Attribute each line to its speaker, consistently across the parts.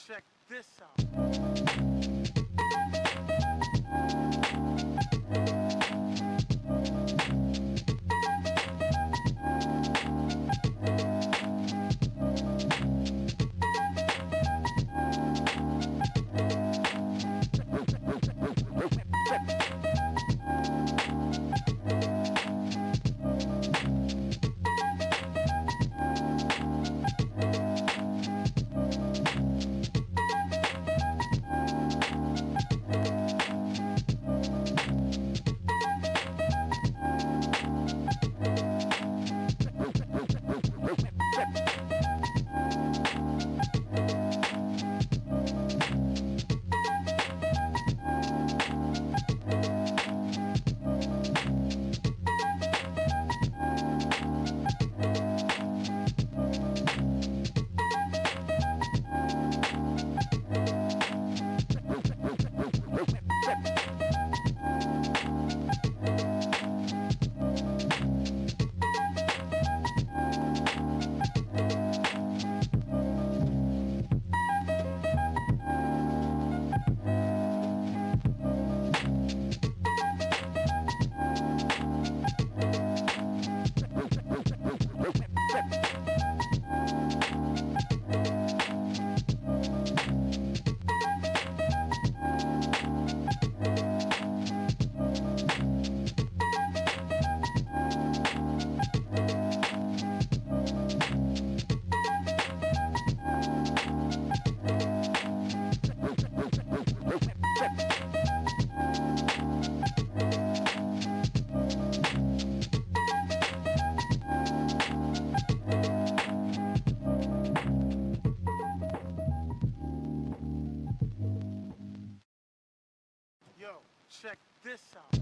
Speaker 1: check this out. Yo, check this out.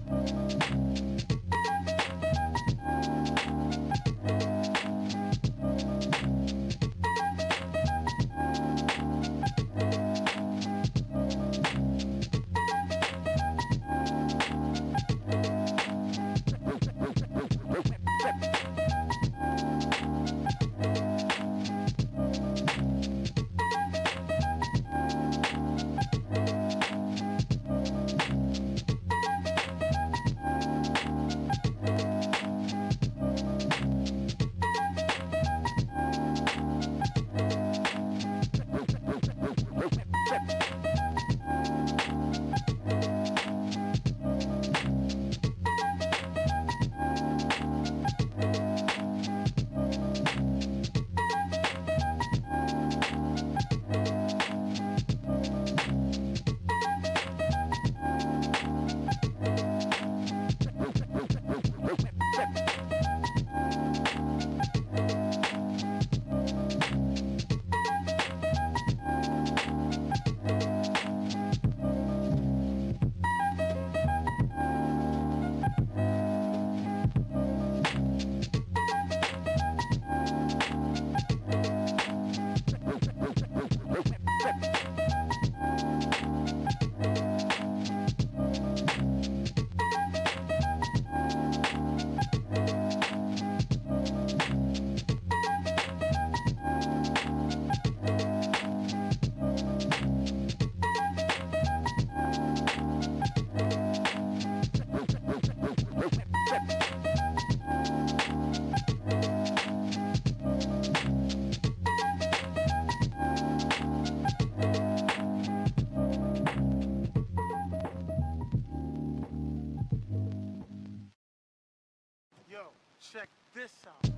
Speaker 1: Yo, check this out.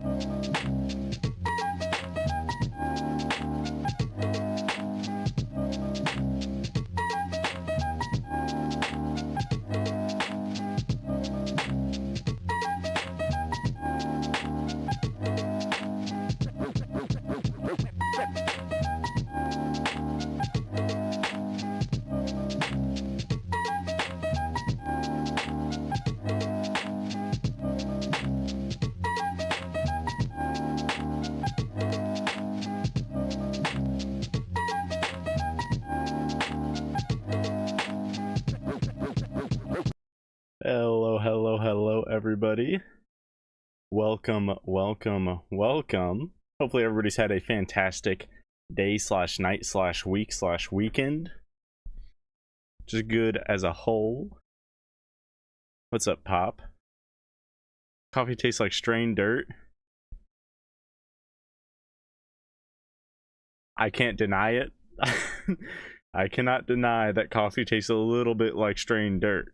Speaker 2: Hello, hello, hello, everybody. Welcome, welcome, welcome. Hopefully everybody's had a fantastic day slash night slash week slash weekend. Just good as a whole. What's up, Pop? Coffee tastes like strained dirt. I can't deny it. I cannot deny that coffee tastes a little bit like strained dirt.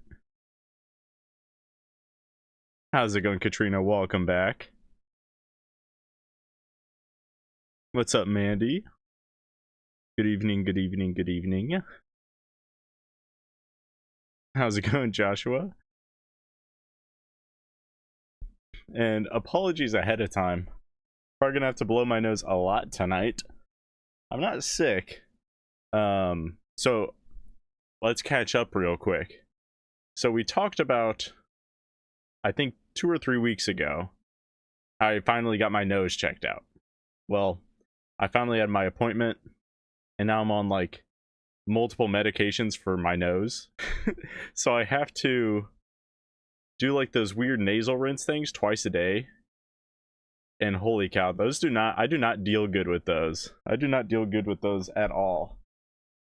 Speaker 2: How's it going, Katrina? Welcome back. What's up, Mandy? Good evening, good evening, good evening. How's it going, Joshua? And apologies ahead of time. Probably gonna have to blow my nose a lot tonight. I'm not sick. So let's catch up real quick. So we talked about, I think 2 or 3 weeks ago, I finally got my nose checked out. Well, I finally had my appointment, and now I'm on like multiple medications for my nose. So I have to do like those weird nasal rinse things twice a day. And holy cow, I do not deal good with those. I do not deal good with those at all.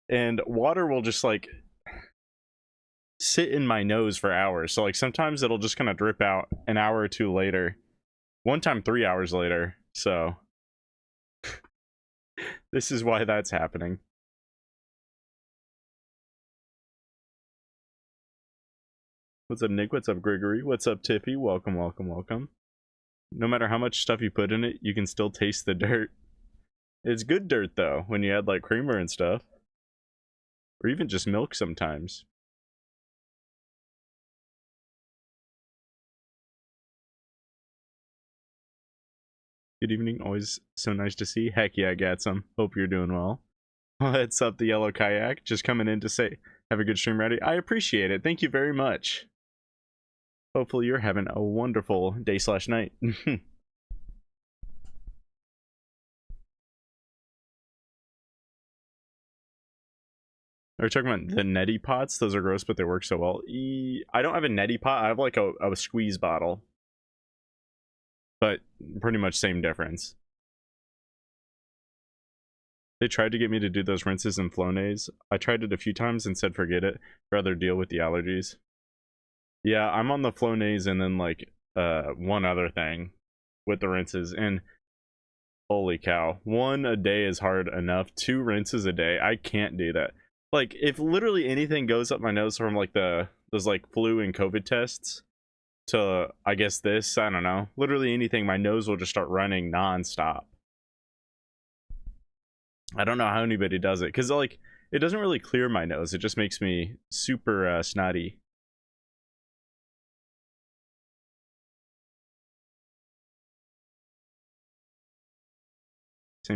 Speaker 2: And water will just like sit in my nose for hours. So like sometimes it'll just kind of drip out an hour or two later. One time 3 hours later. So this is why that's happening. What's up, Nick? What's up, Gregory? What's up, Tiffy? Welcome, welcome, welcome. No matter how much stuff you put in it, you can still taste the dirt. It's good dirt though, when you add like creamer and stuff. Or even just milk sometimes. Good evening, always so nice to see. Heck yeah, I got some. Hope you're doing well. What's up, the Yellow Kayak? Just coming in to say, have a good stream ready. I appreciate it. Thank you very much. Hopefully you're having a wonderful day slash night. Are we talking about the neti pots? Those are gross, but they work so well. I don't have a neti pot. I have like a squeeze bottle. But pretty much same difference. They tried to get me to do those rinses in Flonase. I tried it a few times and said forget it. Rather deal with the allergies. Yeah, I'm on the Flonase and then like one other thing with the rinses. And holy cow. 1 a day is hard enough. 2 rinses a day. I can't do that. Like, if literally anything goes up my nose from like those like flu and COVID tests to, I guess this, I don't know. Literally anything, my nose will just start running non-stop. I don't know how anybody does it, because like, it doesn't really clear my nose. It just makes me super snotty.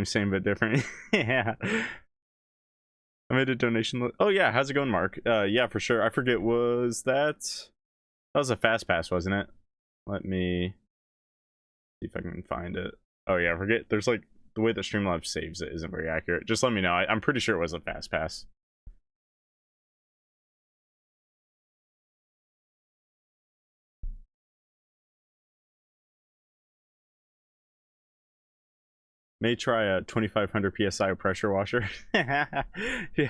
Speaker 2: Same, but different. Yeah. I made a donation. Oh yeah, how's it going, Mark? Yeah, for sure. I forget, was that was a fast pass, wasn't it? Let me see if I can find it. Oh yeah, I forget. There's like the way that Streamlabs saves it isn't very accurate. Just let me know. I'm pretty sure it was a fast pass. May try a 2500 psi pressure washer. Yeah,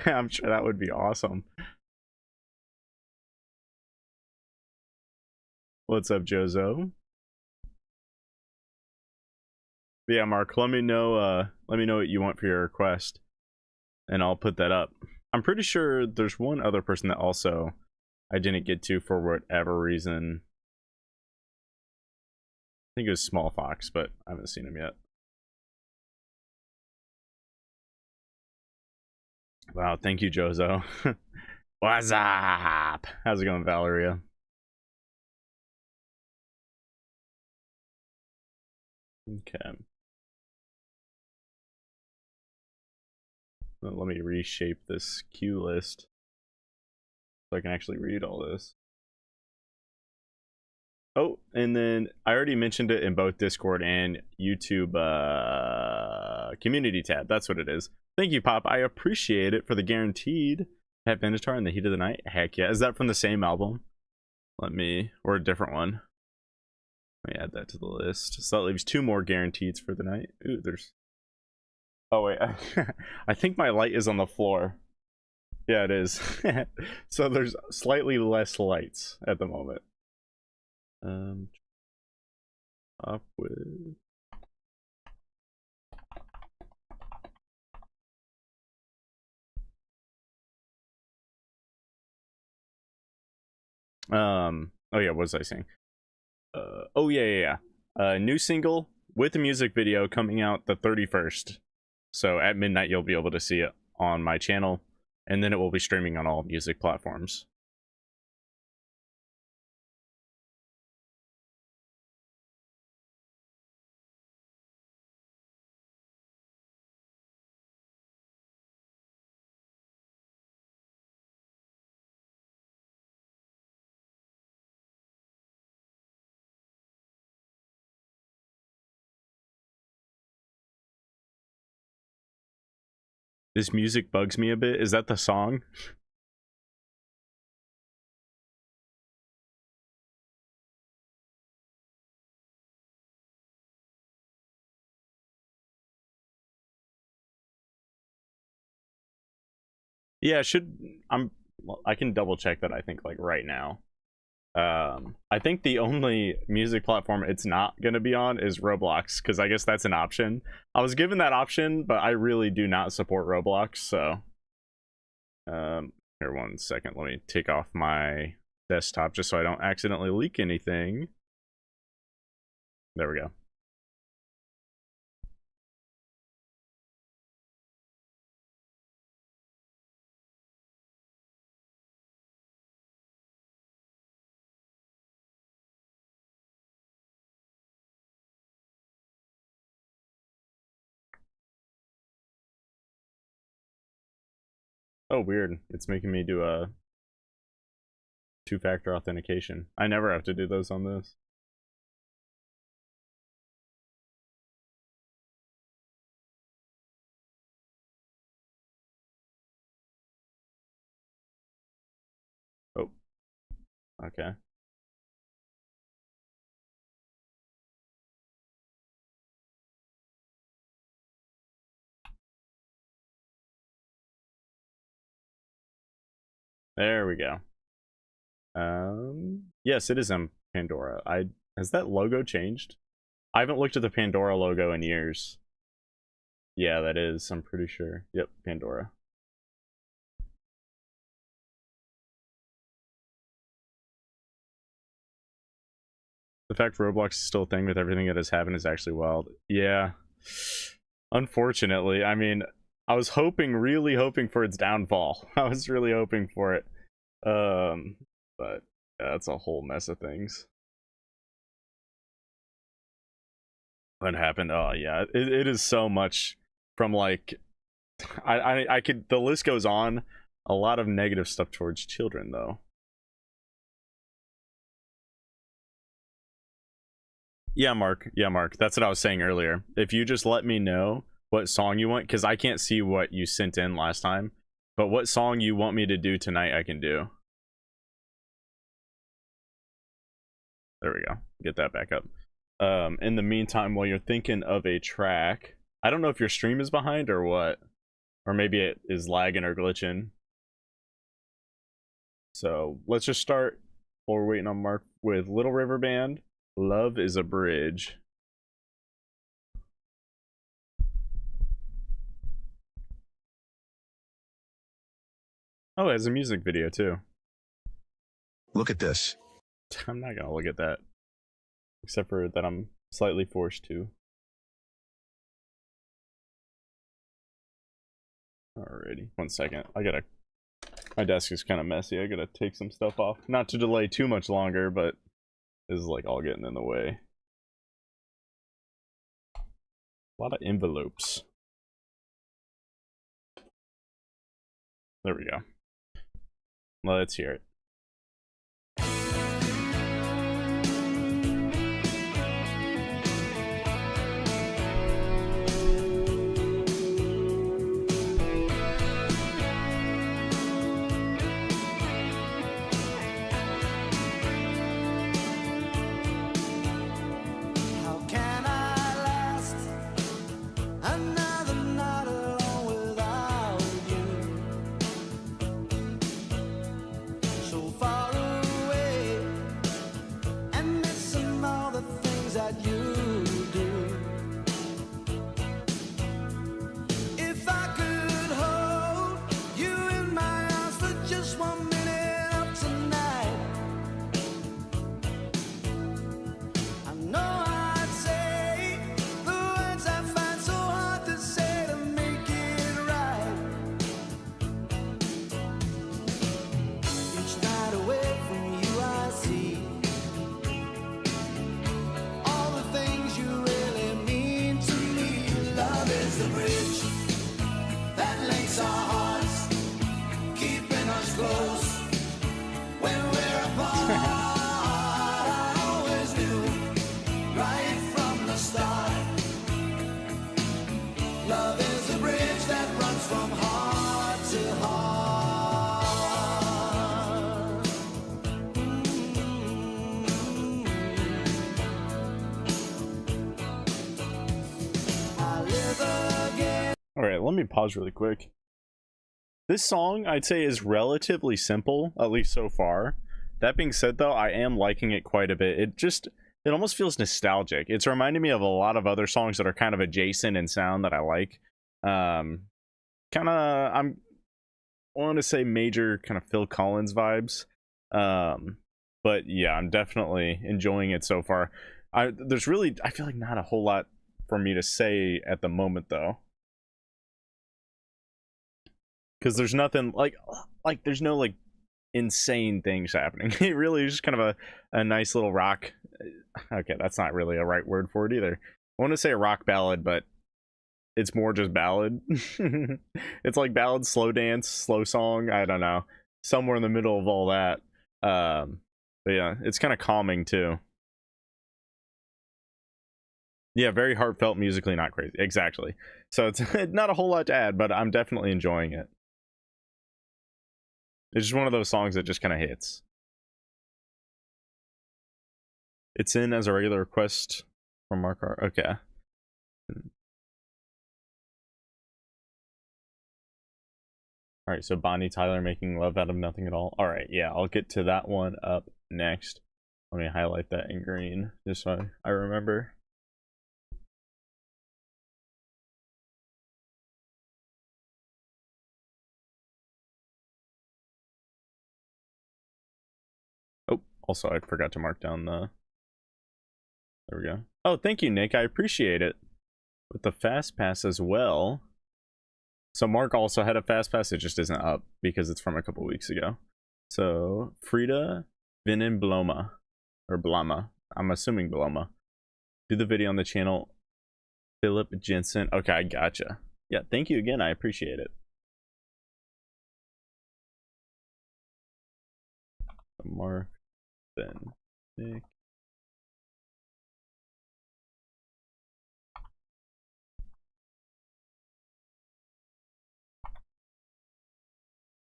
Speaker 2: I'm sure that would be awesome. What's up, Jozo? But yeah, Mark, let me know what you want for your request, and I'll put that up. I'm pretty sure there's one other person that also I didn't get to for whatever reason. I think it was Small Fox, but I haven't seen him yet. Wow, thank you, Jozo. What's up? How's it going, Valeria? Okay. Let me reshape this queue list so I can actually read all this. Oh, and then I already mentioned it in both Discord and YouTube community tab. That's what it is. Thank you, Pop. I appreciate it for the guaranteed Pet Minotaur in the Heat of the Night. Heck yeah. Is that from the same album? Or a different one? Let me add that to the list. So that leaves 2 more guaranteeds for the night. Ooh, there's Oh wait, I think my light is on the floor. Yeah, it is. So there's slightly less lights at the moment. Up with. Oh yeah, what was I saying? Oh yeah. New single with a music video coming out the 31st. So at midnight you'll be able to see it on my channel, and then it will be streaming on all music platforms. This music bugs me a bit. Is that the song? Yeah, I can double check that, I think, like right now. I think the only music platform it's not going to be on is Roblox, because I guess that's an option. I was given that option, but I really do not support Roblox, so here, 1 second, let me take off my desktop just so I don't accidentally leak anything. There we go. Oh, weird. It's making me do a two-factor authentication. I never have to do those on this. Oh. Okay. There we go. Yes, it is in Pandora. Has that logo changed? I haven't looked at the Pandora logo in years. Yeah, that is, I'm pretty sure. Yep, Pandora. The fact Roblox is still a thing with everything that has happened is actually wild. Yeah. Unfortunately, I mean, I was really hoping for its downfall. I was really hoping for it. But yeah, that's a whole mess of things. What happened? Oh yeah, it is so much from like, I could, the list goes on. A lot of negative stuff towards children though. Yeah, Mark. Yeah, Mark. That's what I was saying earlier. If you just let me know what song you want, because I can't see what you sent in last time, but what song you want me to do tonight, I can do. There we go. Get that back up. In the meantime, while you're thinking of a track, I don't know if your stream is behind or what, or maybe it is lagging or glitching. So let's just start while we're waiting on Mark with Little River Band. Love is a Bridge. Oh, it has a music video too.
Speaker 3: Look at this.
Speaker 2: I'm not gonna look at that, except for that I'm slightly forced to. Alrighty, 1 second. My desk is kind of messy. I gotta take some stuff off. Not to delay too much longer, but this is like all getting in the way. A lot of envelopes. There we go. Let's hear it.
Speaker 4: How can I last another night from heart to heart. I live again.
Speaker 2: All right, let me pause really quick. This song, I'd say, is relatively simple, at least so far. That being said, though, I am liking it quite a bit. It almost feels nostalgic. It's reminding me of a lot of other songs that are kind of adjacent in sound that I like. I want to say major kind of Phil Collins vibes. But yeah, I'm definitely enjoying it so far. I feel like not a whole lot for me to say at the moment, though. Because there's nothing like there's no like insane things happening. It really is just kind of a nice little rock. Okay, that's not really a right word for it either. I want to say a rock ballad, but it's more just ballad. It's like ballad, slow dance, slow song. I don't know, somewhere in the middle of all that. But yeah, it's kind of calming too. Yeah, very heartfelt, musically not crazy. Exactly. So it's not a whole lot to add, but I'm definitely enjoying it. It's just one of those songs that just kind of hits. It's in as a regular request from Mark R. Okay. Alright, so Bonnie Tyler making love out of nothing at all. Alright, yeah, I'll get to that one up next. Let me highlight that in green, just so I remember. Oh, also I forgot to mark down the... There we go. Oh, thank you, Nick. I appreciate it. With the Fast Pass as well. So Mark also had a Fast Pass. It just isn't up because it's from a couple weeks ago. So Frida Vinen Bloma. Or Blama. I'm assuming Bloma. Do the video on the channel. Philip Jensen. Okay, I gotcha. Yeah, thank you again. I appreciate it. Mark, then Nick.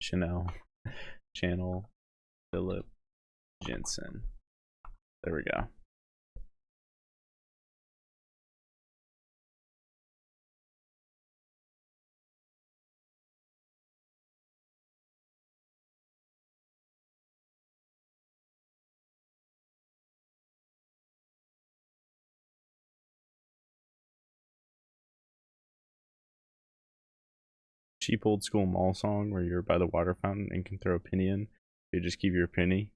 Speaker 2: Chanel, channel, Philip Jensen. There we go. Cheap old school mall song where you're by the water fountain and can throw a penny in. You just keep your penny.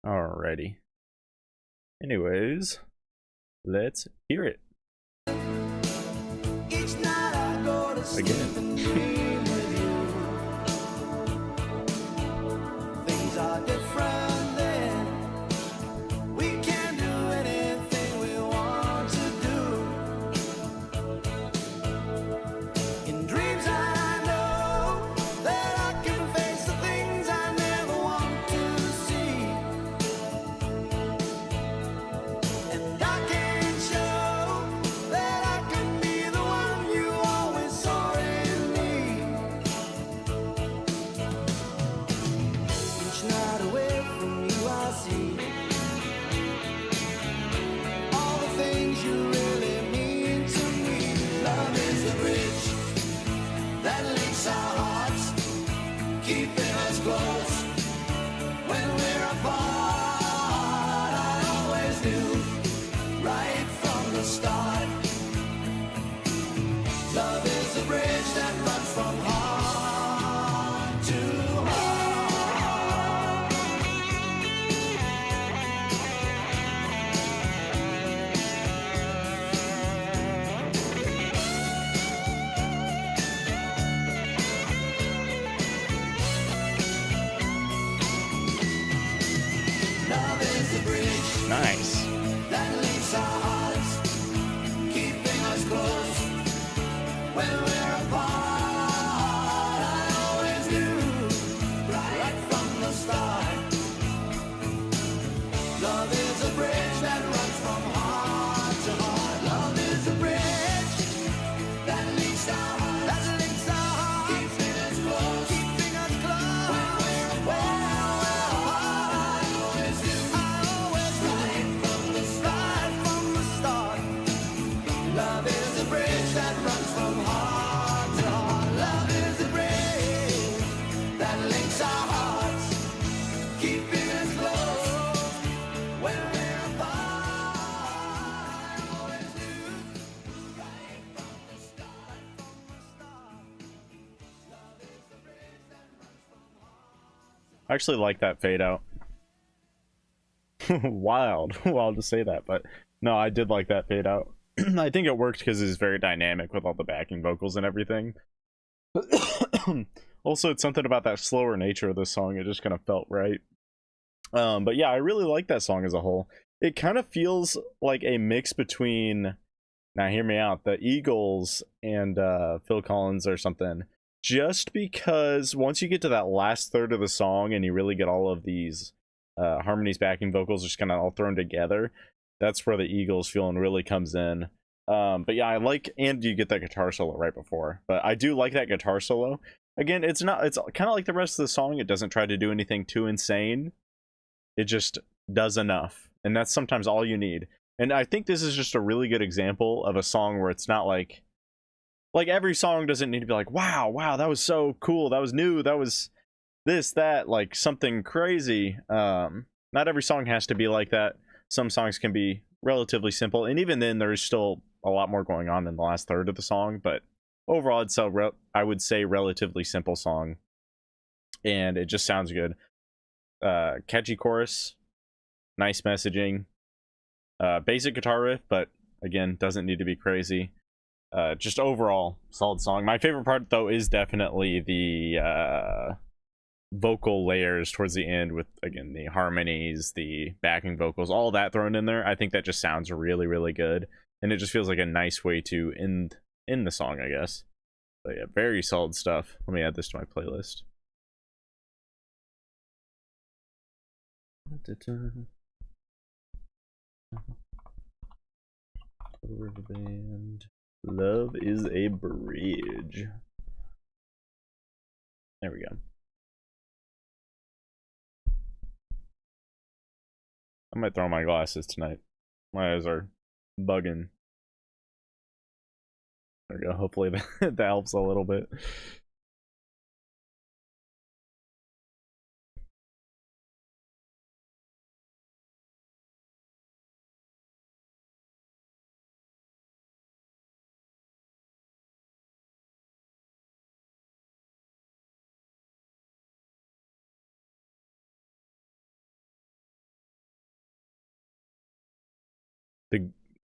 Speaker 2: Alrighty. Anyways, let's hear it.
Speaker 4: Each night I go to sleep
Speaker 2: Again.
Speaker 4: and dream with you. Things are different then. We can do anything we want to do. In dreams I know that I can face the things I never want to see. And I can show that I can be the one you always saw in me. Each night away from you I see all the things you really mean to me. Love is the bridge that links our hearts, keeping us close when we're apart. I always knew right from the start. Love is a bridge that runs from heart to heart.
Speaker 2: I actually like that fade out. Wild to say that, but no, I did like that fade out. I think it worked because it's very dynamic with all the backing vocals and everything. Also, it's something about that slower nature of the song. It just kind of felt right. But yeah, I really like that song as a whole. It kind of feels like a mix between, now hear me out, the Eagles and Phil Collins or something. Just because once you get to that last third of the song and you really get all of these harmonies, backing vocals just kind of all thrown together, that's where the Eagles feeling really comes in. But yeah, I like, and you get that guitar solo right before. But I do like that guitar solo. Again, it's kind of like the rest of the song. It doesn't try to do anything too insane. It just does enough. And that's sometimes all you need. And I think this is just a really good example of a song where it's not like every song doesn't need to be like, wow, that was so cool. That was new. That was this, that, like something crazy. Not every song has to be like that. Some songs can be relatively simple. And even then, there's still a lot more going on in the last third of the song. But overall, it's I would say relatively simple song. And it just sounds good. Catchy chorus. Nice messaging. Basic guitar riff, but again, doesn't need to be crazy. Just overall, solid song. My favorite part, though, is definitely the vocal layers towards the end with, again, the harmonies, the backing vocals, all that thrown in there. I think that just sounds really, really good. And it just feels like a nice way to end the song, I guess. But yeah, very solid stuff. Let me add this to my playlist. River Band. Love is a Bridge. There we go. I might throw my glasses tonight. My eyes are bugging. There we go. Hopefully that helps a little bit.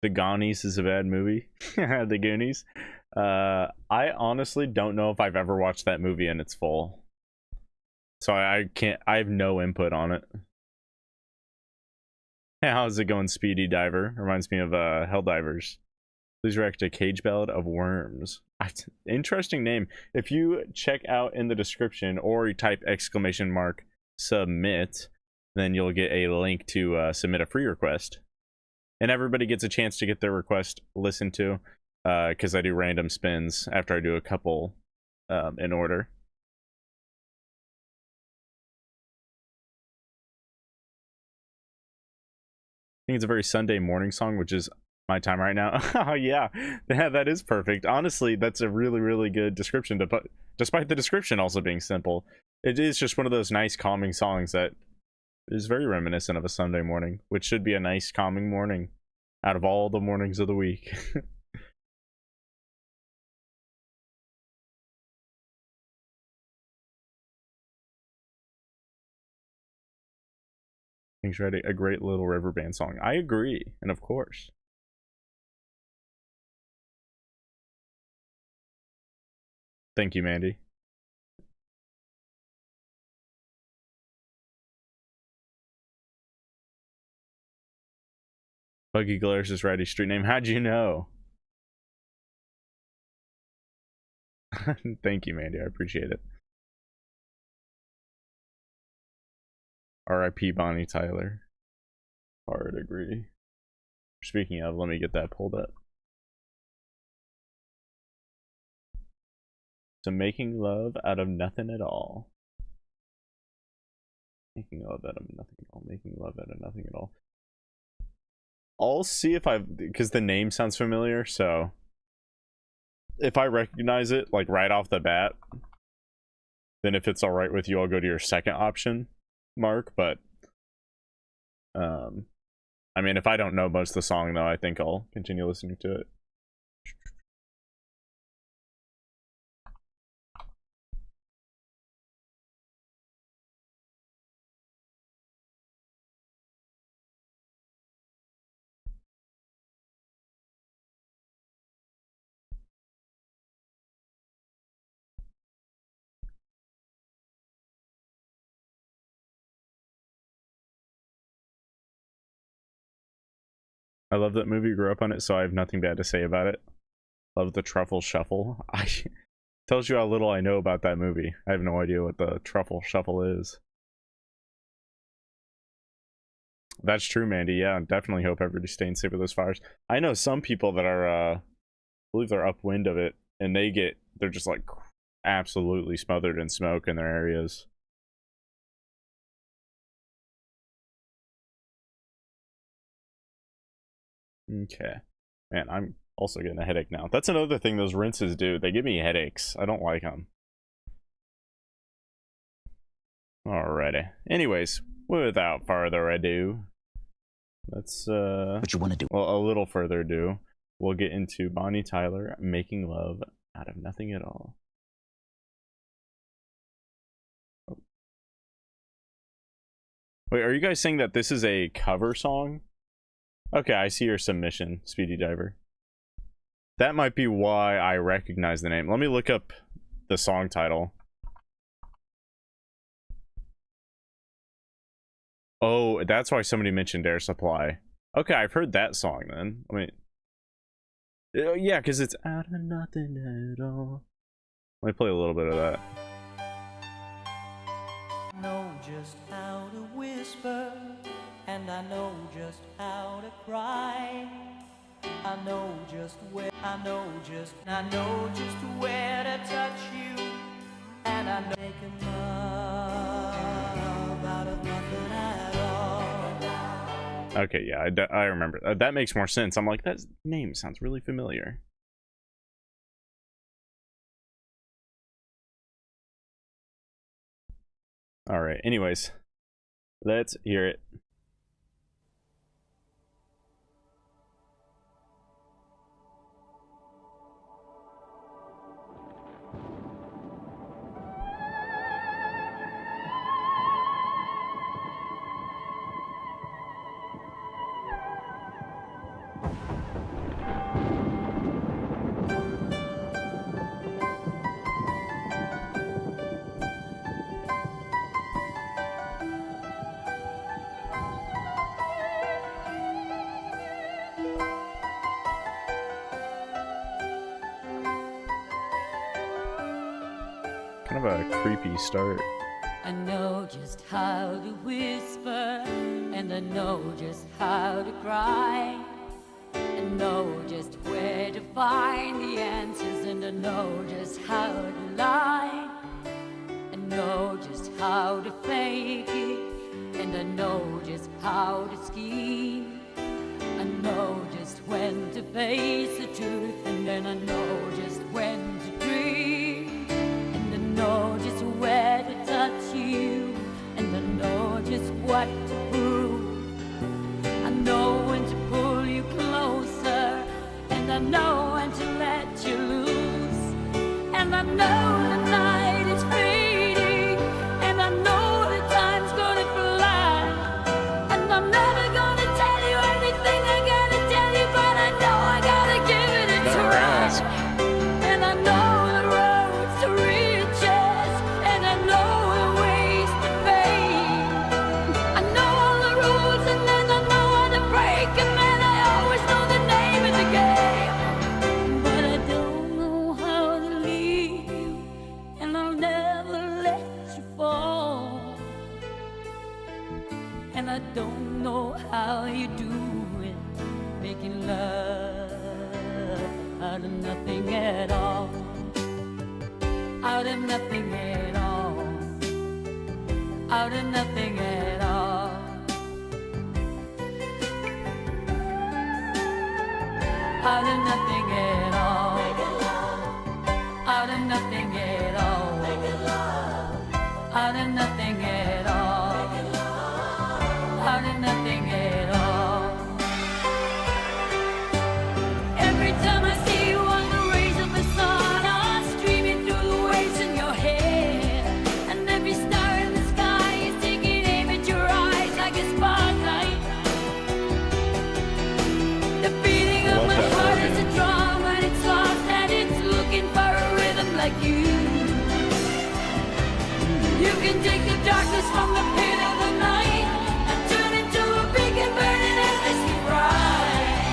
Speaker 2: The Goonies is a bad movie. The Goonies. I honestly don't know if I've ever watched that movie in its full. So I have no input on it. Hey, how's it going, Speedy Diver? Reminds me of Helldivers. Please react to Cage Ballad of Worms. Interesting name. If you check out in the description or you type !submit, then you'll get a link to submit a free request. And everybody gets a chance to get their request listened to, because I do random spins after I do a couple in order. I think it's a very Sunday morning song, which is my time right now. Oh yeah, that is perfect. Honestly, that's a really, really good description, despite the description also being simple. It is just one of those nice calming songs that is very reminiscent of a Sunday morning, which should be a nice calming morning out of all the mornings of the week. Thanks, Reddit. A great little river band song. I agree, and of course. Thank you, Mandy. Buggy Glares is Reddy's street name. How'd you know? Thank you, Mandy. I appreciate it. R.I.P. Bonnie Tyler. Hard agree. Speaking of, let me get that pulled up. So making love out of nothing at all. Making love out of nothing at all. Making love out of nothing at all. I'll see if because the name sounds familiar, so if I recognize it like right off the bat, then if it's all right with you, I'll go to your second option, Mark. But I mean, if I don't know most of the song though, I think I'll continue listening to it. I love that movie, grew up on it, so I have nothing bad to say about it. Love the Truffle Shuffle. Tells you how little I know about that movie. I have no idea what the Truffle Shuffle is. That's true, Mandy. Yeah, definitely hope everybody's staying safe with those fires. I know some people that are, I believe they're upwind of it, and they're just like absolutely smothered in smoke in their areas. Okay. Man, I'm also getting a headache now. That's another thing those rinses do. They give me headaches. I don't like them. Alrighty. Anyways, without further ado, let's
Speaker 5: What you want to do?
Speaker 2: well, a little further ado, we'll get into Bonnie Tyler, Making Love Out of Nothing at All. Oh. Wait, are you guys saying that this is a cover song? Okay, I see your submission, Speedy Diver. That might be why I recognize the name. Let me look up the song title. Oh, that's why somebody mentioned Air Supply. Okay, I've heard that song then. I mean, yeah, because it's out of nothing at all. Let me play a little bit of that.
Speaker 6: Know just how to whisper, and I know just how to cry. I know just where I know just where to touch you, and I know making love out of nothing at all.
Speaker 2: Okay, yeah, I remember. That makes more sense. I'm like, that name sounds really familiar. All right, anyways, let's hear it. Kind of a creepy start.
Speaker 7: I know just how to whisper, and I know just how to cry. I know just where to find the answers, and I know just how to lie. I know just how to fake it, and I know just how to scheme. I know just when to face the truth, and then I know just when to dream. And I know just where to touch you, and I know just what to prove. I know when to pull you closer, and I know when to let you loose. And I know the night is fading, and I know the time's gonna fly. And I'm never gonna tell you everything I gotta tell you, but I know I gotta give it a try. And I know the roads to riches, and I know the ways to fame. I know all the rules, and then I know how to break 'em, and I always know the name of the game. But I don't know how to leave you, and I'll never let you fall. And I don't know how you do it, making love out of nothing at all. Out of nothing at all. Out of nothing at all. Out of nothing at all. Out of nothing at all. Out of nothing at all. Out of nothing at all. Every time I see you on the rays of the sun are streaming through the waves in your head, and every star in the sky is taking aim at your eyes like a spotlight. The beating of
Speaker 2: Love
Speaker 7: my
Speaker 2: that
Speaker 7: heart
Speaker 2: organ.
Speaker 7: is a drum, and it's lost, and it's looking for a rhythm like you. You can take the darkness from the pit of the night and turn into a beacon burning endlessly bright.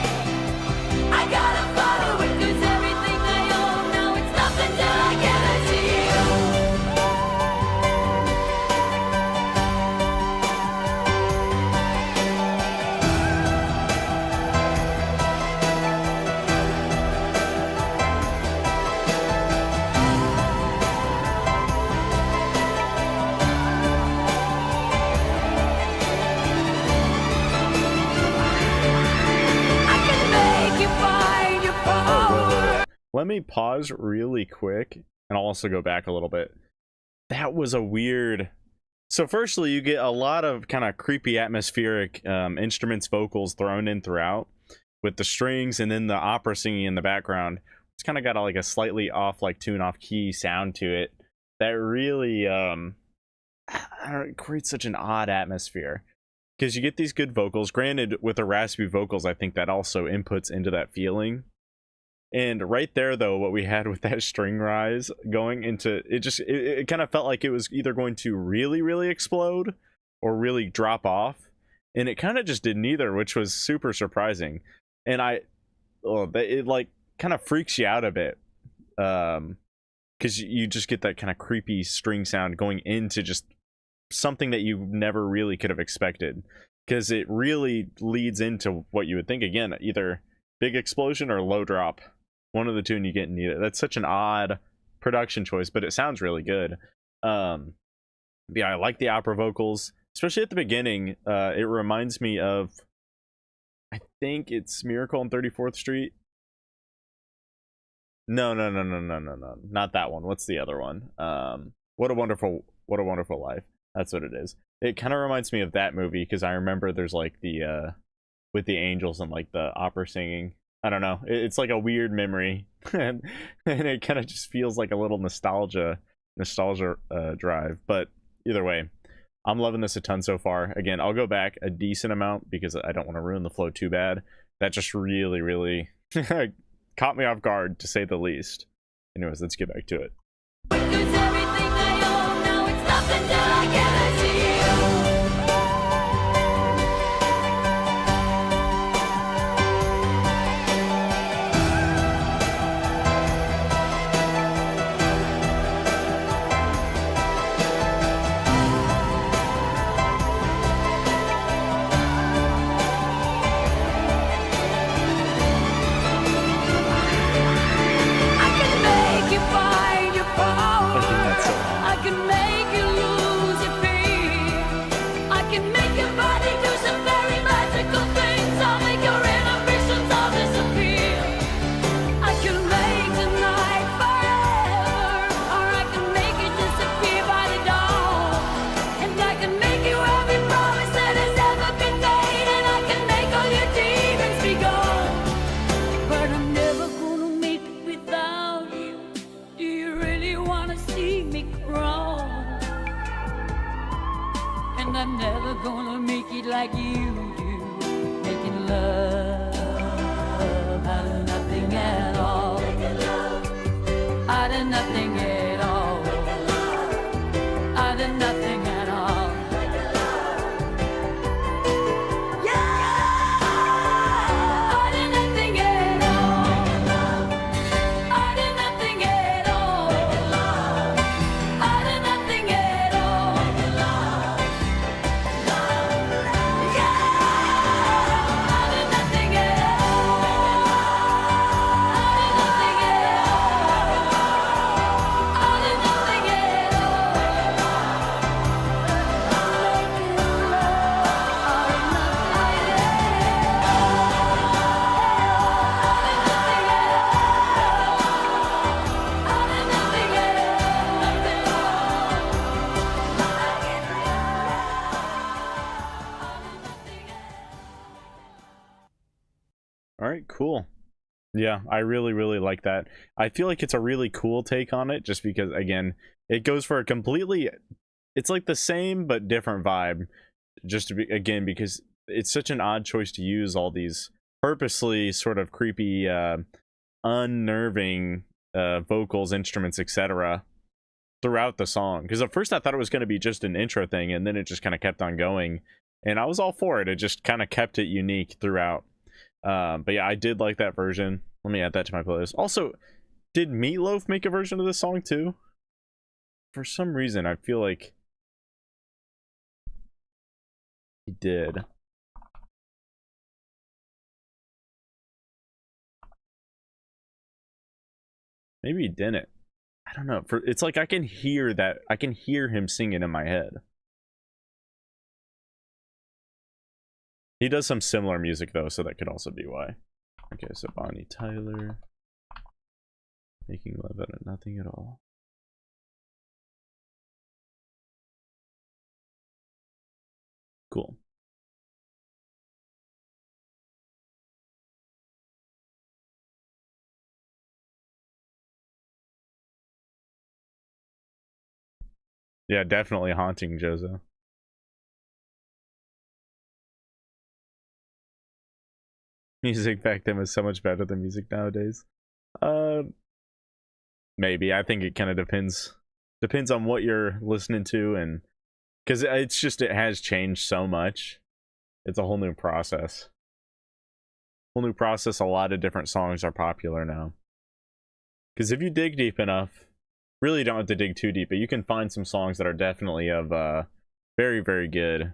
Speaker 2: let me pause really quick, and I'll also go back a little bit. That was a weird... So firstly, you get a lot of kind of creepy atmospheric instruments, vocals thrown in throughout with the strings, and then the opera singing in the background. It's kind of got like a slightly off, like tune off key sound to it that really I don't know, it creates such an odd atmosphere, because you get these good vocals. Granted, with the raspy vocals, I think that also inputs into that feeling. And right there, though, what we had with that string rise going into it, just it kind of felt like it was either going to really explode or really drop off, and it kind of just did neither, which was super surprising. And it like kind of freaks you out a bit, because you just get that kind of creepy string sound going into just something that you never really could have expected, because it really leads into what you would think, again, either big explosion or low drop. One of the two, and you get neither. That's such an odd production choice, but it sounds really good. Yeah, I like the opera vocals, especially at the beginning. It reminds me of, I think it's Miracle on 34th Street. No, not that one. What's the other one? What a Wonderful Life. That's what it is. It kind of reminds me of that movie, because I remember there's like the with the angels and like the opera singing. I don't know. It's like a weird memory, and it kind of just feels like a little nostalgia drive. But either way, I'm loving this a ton so far. Again, I'll go back a decent amount because I don't want to ruin the flow too bad. That just really caught me off guard, to say the least. Anyways, let's get back to it.
Speaker 7: Lose everything I own, now it's nothing till I get it to you. I can make you find your power. I can make you lose your fear. I can make your body do some very magical things. I'll make your inhibitions all disappear. I can make tonight forever, or I can make it disappear by the dawn. And I can make you every promise that has ever been made, and I can make all your demons be gone. But I'm never gonna make it without you. Do you really wanna see me crawl? And I'm never gonna make it like you do, making love out of nothing at all. Out of nothing at all. Out of nothing at all. Yeah! Out of nothing at all. Out of nothing at all. Out of nothing at all. Yeah! Out of nothing at all. Out of nothing at all. Out of nothing at
Speaker 2: All right, cool. Yeah, I really like that. I feel like it's a really cool take on it, just because, again, it goes for a completely, it's like the same but different vibe, just to be, again, because it's such an odd choice to use all these purposely sort of creepy, unnerving vocals, instruments, etc. throughout the song. Because at first I thought it was going to be just an intro thing, and then it just kind of kept on going, and I was all for it. It just kind of kept it unique throughout. But yeah, I did like that version. Let me add that to my playlist. Also, did Meatloaf make a version of this song too? For some reason, I feel like he did. Maybe he didn't. I don't know. It's like I can hear that. I can hear him singing in my head. He does some similar music though, so that could also be why. Okay, so Bonnie Tyler. Making love out of nothing at all. Cool. Yeah, definitely haunting Jozo. Music back then was so much better than music nowadays. Maybe. I think it kind of depends on what you're listening to, and because it's just it has changed so much. It's a whole new process. A lot of different songs are popular now. Because if you dig deep enough, really don't have to dig too deep, but you can find some songs that are definitely of very, very good.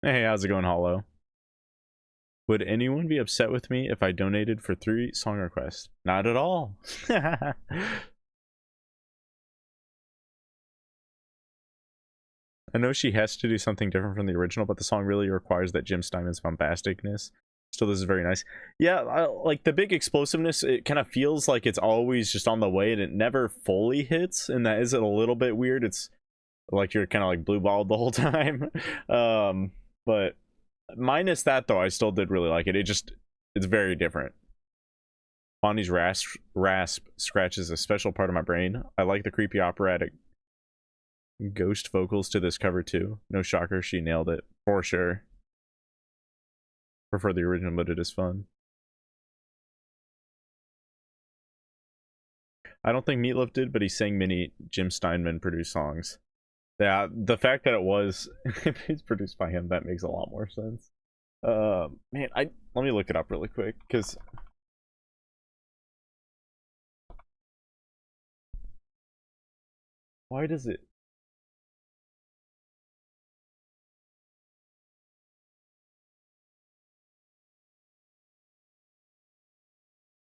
Speaker 2: Hey, how's it going, Hollow? Would anyone be upset with me if I donated for 3 song requests? Not at all. I know she has to do something different from the original, but the song really requires that Jim Steinman's bombasticness. Still, this is very nice. Yeah, like the big explosiveness, it kind of feels like it's always just on the way and it never fully hits, and that is a little bit weird. It's like you're kind of like blue balled the whole time. But minus that though, I still did really like it. It's very different. Bonnie's rasp scratches a special part of my brain. I like the creepy operatic ghost vocals to this cover too. No shocker, she nailed it for sure. Prefer the original, but it is fun. I don't think Meatloaf did, but he sang many Jim Steinman produced songs. Yeah, the fact that it's produced by him, that makes a lot more sense. Man, let me look it up really quick, because why does it?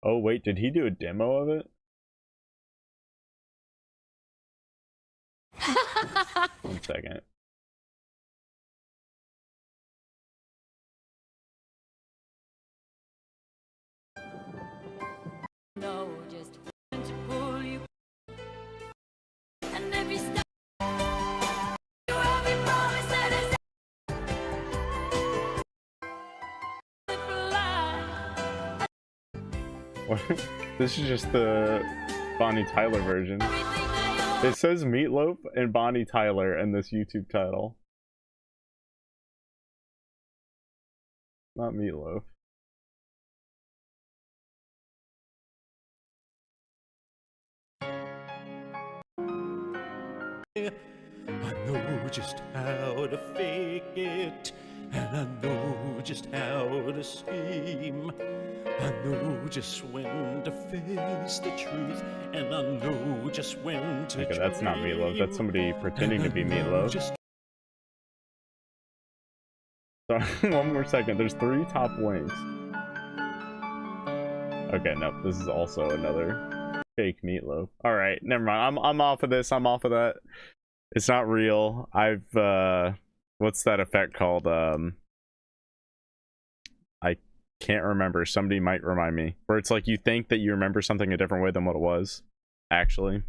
Speaker 2: Oh wait, did he do a demo of it? One second.
Speaker 7: Know just when to pull you. And every step, your every promise that is fly.
Speaker 2: What? This is just the Bonnie Tyler version.
Speaker 7: Everything that
Speaker 2: It says Meatloaf and Bonnie Tyler in this YouTube title. Not Meatloaf.
Speaker 5: I know just how to fake it, and I know just how to scheme. I know just when to face the truth, and I know just when to
Speaker 2: Okay, that's not Meatloaf. That's somebody pretending to be Meatloaf.
Speaker 5: Just
Speaker 2: Sorry, one more second. There's 3 top links. Okay, no, this is also another fake Meatloaf. All right, never mind. I'm off of this. I'm off of that. It's not real. I've what's that effect called? I can't remember. Somebody might remind me. Where it's like you think that you remember something a different way than what it was, actually.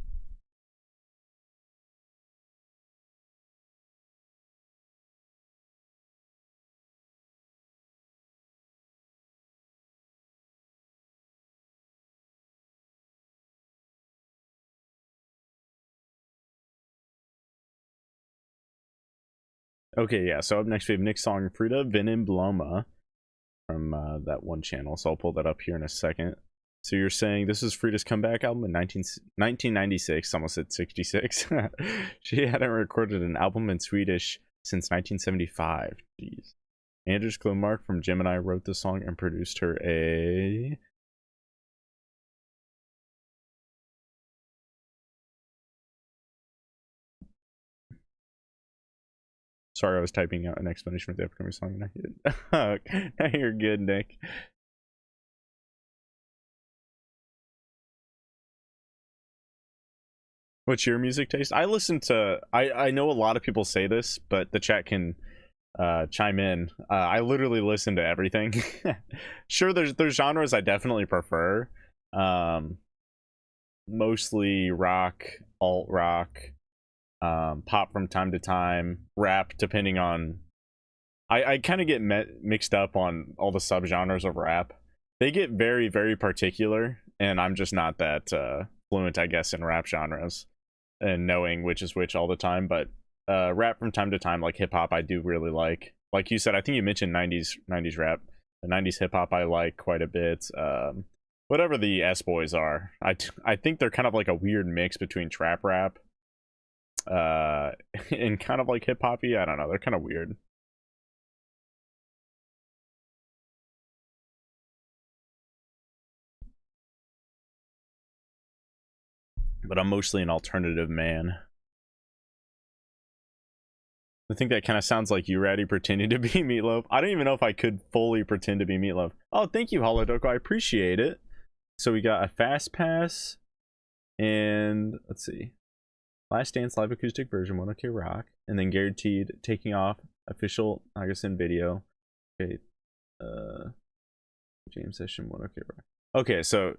Speaker 2: Okay, yeah, so up next we have Nick's song Frida Venom Bloma from that one channel, so I'll pull that up here in a second. So you're saying this is Frida's comeback album in 1996, almost at 66. She hadn't recorded an album in Swedish since 1975. Jeez. Anders Klomark from Gemini wrote the song and produced her a... Sorry, I was typing out an explanation for the upcoming song and I hit it. You're good, Nick. What's your music taste? I listen to. I know a lot of people say this, but the chat can chime in. I literally listen to everything. Sure, there's genres I definitely prefer. Mostly rock, alt rock, pop from time to time, rap depending on. I kind of get mixed up on all the subgenres of rap. They get very, very particular, and I'm just not that fluent, I guess, in rap genres and knowing which is which all the time. But rap from time to time, like hip hop, I do really like. Like you said, I think you mentioned 90s rap. The 90s hip hop I like quite a bit. Whatever the S Boys are, I think they're kind of like a weird mix between trap rap and kind of like hip hoppy. I don't know, they're kind of weird. But I'm mostly an alternative man. I think that kind of sounds like you, Ratty, pretending to be Meatloaf. I don't even know if I could fully pretend to be Meatloaf. Oh, thank you, Holodoko. I appreciate it. So we got a Fast Pass. And let's see. Last Dance live acoustic version, 1OK Rock. And then Guaranteed Taking Off official Nagasin video. Okay. Jam session, 1OK Rock. Okay, so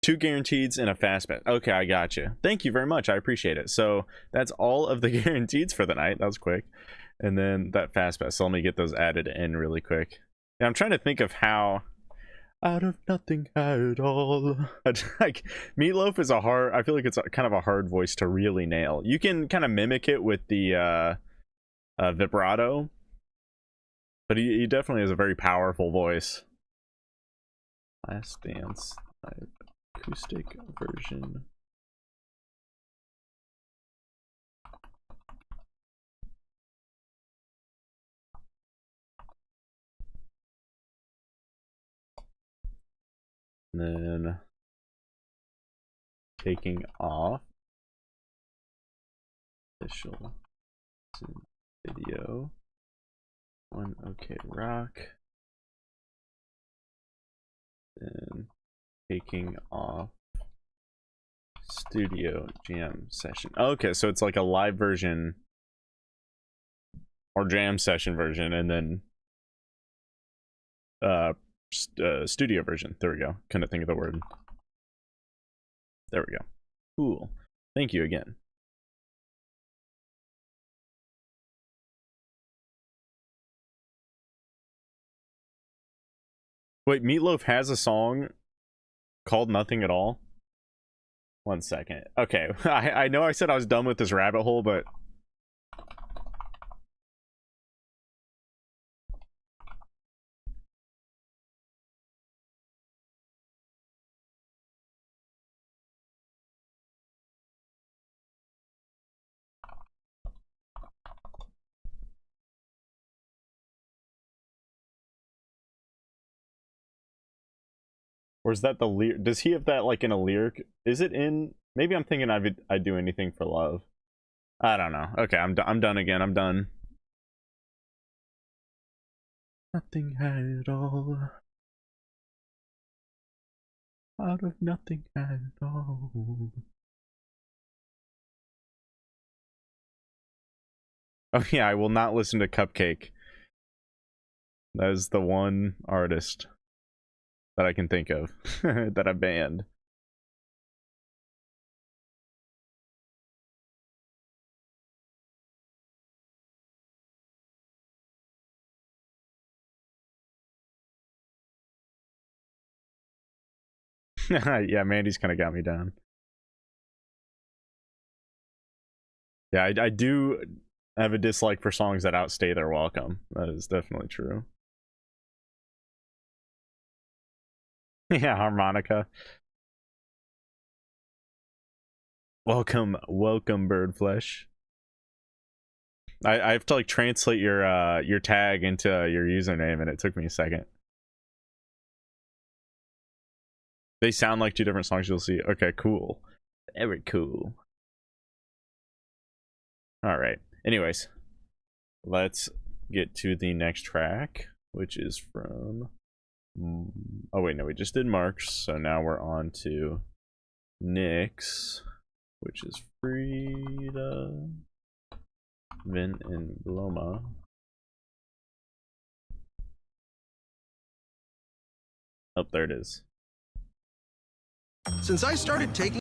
Speaker 2: 2 guaranteeds and a fast pass. Okay, I got you. Thank you very much. I appreciate it. So that's all of the guaranteeds for the night. That was quick. And then that fast pass. So let me get those added in really quick. Yeah, I'm trying to think of how. Out of nothing at all. Like Meatloaf is a hard. I feel like it's kind of a hard voice to really nail. You can kind of mimic it with the vibrato, but he definitely has a very powerful voice. Last Dance acoustic version. And then Taking Off official video, 1OK Rock, then Taking Off studio jam session. Okay, so it's like a live version or jam session version, and then studio version. There we go. Couldn't think of the word. There we go. Cool. Thank you again. Wait, Meatloaf has a song called Nothing at All? 1 second. Okay, I know I said I was done with this rabbit hole, but or is that the lyric? Does he have that like in a lyric? Is it in? Maybe I'm thinking I'd do anything for love. I don't know. Okay, I'm done again. I'm done. Nothing at all. Out of nothing at all. Oh yeah, I will not listen to Cupcake. That is the one artist that I can think of that I banned. Yeah, Mandy's kind of got me down. Yeah, I do have a dislike for songs that outstay their welcome. That is definitely true. Yeah, harmonica. Welcome, Birdflesh. I have to like translate your tag into your username, and it took me a second. They sound like 2 different songs. You'll see. Okay, cool. Very cool. All right. Anyways, let's get to the next track, which is from. Oh wait, no, we just did Mark's, so now we're on to Nick's. which is Frida, Vin, and Bloma. Oh, there it is.
Speaker 3: Since I started taking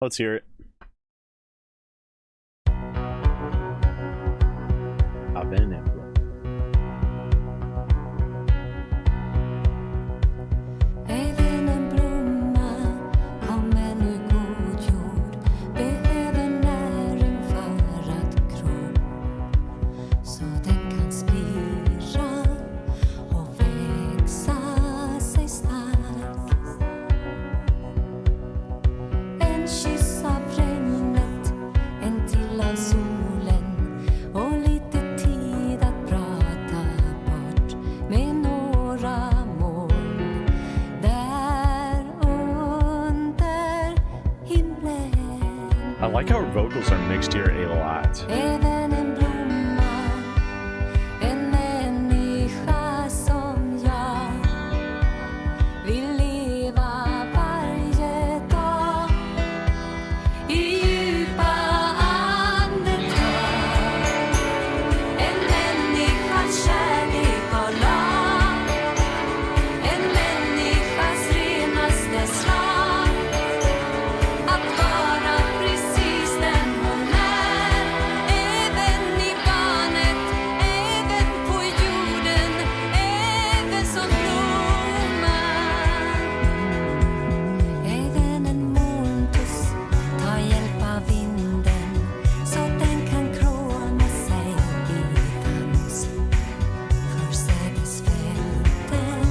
Speaker 2: Let's hear it. Bene.
Speaker 7: Även en blomma kommer nu god jord, behöver näring för att gro, så den kan spira och växa sig stark. En kyss av regnet, en till av solen och lite tid att prata bort med några moln där under himlen.
Speaker 2: I like how her vocals are mixed here a lot.
Speaker 7: Även en blomma, en människa som jag vill leva varje dag i djupa andetag. En människas kärlek och lag, en människas renaste slag. Att vara precis den hon är, även i barnet, även på jorden, även som blomman. Även en molntuss tar hjälp av vinden, så den kan kråna sig i dans. För sädesfälten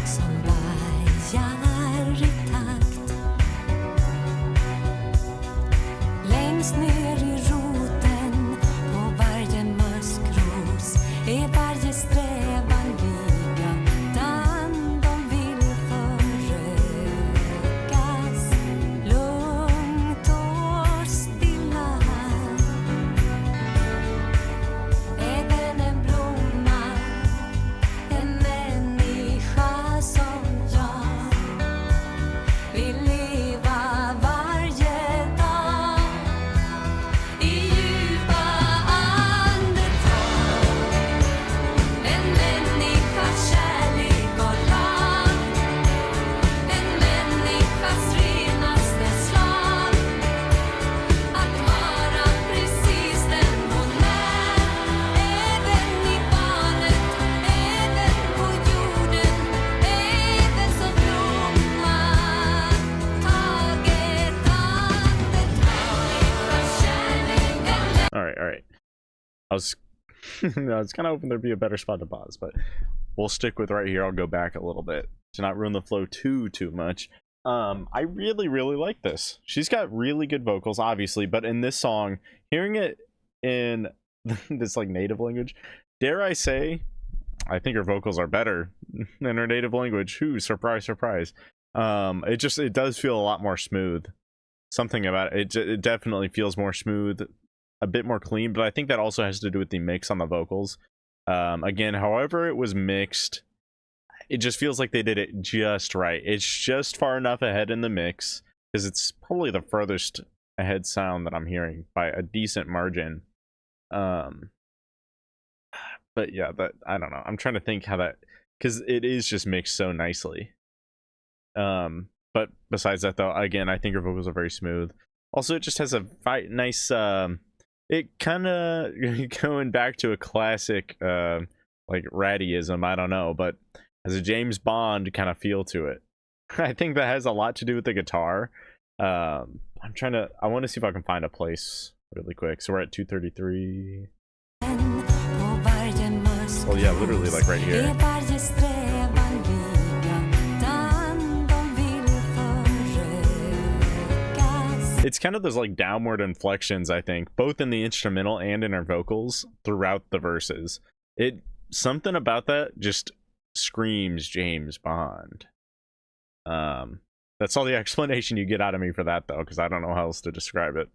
Speaker 7: som vajar i takt. Längst ner i roten på varje maskros är varje strävan likadan. De vill förökas lugnt och stilla. Även en blomma, en människa som jag vill leva varje dag i djupa andetag. En människas kärlek och lag, en människas renaste slag. Att vara precis den hon är, även i barnet, även på jorden, även som blomman. Taget andetag, kärleken.
Speaker 2: All right. I was kind of hoping there'd be a better spot to pause, but we'll stick with right here. I'll go back a little bit to not ruin the flow too much. I really like this. She's got really good vocals, obviously, but in this song, hearing it in this like native language, dare I say, I think her vocals are better than her native language. Who, surprise. It does feel a lot more smooth. Something about it, it definitely feels more smooth, a bit more clean, but I think that also has to do with the mix on the vocals. Again, however it was mixed, it just feels like they did it just right. It's just far enough ahead in the mix, because it's probably the furthest ahead sound that I'm hearing by a decent margin. But yeah, I don't know. I'm trying to think how that, because it is just mixed so nicely. But besides that, though, again, I think her vocals are very smooth. Also, it just has a nice, it kind of going back to a classic, like Raddyism, I don't know, but has a James Bond kind of feel to it. I think that has a lot to do with the guitar. I want to see if I can find a place really quick. So we're at 233. Well, yeah, literally like right here. It's kind of those like downward inflections, I think, both in the instrumental and in her vocals throughout the verses. Something about that just screams James Bond. That's all the explanation you get out of me for that, though, because I don't know how else to describe it.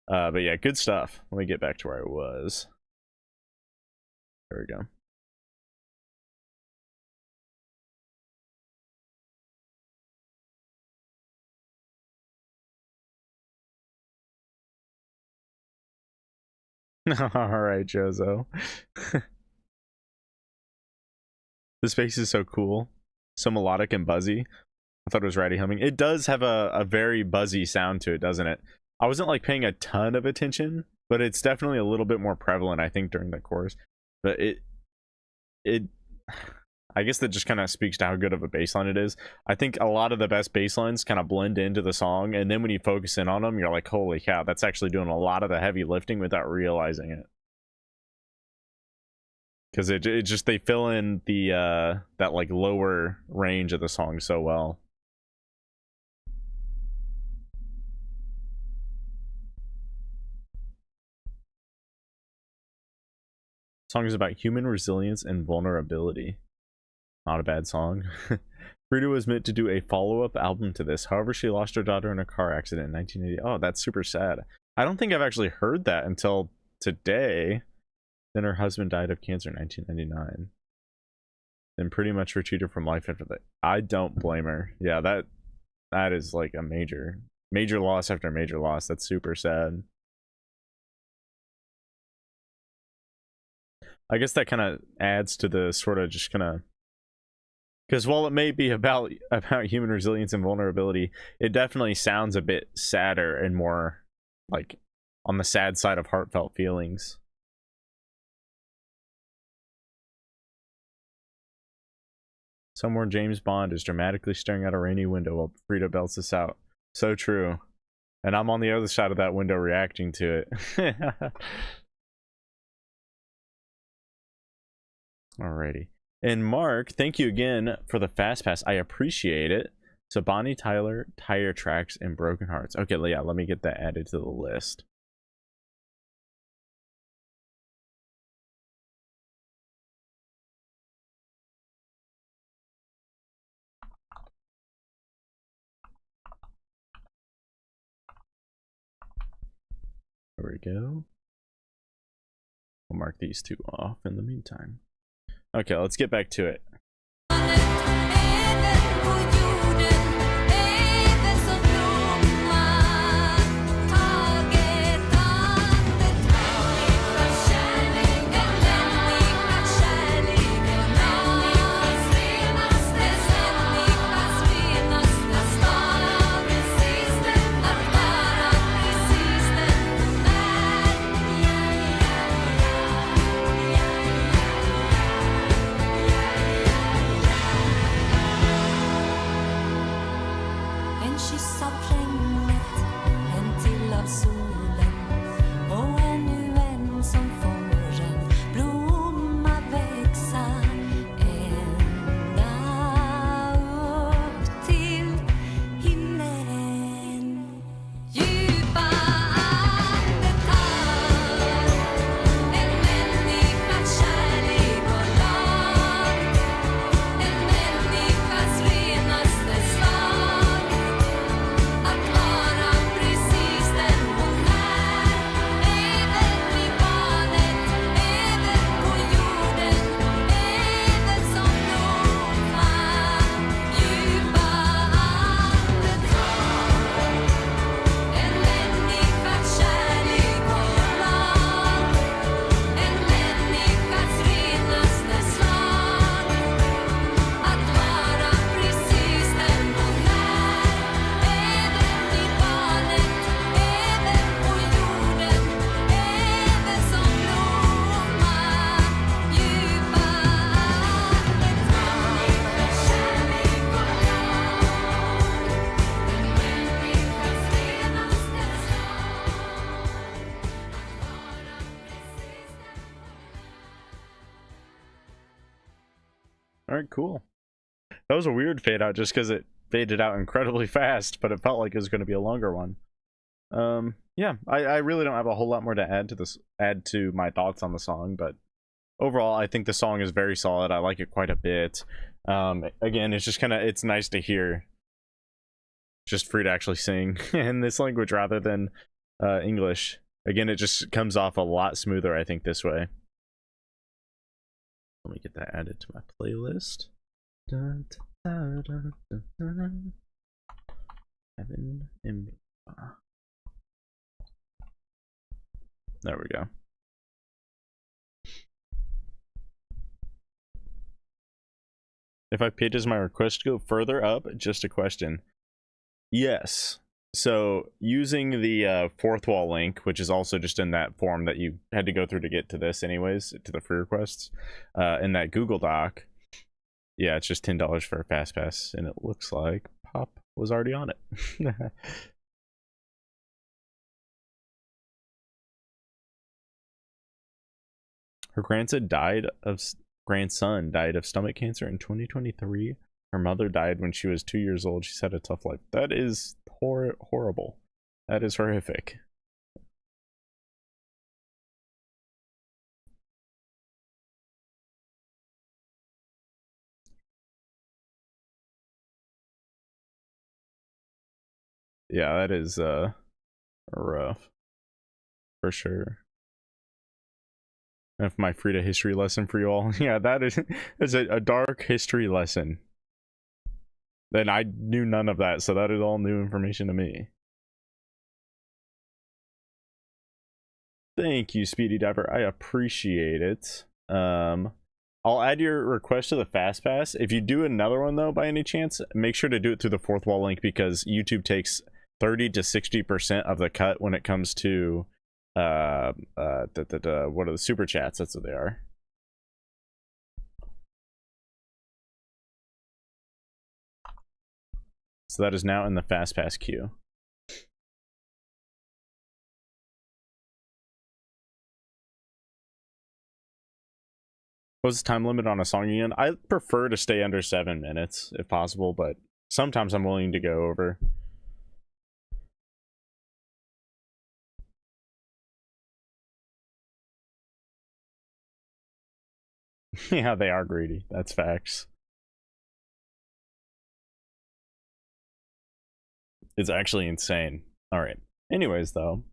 Speaker 2: But yeah, good stuff. Let me get back to where I was. There we go. All right, Jozo. This bass is so cool, so melodic and buzzy. I thought it was Ratty humming. It does have a very buzzy sound to it, doesn't it? I wasn't like paying a ton of attention, but it's definitely a little bit more prevalent, I think, during the chorus. But I guess that just kind of speaks to how good of a bass line it is. I think a lot of the best bass lines kind of blend into the song, and then when you focus in on them, you're like, holy cow, that's actually doing a lot of the heavy lifting without realizing it. Because it just, they fill in the that like lower range of the song so well. Song is about human resilience and vulnerability. Not a bad song. Frida was meant to do a follow-up album to this. However, she lost her daughter in a car accident in 1980. Oh, that's super sad. I don't think I've actually heard that until today. Then her husband died of cancer in 1999. Then pretty much retreated from life after that. I don't blame her. Yeah, that is like a major loss after major loss. That's super sad. I guess that kind of adds to the sort of just kind of, because while it may be about human resilience and vulnerability, it definitely sounds a bit sadder and more like on the sad side of heartfelt feelings. Somewhere James Bond is dramatically staring out a rainy window while Frida belts this out. So true. And I'm on the other side of that window reacting to it. Alrighty. And Mark, thank you again for the fast pass. I appreciate it. So Bonnie Tyler, Tire Tracks, and Broken Hearts. Okay, yeah, let me get that added to the list. There we go. We'll mark these two off in the meantime. Okay, let's get back to it. Alright, cool. That was a weird fade out just because it faded out incredibly fast, but it felt like it was going to be a longer one. Yeah, I really don't have a whole lot more to add to my thoughts on the song, but overall I think the song is very solid. I like it quite a bit. Again, it's just kind of, it's nice to hear just Frida actually sing in this language rather than English. Again, it just comes off a lot smoother, I think, this way. me get that added to my playlist. Dun, dun, dun, dun, dun, dun. Heaven and me. There we go. If I paid, does my request go further up? Just a question. Yes. So using the fourth wall link, which is also just in that form that you had to go through to get to this anyways, to the free requests, in that Google Doc, yeah, it's just $10 for a fast pass, and it looks like Pop was already on it. Her grandson died of stomach cancer in 2023. Her mother died when she was 2 years old. She's had a tough life. That is horrible. That is horrific. Yeah, that is rough for sure. That's my Frida history lesson for you all. Yeah, that is a dark history lesson. Then I knew none of that, so that is all new information to me. Thank you, Speedy Diver. I appreciate it. I'll add your request to the fast pass. If you do another one though, by any chance, make sure to do it through the fourth wall link, because YouTube takes 30 to 60% of the cut when it comes to what are the super chats? That's what they are. So that is now in the fast pass queue. What's the time limit on a song again? I prefer to stay under 7 minutes if possible, but sometimes I'm willing to go over. Yeah, they are greedy. That's facts. It's actually insane. All right. Anyways, though,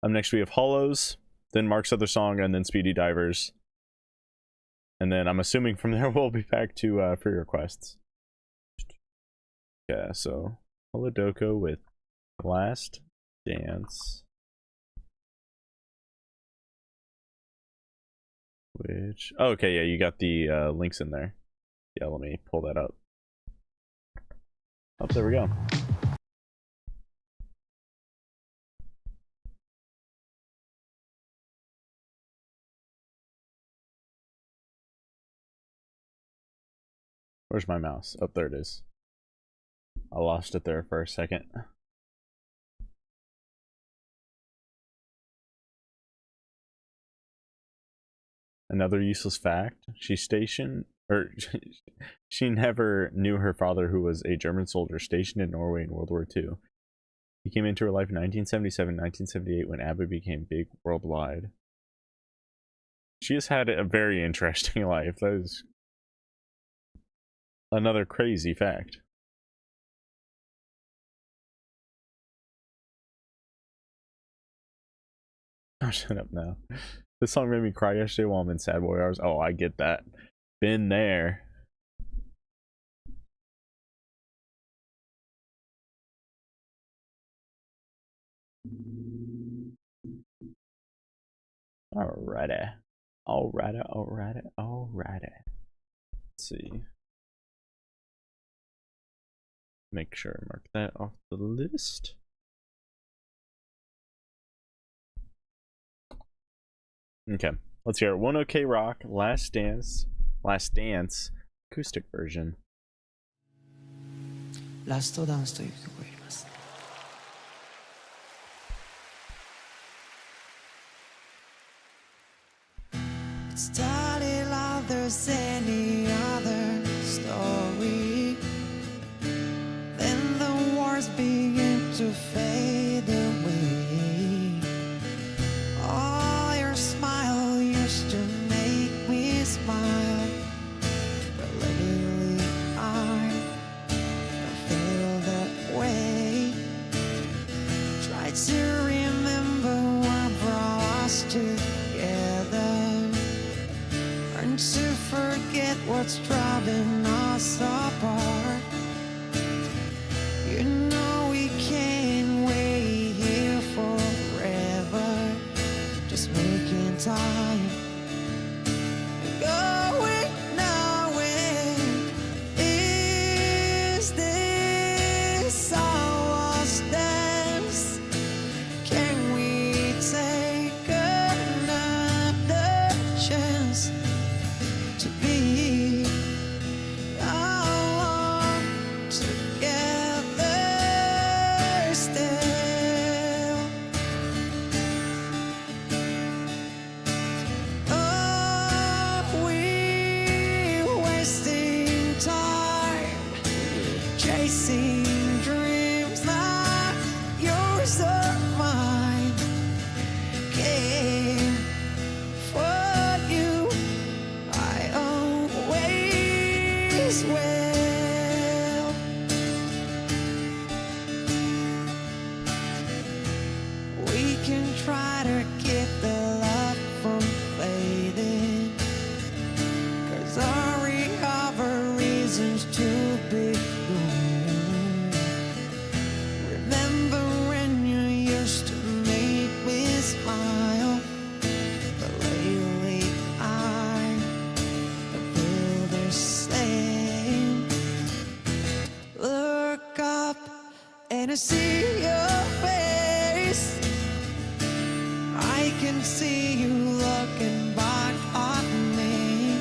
Speaker 2: up next we have Hollows, then Mark's other song, and then Speedy Divers. And then I'm assuming from there we'll be back to free requests. Yeah, so Holodoko with Last Dance. Which, oh, okay, yeah, you got the links in there. Yeah, let me pull that up. Oh, there we go. Where's my mouse? Oh, there it is. I lost it there for a second. Another useless fact: she never knew her father, who was a German soldier stationed in Norway in World War II. He came into her life in 1977, 1978 when ABBA became big worldwide. She has had a very interesting life. That is another crazy fact. Oh, shut up now. This song made me cry yesterday while I'm in sad boy hours. Oh, I get that. Been there. Alrighty. Alrighty. Let's see. Make sure I mark that off the list. Okay, let's hear it. One OK Rock, Last Dance, acoustic version.
Speaker 8: ラストダンスという曲をやります。It started like there's any other story. Then the wars began to fade away. Oh, your smile used to make me smile. But lately I don't feel that way. Try to remember what brought us together. And to forget what's driving us apart. You know we can't wait here forever, just making time. Going nowhere. Is this our stance? Can we take another chance to be alone together still? Are we wasting time chasing dreams not yours or mine? Care for you, I always will. We can try to keep the love from fading, 'cause we have our reasons to be gone. Remember when you used to make me smile, but lately I feel the same. Look up and I see your face. I can see you looking back at me.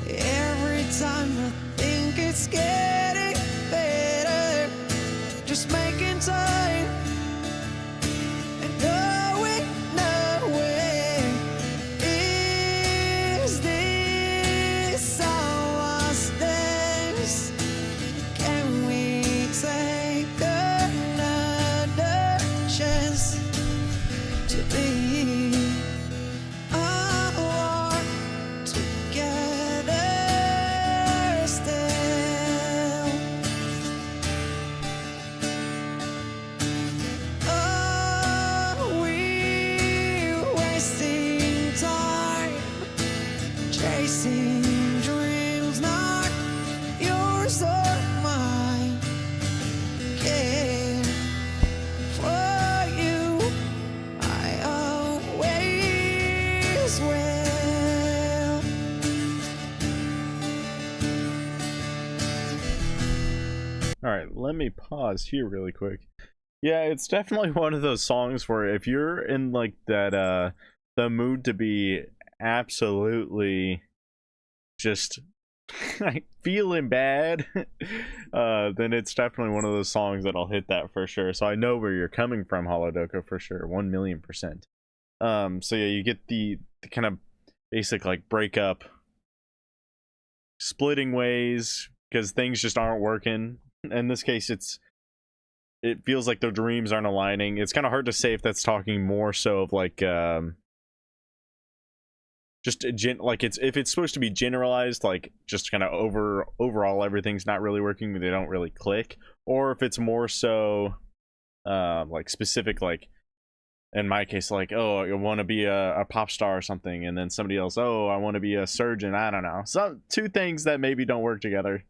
Speaker 8: Every time I think it's getting better, just making time and going nowhere. Is this our stance? Can we take another chance to be alone together still? Are we wasting time chasing dreams not yours or mine? Care for you, I always will.
Speaker 2: All right, let me pause here really quick. Yeah, it's definitely one of those songs where if you're in like that the mood to be absolutely just like feeling bad, then it's definitely one of those songs that'll hit that for sure. So I know where you're coming from, Holodoko, for sure, 1,000,000%. So yeah, you get the kind of basic like breakup, splitting ways because things just aren't working. In this case, it feels like their dreams aren't aligning. It's kind of hard to say if that's talking more so of like just like if it's supposed to be generalized, like just kind of overall everything's not really working, they don't really click, or if it's more so like specific, like in my case, like, oh, I want to be a pop star or something, and then somebody else, oh, I want to be a surgeon. I don't know, so two things that maybe don't work together.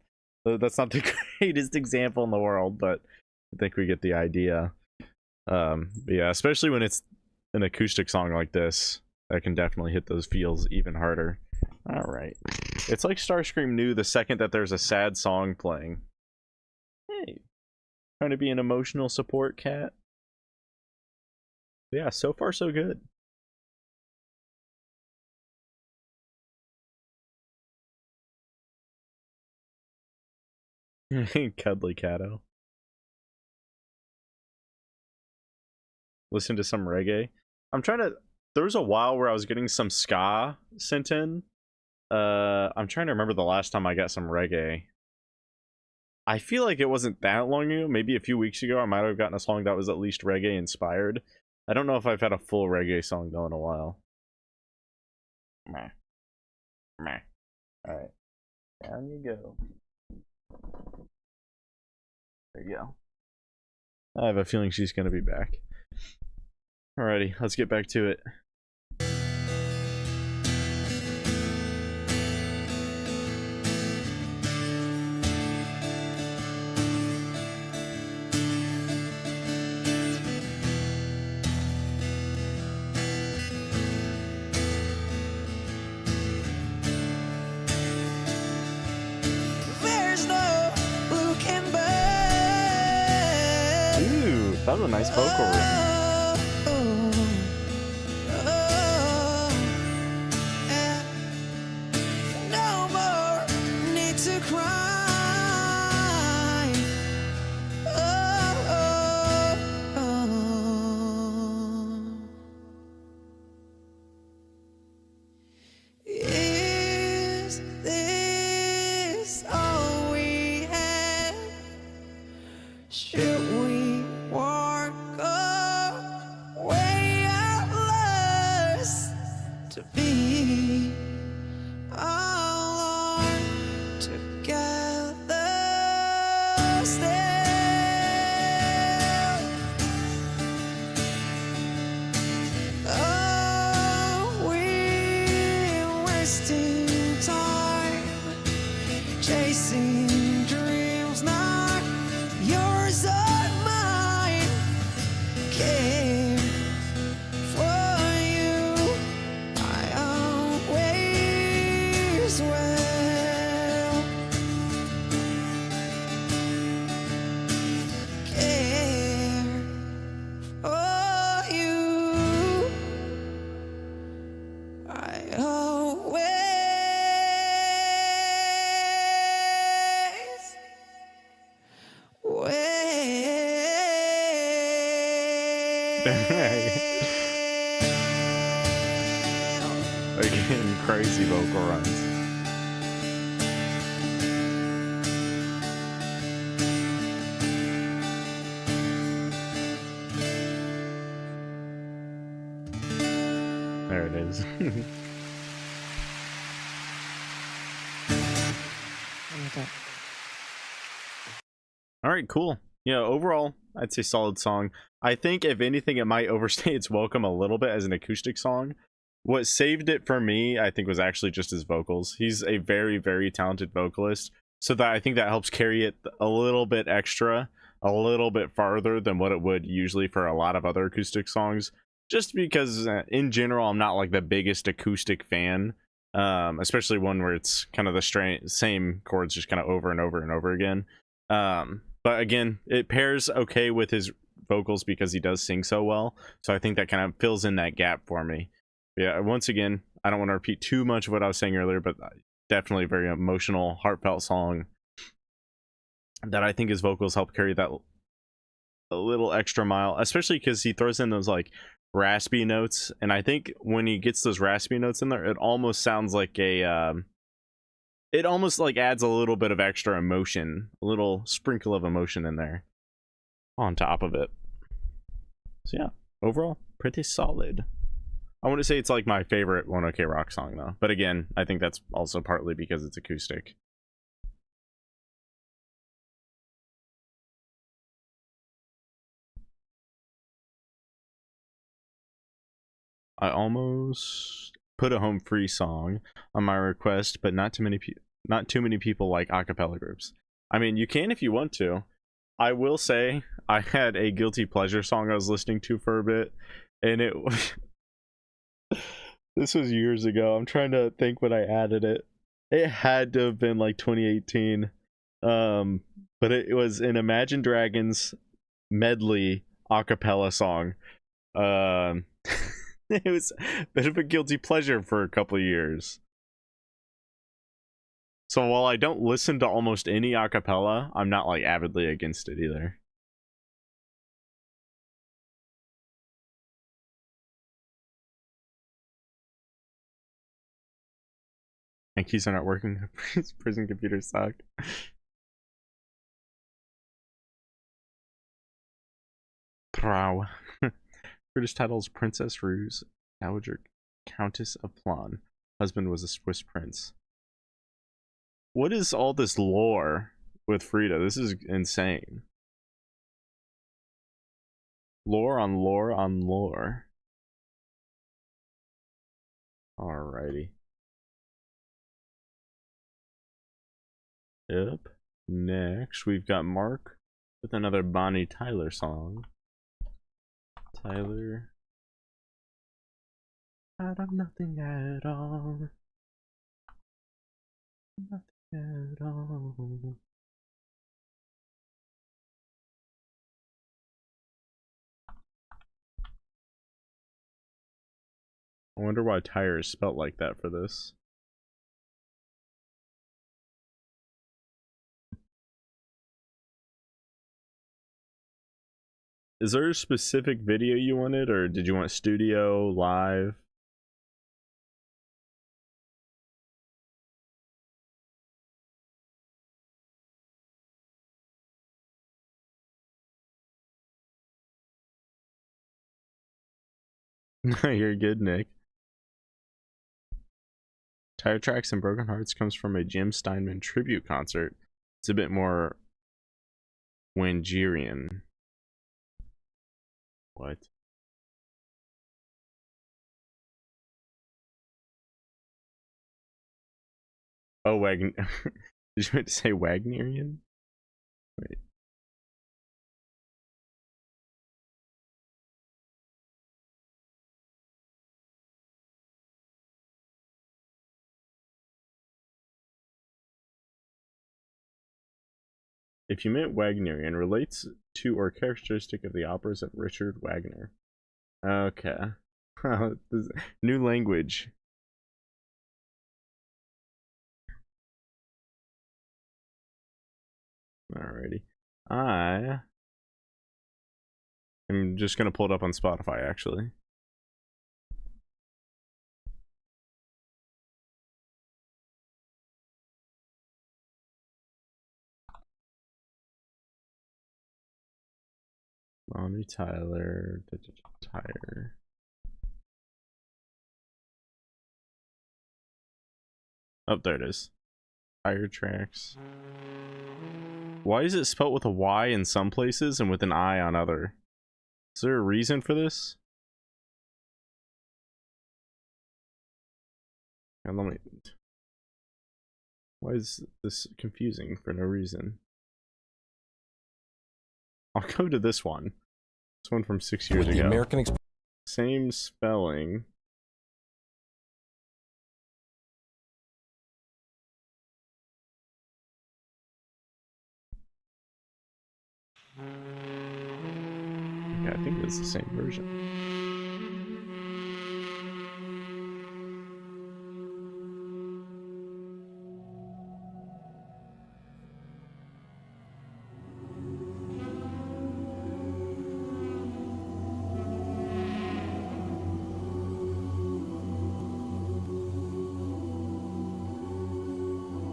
Speaker 2: So that's not the greatest example in the world, but I think we get the idea. But yeah, especially when it's an acoustic song like this, that can definitely hit those feels even harder. All right, it's like Starscream knew the second that there's a sad song playing. Hey, trying to be an emotional support cat. Yeah, so far so good. Cuddly Cato. Listen to some reggae. I'm trying to. There was a while where I was getting some ska sent in. I'm trying to remember the last time I got some reggae. I feel like it wasn't that long ago. Maybe a few weeks ago, I might have gotten a song that was at least reggae inspired. I don't know if I've had a full reggae song though in a while. Meh. Meh. Alright. Down you go. There you go. I have a feeling she's going to be back. Alrighty, let's get back to it. That was a nice vocal ring.
Speaker 8: No more need to cry. Is this all we have? Should we walk away at last to be alone together still? Are we wasting time chasing dreams not yours or mine? Care for you, I always will. Care for you, I always
Speaker 2: Again, crazy vocal runs. There it is. All right, cool. Yeah, overall, I'd say solid song. I think if anything, it might overstay its welcome a little bit as an acoustic song. What saved it for me, I think, was actually just his vocals. He's a very, very talented vocalist, so that I think that helps carry it a little bit extra, a little bit farther than what it would usually for a lot of other acoustic songs. Just because, in general, I'm not like the biggest acoustic fan, especially one where it's kind of the same chords just kind of over and over and over again. But again, it pairs okay with his vocals because he does sing so well. So I think that kind of fills in that gap for me. Yeah, once again, I don't want to repeat too much of what I was saying earlier, but definitely a very emotional, heartfelt song that I think his vocals help carry that a little extra mile, especially because he throws in those like raspy notes. And I think when he gets those raspy notes in there, it almost sounds like it almost like adds a little bit of extra emotion, a little sprinkle of emotion in there on top of it. So yeah, overall, pretty solid. I wouldn't say it's like my favorite One OK Rock song though, but again, I think that's also partly because it's acoustic. I almost put a Home Free song on my request, but not too many people like acapella groups. I mean, you can if you want to. I will say I had a guilty pleasure song I was listening to for a bit, and it this was years ago. I'm trying to think when I added it. It had to have been like 2018. But it was an Imagine Dragons medley acapella song. It was a bit of a guilty pleasure for a couple of years. So while I don't listen to almost any acapella, I'm not like avidly against it either. And keys are not working. Prison computers suck. Prow. British titles: Princess Ruse, Dowager Countess of Plan. Husband was a Swiss prince. What is all this lore with Frida? This is insane. Lore on lore on lore. Alrighty. Up next, we've got Mark with another Bonnie Tyler song. Tyler. Out of nothing at all. Nothing at all. I wonder why tire is spelt like that for this. Is there a specific video you wanted, or did you want studio, live? You're good, Nick. Tire Tracks and Broken Hearts comes from a Jim Steinman tribute concert. It's a bit more Wangerian. What? Oh, Wagner. Did you meant to say Wagnerian? Wait. If you meant Wagnerian, relates to or characteristic of the operas of Richard Wagner. Okay. New language. Alrighty. I'm just gonna pull it up on Spotify, actually. Bonnie Tyler, Tire. Oh, there it is. Tire Tracks. Why is it spelt with a Y in some places and with an I on other? Is there a reason for this? And let me... Why is this confusing for no reason? I'll go to this one. This one from 6 years ago. Same spelling. Yeah, I think it's the same version.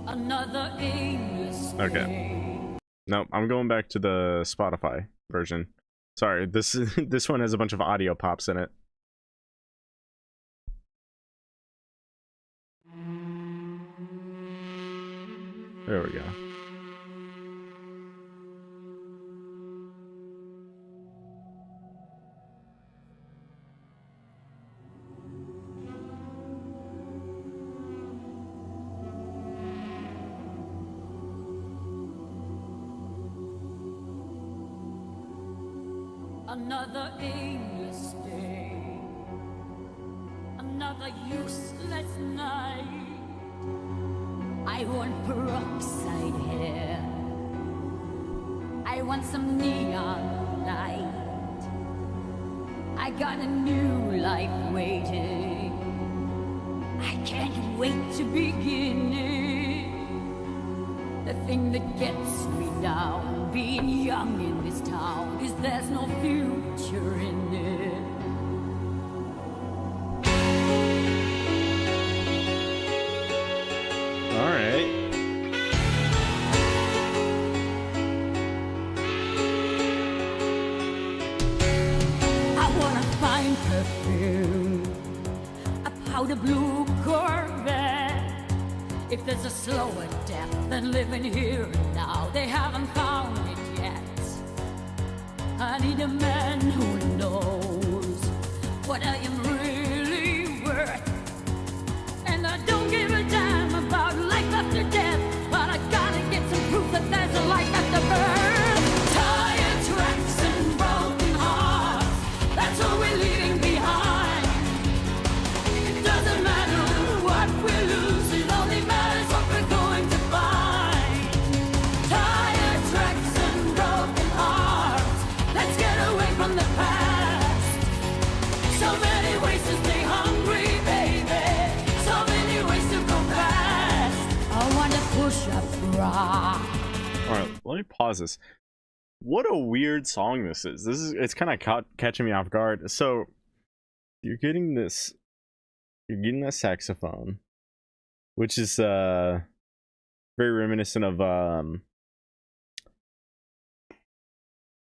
Speaker 7: Another aimless
Speaker 2: Okay. No, I'm going back to the Spotify version. Sorry, this one has a bunch of audio pops in it. There we go.
Speaker 7: Another aimless day, another useless night. I want peroxide hair, I want some neon light. I got a new life waiting, I can't wait to begin it. The thing that gets me down, being young in this town, is there's no future in it.
Speaker 2: All right.
Speaker 7: I wanna find perfume, a powder blue Corvette. If there's a slower death than living here and now, they haven't found it yet. I need a man who knows what I am really worth. And I don't give a damn about life after death, but I gotta get some proof that there's a life after birth. Tire tracks and broken hearts, that's all we're leaving behind. It doesn't matter what we're losing, only matters what we're going to find. Tire tracks and broken hearts, let's get away from the past. So many ways cry.
Speaker 2: All right, let me pause this. What a weird song this is. It's kind of catching me off guard. So you're getting that saxophone, which is very reminiscent of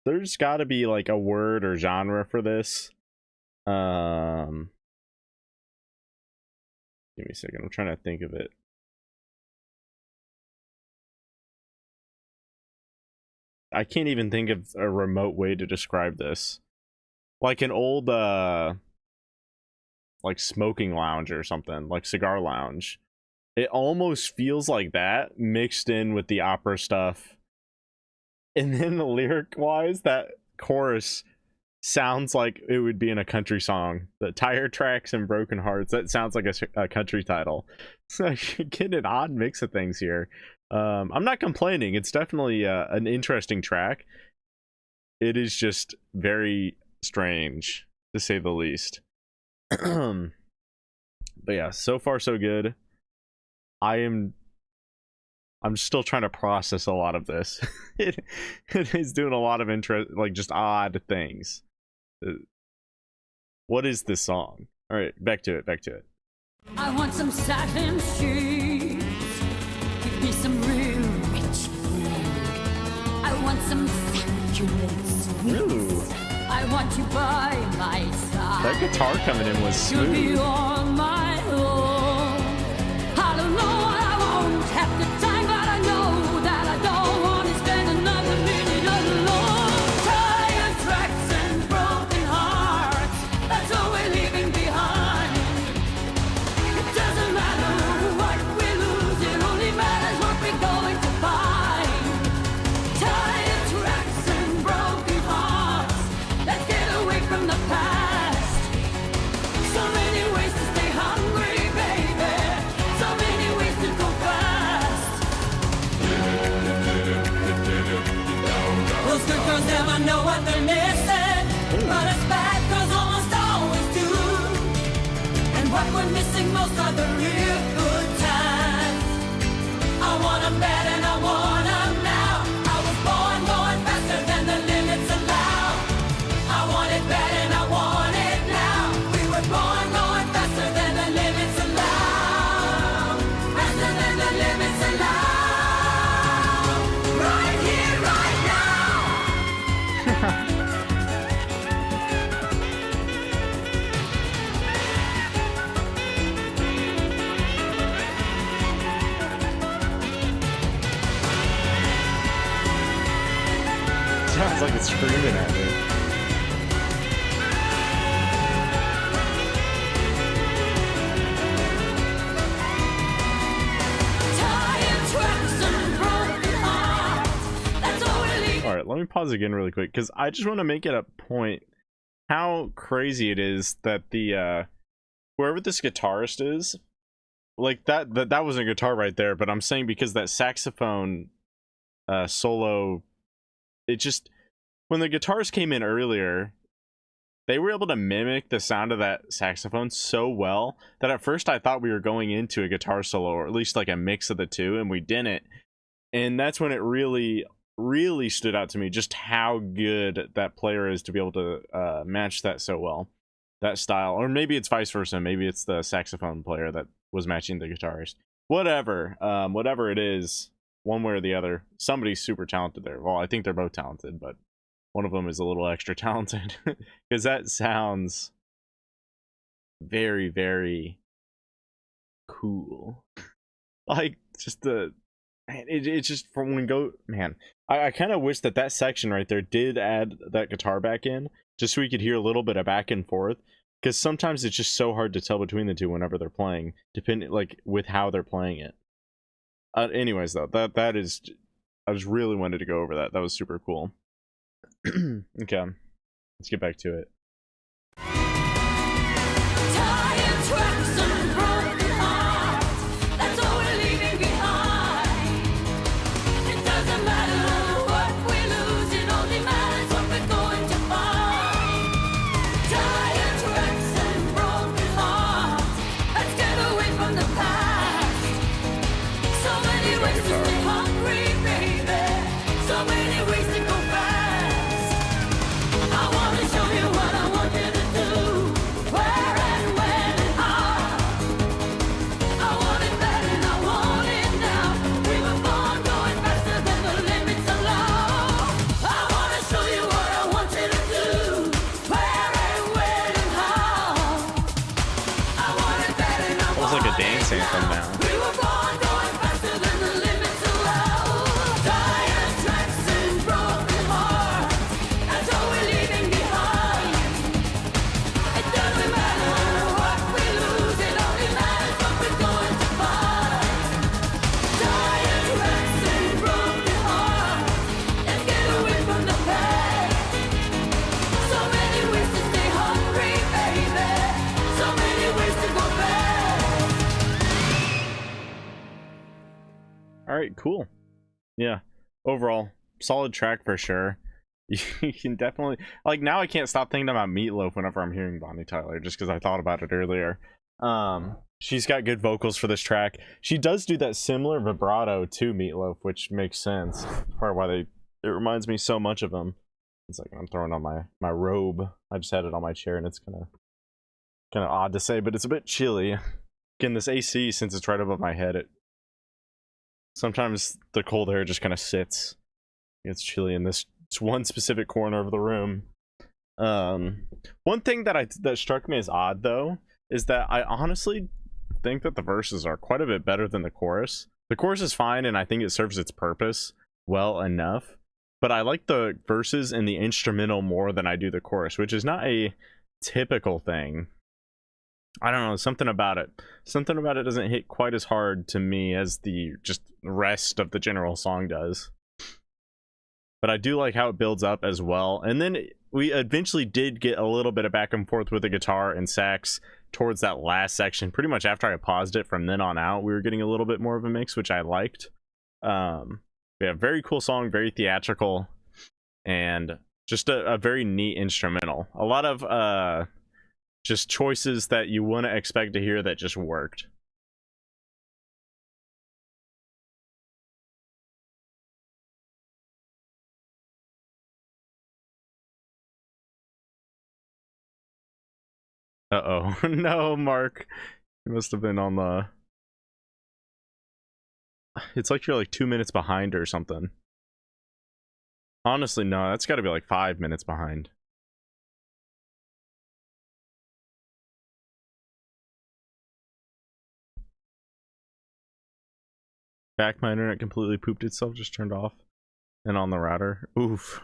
Speaker 2: there's got to be like a word or genre for this. Give me a second. I'm trying to think of it. I can't even think of a remote way to describe this. Like an old like smoking lounge or something, like cigar lounge. It almost feels like that mixed in with the opera stuff. And then the lyric wise, that chorus sounds like it would be in a country song. The tire tracks and broken hearts, that sounds like a country title. So you get an odd mix of things here. I'm not complaining. It's definitely an interesting track. It is just very strange, to say the least. But yeah, so far so good. I'm still trying to process a lot of this. It is doing a lot of interest, like just odd things. What is this song? All right, back to it.
Speaker 7: I want some satin sheets. Give me some real rich food. I want some succulent sweets.
Speaker 2: Ooh.
Speaker 7: I want you by my side.
Speaker 2: That guitar coming in was
Speaker 7: You'll be
Speaker 2: smooth.
Speaker 7: on my own. I don't know what I want half the time, but I know that I don't want to spend another minute alone. Tired tracks and broken hearts, that's all we're leaving behind. It doesn't matter what we lose, it only matters what we're going to find. Tired tracks and broken hearts, let's get away from the past. So many ways to stay hungry, baby. So many ways to go fast. Those good girls never know what they're missing, but us bad girls almost always do. And what we're missing most are the real good times. I want 'em bad and I want 'em now. I was born going faster than the limits allow. I want it bad and I want it now. We were born going faster than the limits allow. Faster than the limits allow. Right here, right now.
Speaker 2: Sounds like it's screaming at me.
Speaker 7: Tired tracks and broken hearts, that's all we leave.
Speaker 2: All right, let me pause again really quick because I just want to make it a point how crazy it is that the whoever this guitarist is, like that wasn't a guitar right there, but I'm saying because that saxophone solo, it just, when the guitars came in earlier, they were able to mimic the sound of that saxophone so well that at first I thought we were going into a guitar solo, or at least like a mix of the two, and we didn't. And that's when it really stood out to me just how good that player is to be able to match that so well, that style. Or maybe it's vice versa. Maybe it's the saxophone player that was matching the guitarist. Whatever it is, one way or the other, somebody's super talented there. Well, I think they're both talented, but one of them is a little extra talented because that sounds very, very cool. Like just the, man, it's just from when go, man, I kind of wish that section right there did add that guitar back in just so we could hear a little bit of back and forth, because sometimes it's just so hard to tell between the two whenever they're playing, depending like with how they're playing it. Anyways, though, that is, I just really wanted to go over that. That was super cool. Okay, let's get back to it.
Speaker 7: Tired tracks and broken hearts, that's all we're leaving behind. It doesn't matter what we lose, it only matters what we're going to find. Tired tracks and broken hearts, let's get away from the past. So many ways to stay hungry.
Speaker 2: All right, cool. Yeah, overall solid track for sure. You can definitely, like, now I can't stop thinking about Meatloaf whenever I'm hearing Bonnie Tyler, just because I thought about it earlier. She's got good vocals for this track. She does do that similar vibrato to Meatloaf, which makes sense. Part of why it reminds me so much of him. It's like I'm throwing on my robe. I just had it on my chair, and it's kind of odd to say, but it's a bit chilly. Again, this AC, since it's right above my head, sometimes the cold air just kind of sits. It's chilly in this one specific corner of the room. One thing that struck me as odd, though, is that I honestly think that the verses are quite a bit better than the chorus. The chorus is fine, and I think it serves its purpose well enough, but I like the verses and the instrumental more than I do the chorus, which is not a typical thing. I don't know, something about it doesn't hit quite as hard to me as the just rest of the general song does. But I do like how it builds up as well. And then we eventually did get a little bit of back and forth with the guitar and sax towards that last section. Pretty much after I paused it, from then on out, we were getting a little bit more of a mix, which I liked. Yeah, very cool song, very theatrical, and just a very neat instrumental. A lot of just choices that you wouldn't expect to hear that just worked. Uh-oh. No, Mark. You must have been on the... It's like you're like 2 minutes behind or something. Honestly, no. That's got to be like 5 minutes behind. Back, my internet completely pooped itself, just turned off. And on the router. Oof.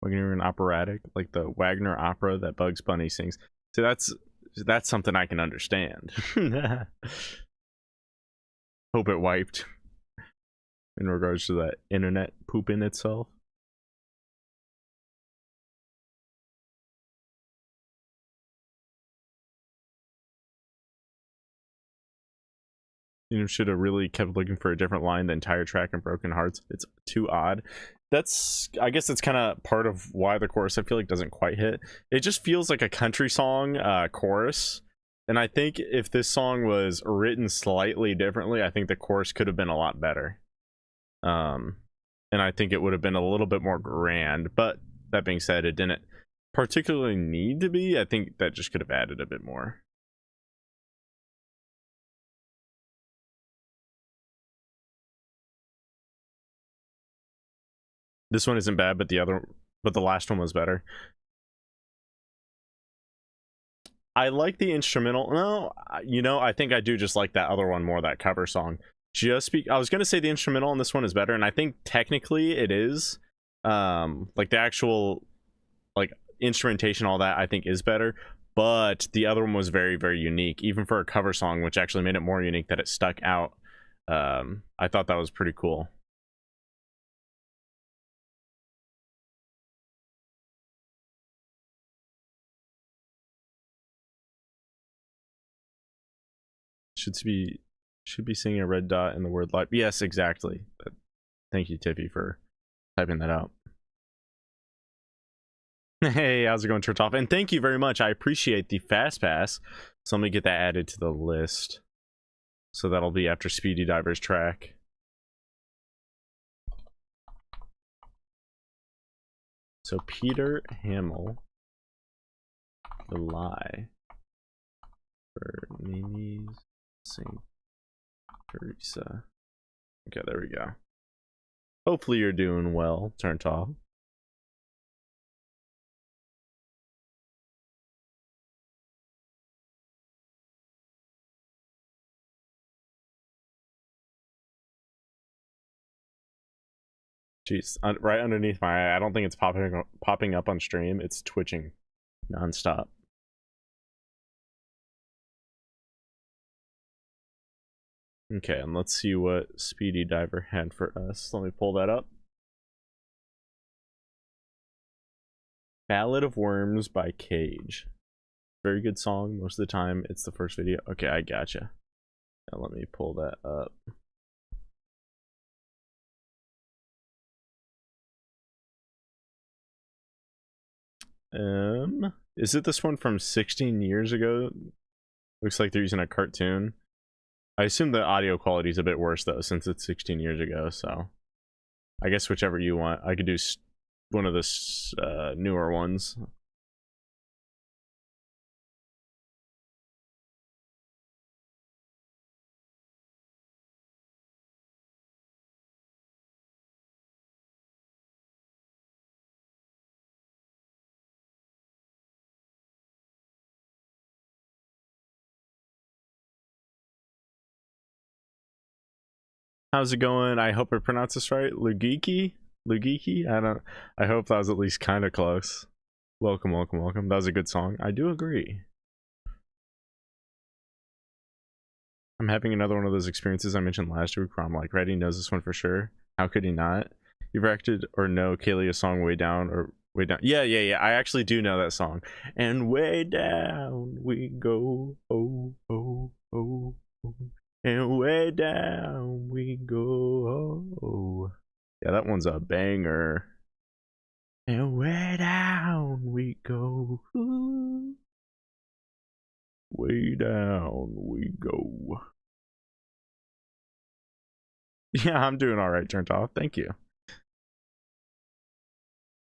Speaker 2: Wagnerian operatic, like the Wagner opera that Bugs Bunny sings. So that's something I can understand. Hope it wiped in regards to that internet pooping itself. You know, should have really kept looking for a different line, the entire track in Broken Hearts. It's too odd. I guess it's kind of part of why the chorus, I feel like, doesn't quite hit. It just feels like a country song chorus. And I think if this song was written slightly differently, I think the chorus could have been a lot better. And I think it would have been a little bit more grand. But that being said, it didn't particularly need to be. I think that just could have added a bit more. This one isn't bad, but the last one was better. I like the instrumental. No, you know, I think I do just like that other one more, that cover song. I was gonna say the instrumental on this one is better, and I think technically it is. Like the actual like instrumentation, all that I think is better. But the other one was very, very unique, even for a cover song, which actually made it more unique that it stuck out. I thought that was pretty cool. Should be seeing a red dot in the word live. Yes, exactly. Thank you, Tiffy, for typing that out. Hey, how's it going, Church Off? And thank you very much. I appreciate the fast pass. So let me get that added to the list. So that'll be after Speedy Diver's track. So Peter Hamill, The Lie for Mimi's St. Teresa. Okay, there we go. Hopefully you're doing well, Turned Off. Jeez, right underneath my eye. I don't think it's popping up on stream. It's twitching nonstop. Okay, and let's see what Speedy Diver had for us. Let me pull that up. Ballad of Worms by Cage. very good song. Most of the time, it's the first video. Okay, I gotcha. Now let me pull that up. Is it this one from 16 years ago? Looks like they're using a cartoon. I assume the audio quality is a bit worse though, since it's 16 years ago. So, I guess whichever you want. I could do one of the newer ones. How's it going? I hope I pronounced this right. Lugiki? I hope that was at least kind of close. Welcome. That was a good song. I do agree. I'm having another one of those experiences I mentioned last week where I'm like, Reddy knows this one for sure. How could he not? You've reacted or know Kaylee's song Way Down or Way Down? Yeah. I actually do know that song. And way down we go. Oh. And way down we go. Oh. Yeah, that one's a banger. And way down we go. Ooh. Way down we go. Yeah, I'm doing alright, turned off. Thank you.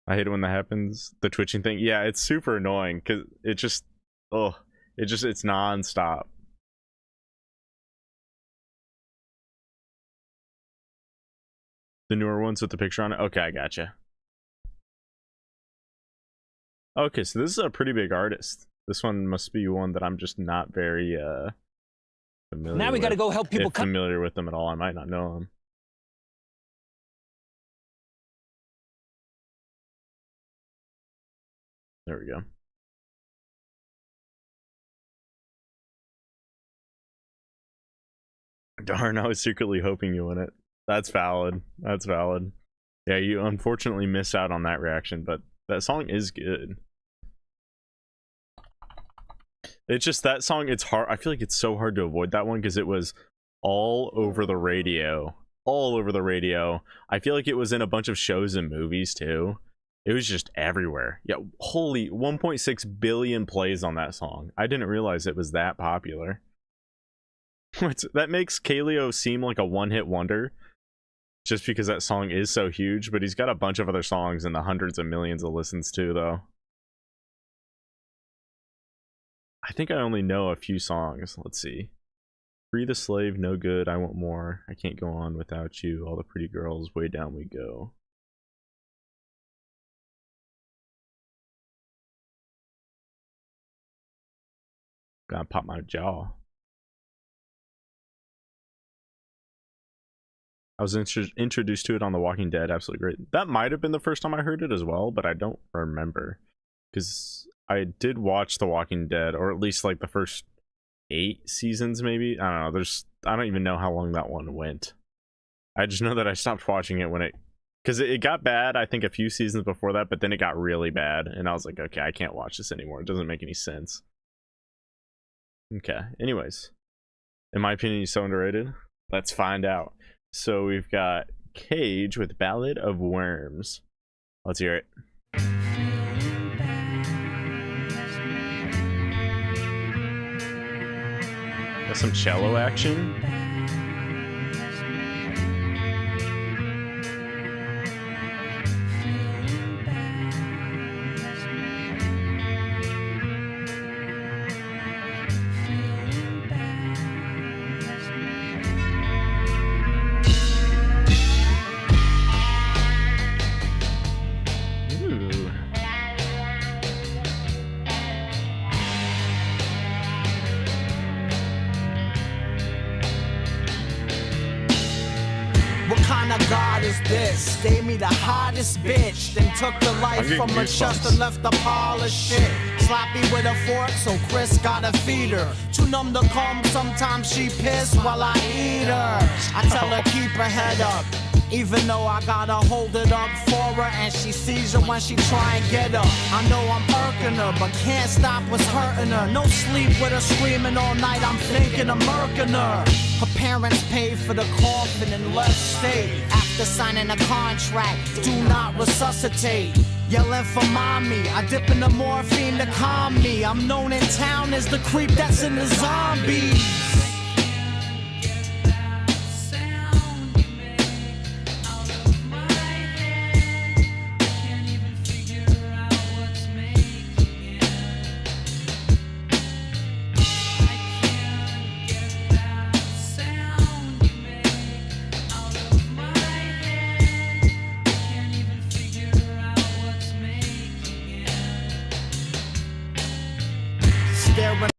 Speaker 2: I hate it when that happens. The twitching thing. Yeah, it's super annoying because it just, it's non-stop. The newer ones with the picture on it? Okay, I gotcha. Okay, so this is a pretty big artist. This one must be one that I'm just not very familiar with.
Speaker 9: Now we gotta go help people come.
Speaker 2: Familiar with them at all. I might not know them. There we go. Darn, I was secretly hoping you win it. That's valid. That's valid. Yeah, you unfortunately miss out on that reaction, but that song is good. It's just that song, it's hard. I feel like it's so hard to avoid that one because it was all over the radio. All over the radio. I feel like it was in a bunch of shows and movies too. It was just everywhere. Yeah, holy 1.6 billion plays on that song. I didn't realize it was that popular. That makes Kaylee seem like a one-hit wonder. Just because that song is so huge, but he's got a bunch of other songs in the hundreds of millions of listens too, though. I think I only know a few songs. Let's see. Free the Slave, No Good, I Want More, I Can't Go On Without You, All the Pretty Girls, Way Down We Go. Gotta pop my jaw. I was introduced to it on The Walking Dead. Absolutely great. That might have been the first time I heard it as well, but I don't remember. Because I did watch The Walking Dead, or at least like the first 8 seasons maybe. I don't know. I don't even know how long that one went. I just know that I stopped watching it when because it got bad, I think a few seasons before that, but then it got really bad. And I was like, okay, I can't watch this anymore. It doesn't make any sense. Okay, anyways. In my opinion, he's so underrated. Let's find out. So we've got Cage with Ballad of Worms. Let's hear it. Got some cello action.
Speaker 4: Gave me the hottest bitch, then took the life from her chest and left the pile of shit. Sloppy with a fork, so Chris gotta feed her. Too numb to come, sometimes she piss while I eat her. I tell her keep her head up,
Speaker 9: Even though I gotta hold it up for her, and she sees her when she try and get her. I know I'm irking her, but can't stop what's hurting her. No sleep with her screaming all night, I'm thinking of murking her. Her parents paid for the coffin and left state after signing a contract, do not resuscitate. Yelling for mommy, I dip in the morphine to calm me. I'm known in town as the creep that's in the zombies.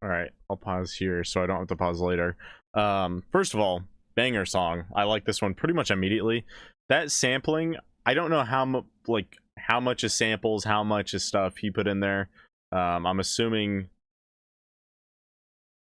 Speaker 2: All right, I'll pause here so I don't have to pause later. First of all, banger song. I like this one pretty much immediately. That sampling, I don't know how much is samples, how much is stuff he put in there. I'm assuming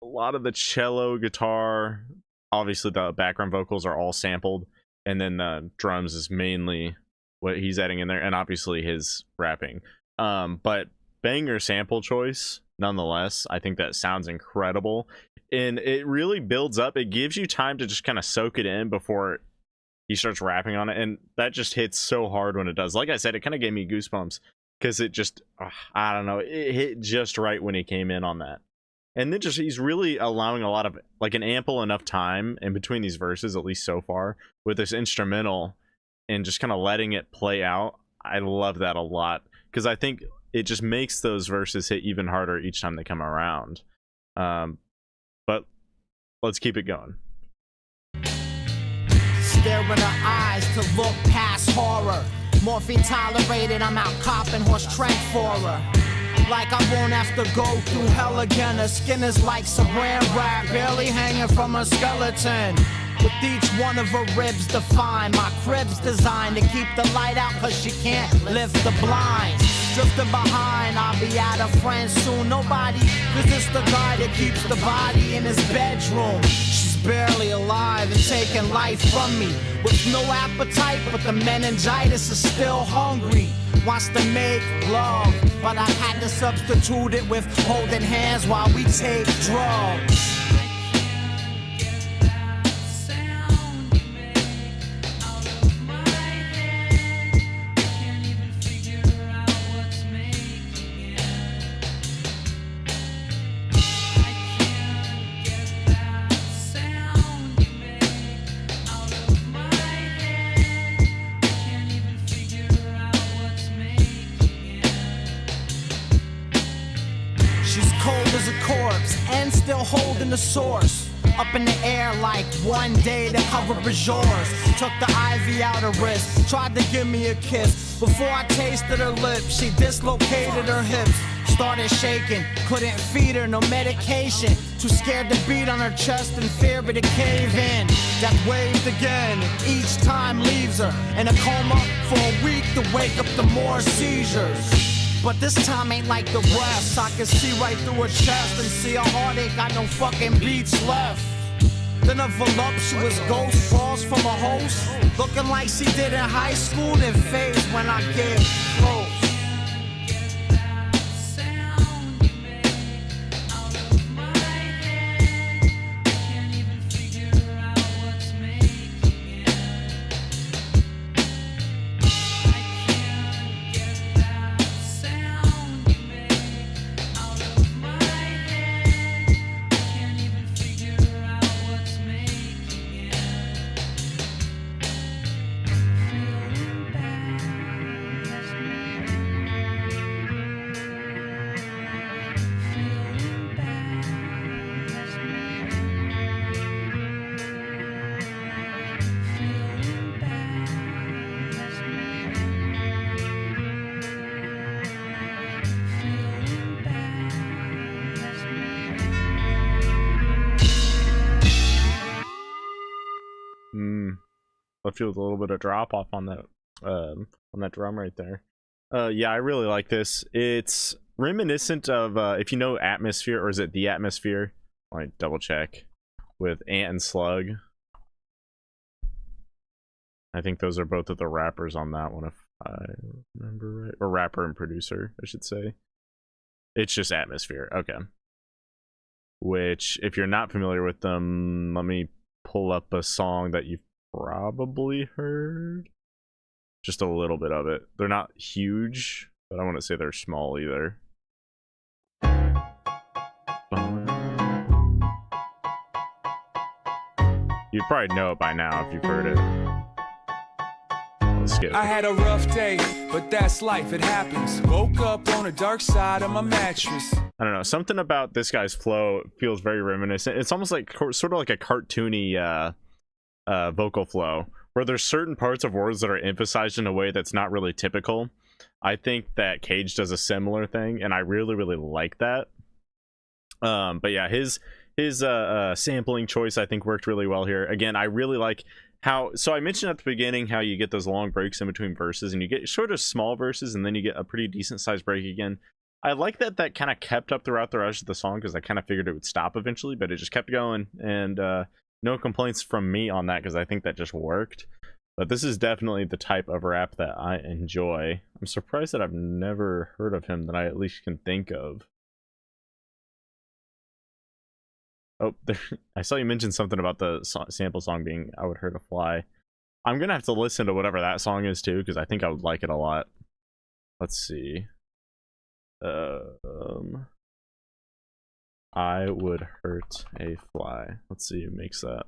Speaker 2: a lot of the cello, guitar, obviously the background vocals are all sampled, and then the drums is mainly what he's adding in there, and obviously his rapping. But banger sample choice nonetheless. I think that sounds incredible, and it really builds up. It gives you time to just kind of soak it in before he starts rapping on it, and that just hits so hard when it does. Like I said, it kind of gave me goosebumps because it just I don't know, it hit just right when he came in on that. And then just he's really allowing a lot of, like, an ample enough time in between these verses, at least so far, with this instrumental and just kind of letting it play out. I love that a lot because I think it just makes those verses hit even harder each time they come around. But let's keep it going.
Speaker 9: Stare in her eyes to look past horror. Morphine tolerated, I'm out copping horse trank for her. Like I won't have to go through hell again. Her skin is like saran wrap, barely hanging from her skeleton. With each one of her ribs defined, my crib's designed to keep the light out cause she can't lift the blinds. Drifting behind, I'll be out of friends soon. Nobody, cause it's the guy that keeps the body in his bedroom. She's barely alive and taking life from me with no appetite, but the meningitis is still hungry. Wants to make love, but I had to substitute it with holding hands while we take drugs. And still holding the source up in the air like one day the cover is yours. Took the IV out her wrist, tried to give me a kiss. Before I tasted her lips, she dislocated her hips. Started shaking, couldn't feed her, no medication. Too scared to beat on her chest in fear but to cave in. Death waved again, each time leaves her in a coma for a week to wake up to more seizures. But this time ain't like the rest. I can see right through her chest and see her heart ain't got no fucking beats left. Then a voluptuous ghost falls from a host, looking like she did in high school, then fades when I get close.
Speaker 2: I feel a little bit of drop off on that drum right there. Yeah, I really like this. It's reminiscent of if you know Atmosphere, or is it The Atmosphere? Let me double check with Ant and Slug. I think those are both of the rappers on that one, if I remember right. Or rapper and producer, I should say. It's just Atmosphere. Okay. Which, if you're not familiar with them, let me pull up a song that you've probably heard. Just a little bit of it. They're not huge, but I wouldn't say they're small either. You'd probably know it by now if you've heard it. Let's skip.
Speaker 10: I had a rough day, but that's life, it happens. Woke up on the dark side of my mattress.
Speaker 2: I don't know, something about this guy's flow feels very reminiscent. It's almost like sort of like a cartoony vocal flow, where there's certain parts of words that are emphasized in a way that's not really typical. I think that Cage does a similar thing, and I really, really like that. But yeah, his sampling choice I think worked really well here. Again, I really like how, so I mentioned at the beginning how you get those long breaks in between verses, and you get sort of small verses, and then you get a pretty decent sized break again. I like that kind of kept up throughout the rest of the song, because I kind of figured it would stop eventually, but it just kept going, and no complaints from me on that, because I think that just worked. But this is definitely the type of rap that I enjoy. I'm surprised that I've never heard of him that I at least can think of. Oh, there, I saw you mention something about the sample song being I Would Hurt a Fly. I'm gonna have to listen to whatever that song is too, because I think I would like it a lot. Let's see. I Would Hurt a Fly. Let's see who makes that.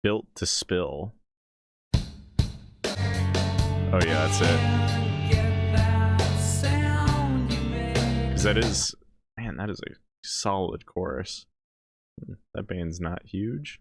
Speaker 2: Built to Spill. Oh yeah, that's it. Because that is, man, that is a solid chorus. That band's not huge.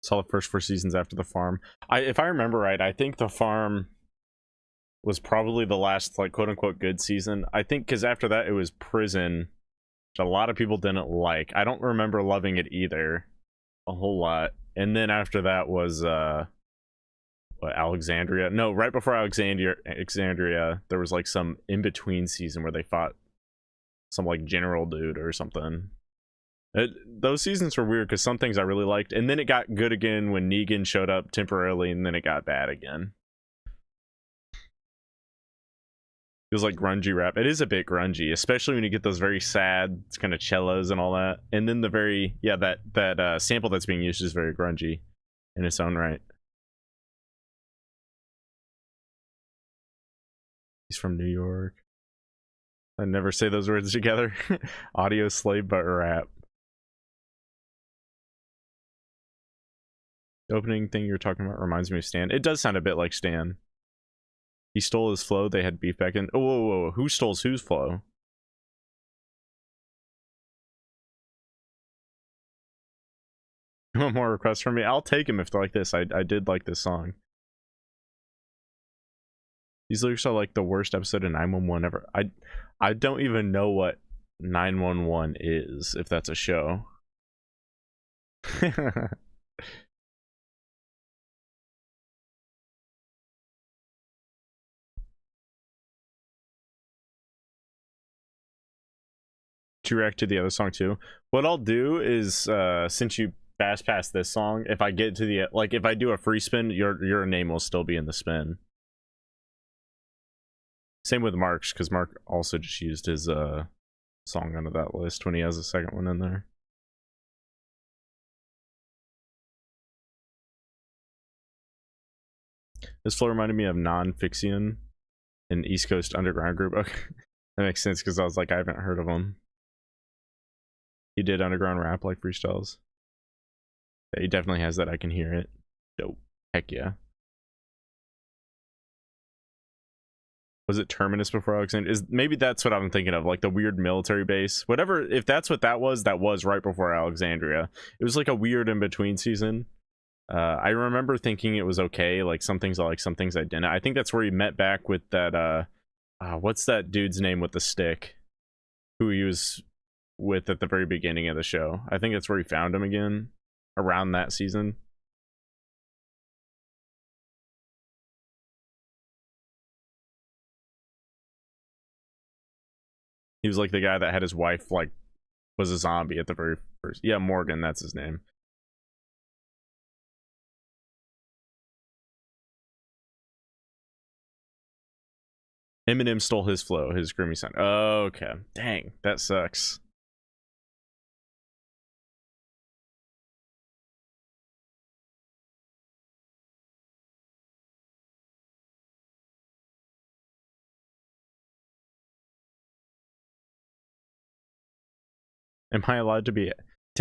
Speaker 2: Saw the first 4 seasons after The Farm. If I remember right, I think The Farm was probably the last, like, quote-unquote good season. I think because after that it was Prison, which a lot of people didn't like. I don't remember loving it either a whole lot. And then after that was what, Alexandria? No, right before Alexandria, there was like some in-between season where they fought some like general dude or something. Those seasons were weird because some things I really liked, and then it got good again when Negan showed up temporarily, and then it got bad again. It was like grungy rap. It is a bit grungy, especially when you get those very sad kind of cellos and all that. And then the very, yeah, that sample that's being used is very grungy in its own right. He's from New York. I never say those words together. Audio slave but rap. The opening thing you're talking about reminds me of Stan. It does sound a bit like Stan. He stole his flow. They had beef back in. Oh, whoa, whoa, whoa. Who stole whose flow? You want more requests from me? I'll take him if they're like this. I did like this song. These lyrics are like the worst episode of 911 ever. I don't even know what 911 is, if that's a show. To react to the other song too. What I'll do is since you fast pass this song, if I get to the, like, if I do a free spin, your name will still be in the spin. Same with Mark's, because Mark also just used his song onto that list when he has a second one in there. This flow reminded me of Non-Fixion, an East Coast underground group. Okay, that makes sense because I was like, I haven't heard of them. He did underground rap like freestyles. Yeah, he definitely has that. I can hear it. Dope. Heck yeah. Was it Terminus before Alexandria? Maybe that's what I'm thinking of, like the weird military base. Whatever, if that's what that was right before Alexandria. It was like a weird in-between season. I remember thinking it was okay, like some things I like, some things I didn't. I think that's where he met back with that, what's that dude's name with the stick? Who he was with at the very beginning of the show. I think that's where he found him again, around that season. He was like the guy that had his wife like was a zombie at the very first. Yeah, Morgan, that's his name. Eminem stole his flow, his grimy sound. Oh, okay. Dang, that sucks. Am I allowed to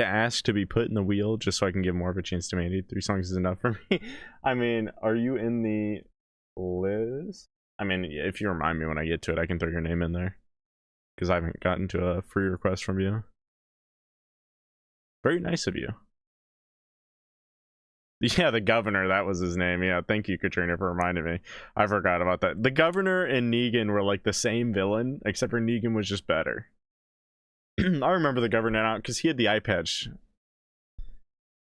Speaker 2: ask to be put in the wheel just so I can give more of a chance to Mandy? 3 songs is enough for me. I mean, are you in the list? I mean, if you remind me when I get to it, I can throw your name in there. Because I haven't gotten to a free request from you. Very nice of you. Yeah, the governor, that was his name. Yeah, thank you, Katrina, for reminding me. I forgot about that. The governor and Negan were like the same villain, except for Negan was just better. I remember the governor now because he had the eye patch.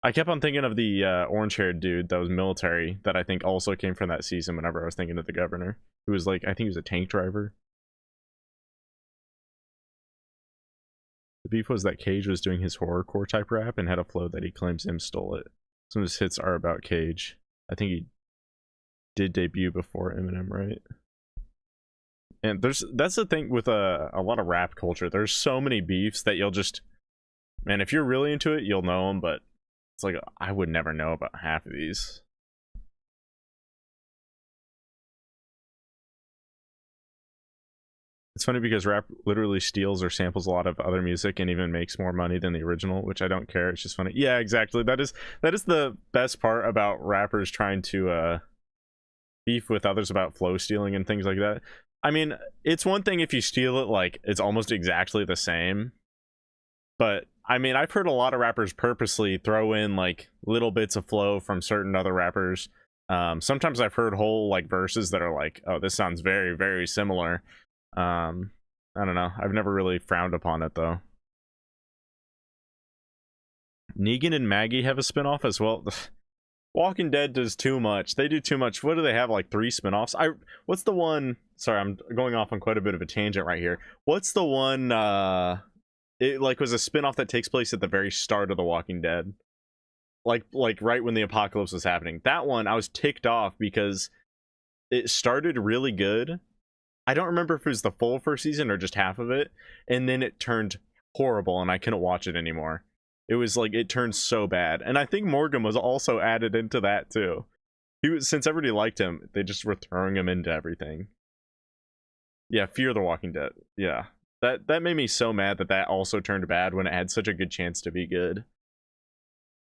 Speaker 2: I kept on thinking of the orange-haired dude that was military that I think also came from that season whenever I was thinking of the governor. Who was like, I think he was a tank driver. The beef was that Cage was doing his horrorcore type rap and had a flow that he claims him stole it. Some of his hits are about Cage. I think he did debut before Eminem, right? And that's the thing with a lot of rap culture. There's so many beefs that you'll just, man, if you're really into it, you'll know them, but it's like, I would never know about half of these. It's funny because rap literally steals or samples a lot of other music and even makes more money than the original, which I don't care. It's just funny. Yeah, exactly. That is the best part about rappers trying to beef with others about flow stealing and things like that. I mean, it's one thing if you steal it like it's almost exactly the same, but I mean, I've heard a lot of rappers purposely throw in like little bits of flow from certain other rappers. Sometimes I've heard whole like verses that are like, oh, this sounds very, very similar. I don't know. I've never really frowned upon it though. Negan and Maggie have a spinoff as well. Walking Dead does too much. They do too much. What do they have, like 3 spinoffs? What's the one? Sorry, I'm going off on quite a bit of a tangent right here. What's the one it like was a spinoff that takes place at the very start of The Walking Dead? Like right when the apocalypse was happening. That one I was ticked off because it started really good. I don't remember if it was the full first season or just half of it, and then it turned horrible and I couldn't watch it anymore. It was like, it turned so bad. And I think Morgan was also added into that too. He was, since everybody liked him, they just were throwing him into everything. Yeah, Fear the Walking Dead. Yeah. That made me so mad that also turned bad when it had such a good chance to be good.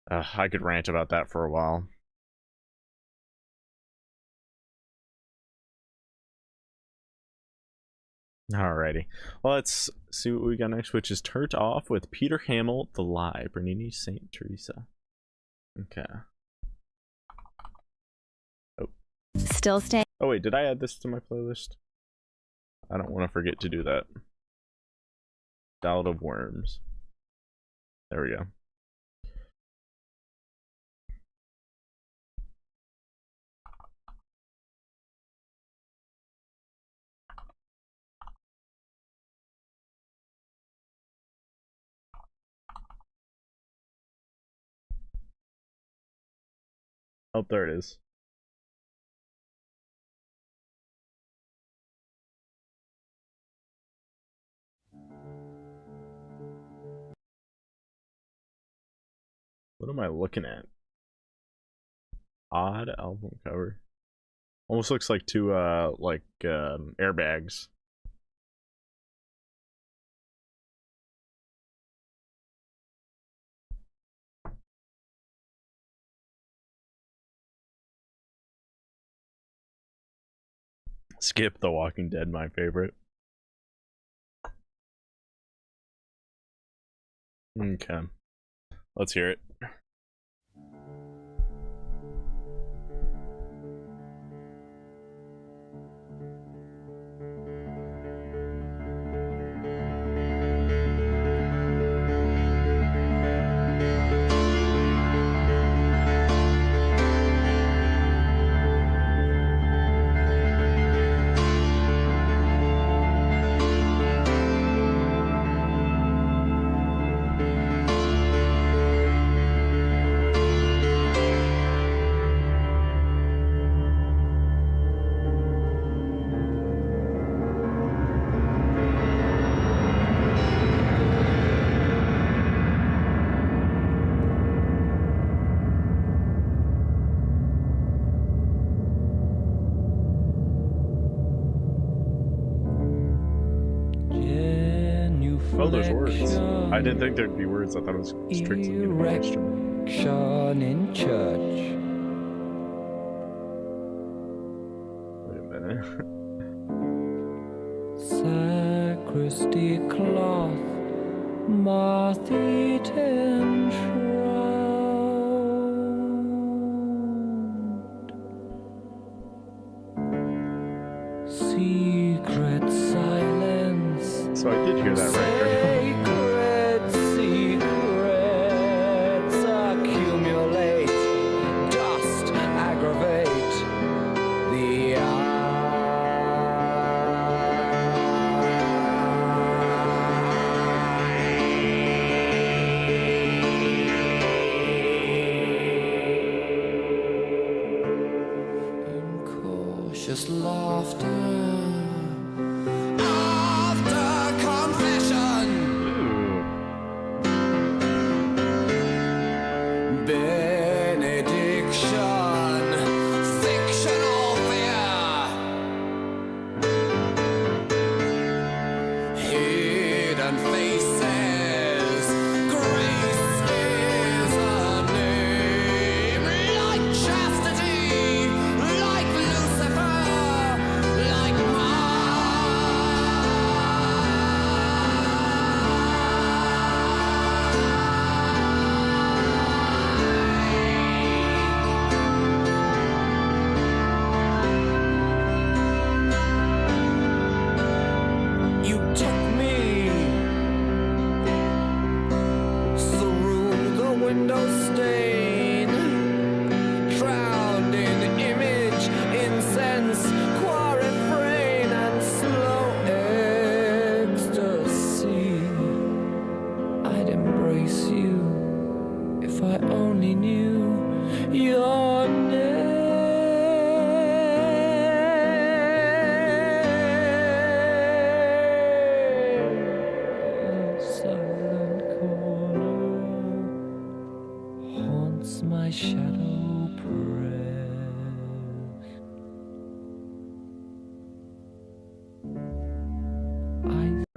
Speaker 2: I could rant about that for a while. Alrighty. Well, let's see what we got next, which is Turned Off with Peter Hamill, The Lie, Bernini St. Teresa. Okay. Oh.
Speaker 11: Still stay.
Speaker 2: Oh, wait, did I add this to my playlist? I don't want to forget to do that. Ballad of Worms. There we go. Oh, there it is. What am I looking at? Odd album cover. Almost looks like two airbags. Skip The Walking Dead, my favorite. Okay. Let's hear it. I didn't think there'd be words. I thought it was strictly gonna be instrumental.
Speaker 8: Erection in church.
Speaker 2: Wait a minute.
Speaker 8: Sacristy cloth, moth-eaten shroud. Secret silence.
Speaker 2: So I did hear that right.
Speaker 8: Sacred secrets accumulate, dust aggravate the incautious laughter after confession. Benediction, fictional fear, hidden faces, grace is a name, like chastity, like Lucifer, like you took me through the window stain, drowned in image, incense, quarrifrain, and slow ecstasy. I'd embrace you if I only knew your name. A silent corner haunts my shadow pressed.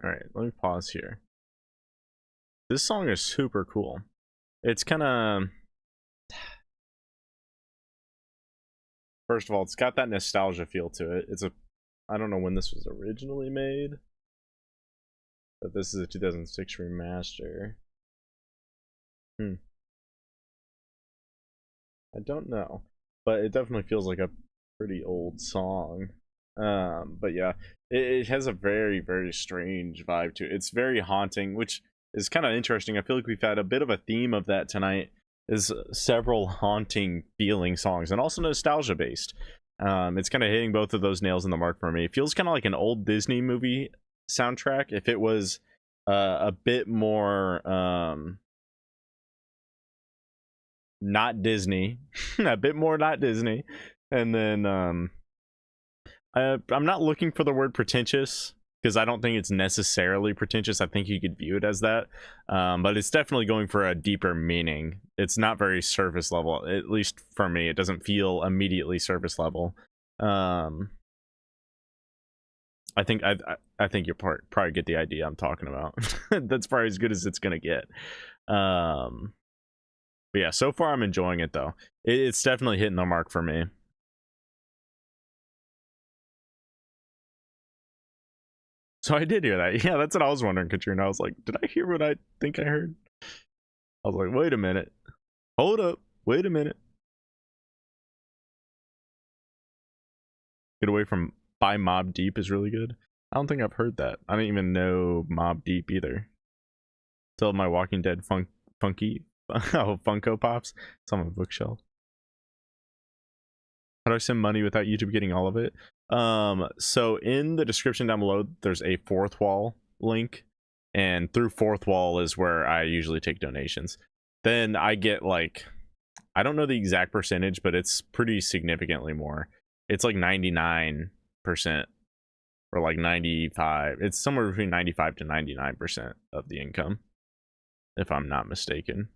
Speaker 2: All right, let me pause here. This song is super cool. It's kind of, first of all, it's got that nostalgia feel to it. I don't know when this was originally made, but this is a 2006 remaster. I don't know, but it definitely feels like a pretty old song. But yeah, it has a very, very strange vibe to it. It's very haunting, which is kind of interesting. I feel like we've had a bit of a theme of that tonight, is several haunting feeling songs and also nostalgia based. It's kind of hitting both of those nails in the mark for me. It feels kind of like an old Disney movie soundtrack if it was a bit more not Disney, a bit more not Disney. And then I'm not looking for the word pretentious, because I don't think it's necessarily pretentious. I think you could view it as that, but it's definitely going for a deeper meaning. It's not very surface level, at least for me. It doesn't feel immediately surface level. I think you probably get the idea I'm talking about. That's probably as good as it's gonna get. But yeah, so far I'm enjoying it though. It's definitely hitting the mark for me. So I did hear that. Yeah, that's what I was wondering, Katrina. I was like, did I hear what I think I heard? I was like, wait a minute. Hold up. Wait a minute. Get Away from by Mobb Deep is really good. I don't think I've heard that. I don't even know Mobb Deep either. Still my Walking Dead funky Funko Pops. It's on my bookshelf. How do I send money without YouTube getting all of it? So in the description down below, there's a Fourth Wall link, and through Fourth Wall is where I usually take donations. Then I get like, I don't know the exact percentage, but it's pretty significantly more. It's like 99% or like 95. It's somewhere between 95 to 99% of the income, if I'm not mistaken.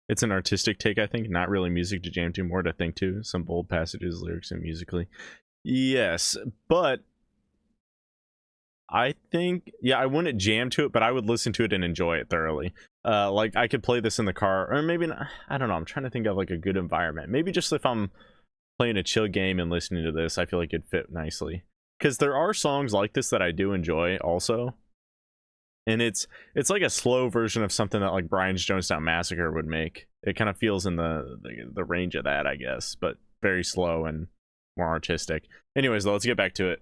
Speaker 2: It's an artistic take, I think, not really music to jam to, more to think to. Some bold passages, lyrics, and musically. Yes, but I think, yeah, I wouldn't jam to it, but I would listen to it and enjoy it thoroughly. Like I could play this in the car, or maybe not, I don't know. I'm trying to think of like a good environment. Maybe just if I'm playing a chill game and listening to this, I feel like it'd fit nicely. Because there are songs like this that I do enjoy also, and it's like a slow version of something that like Brian's Jonestown Massacre would make. It kind of feels in the range of that, I guess, but very slow and more artistic. Anyways, though, let's get back to it.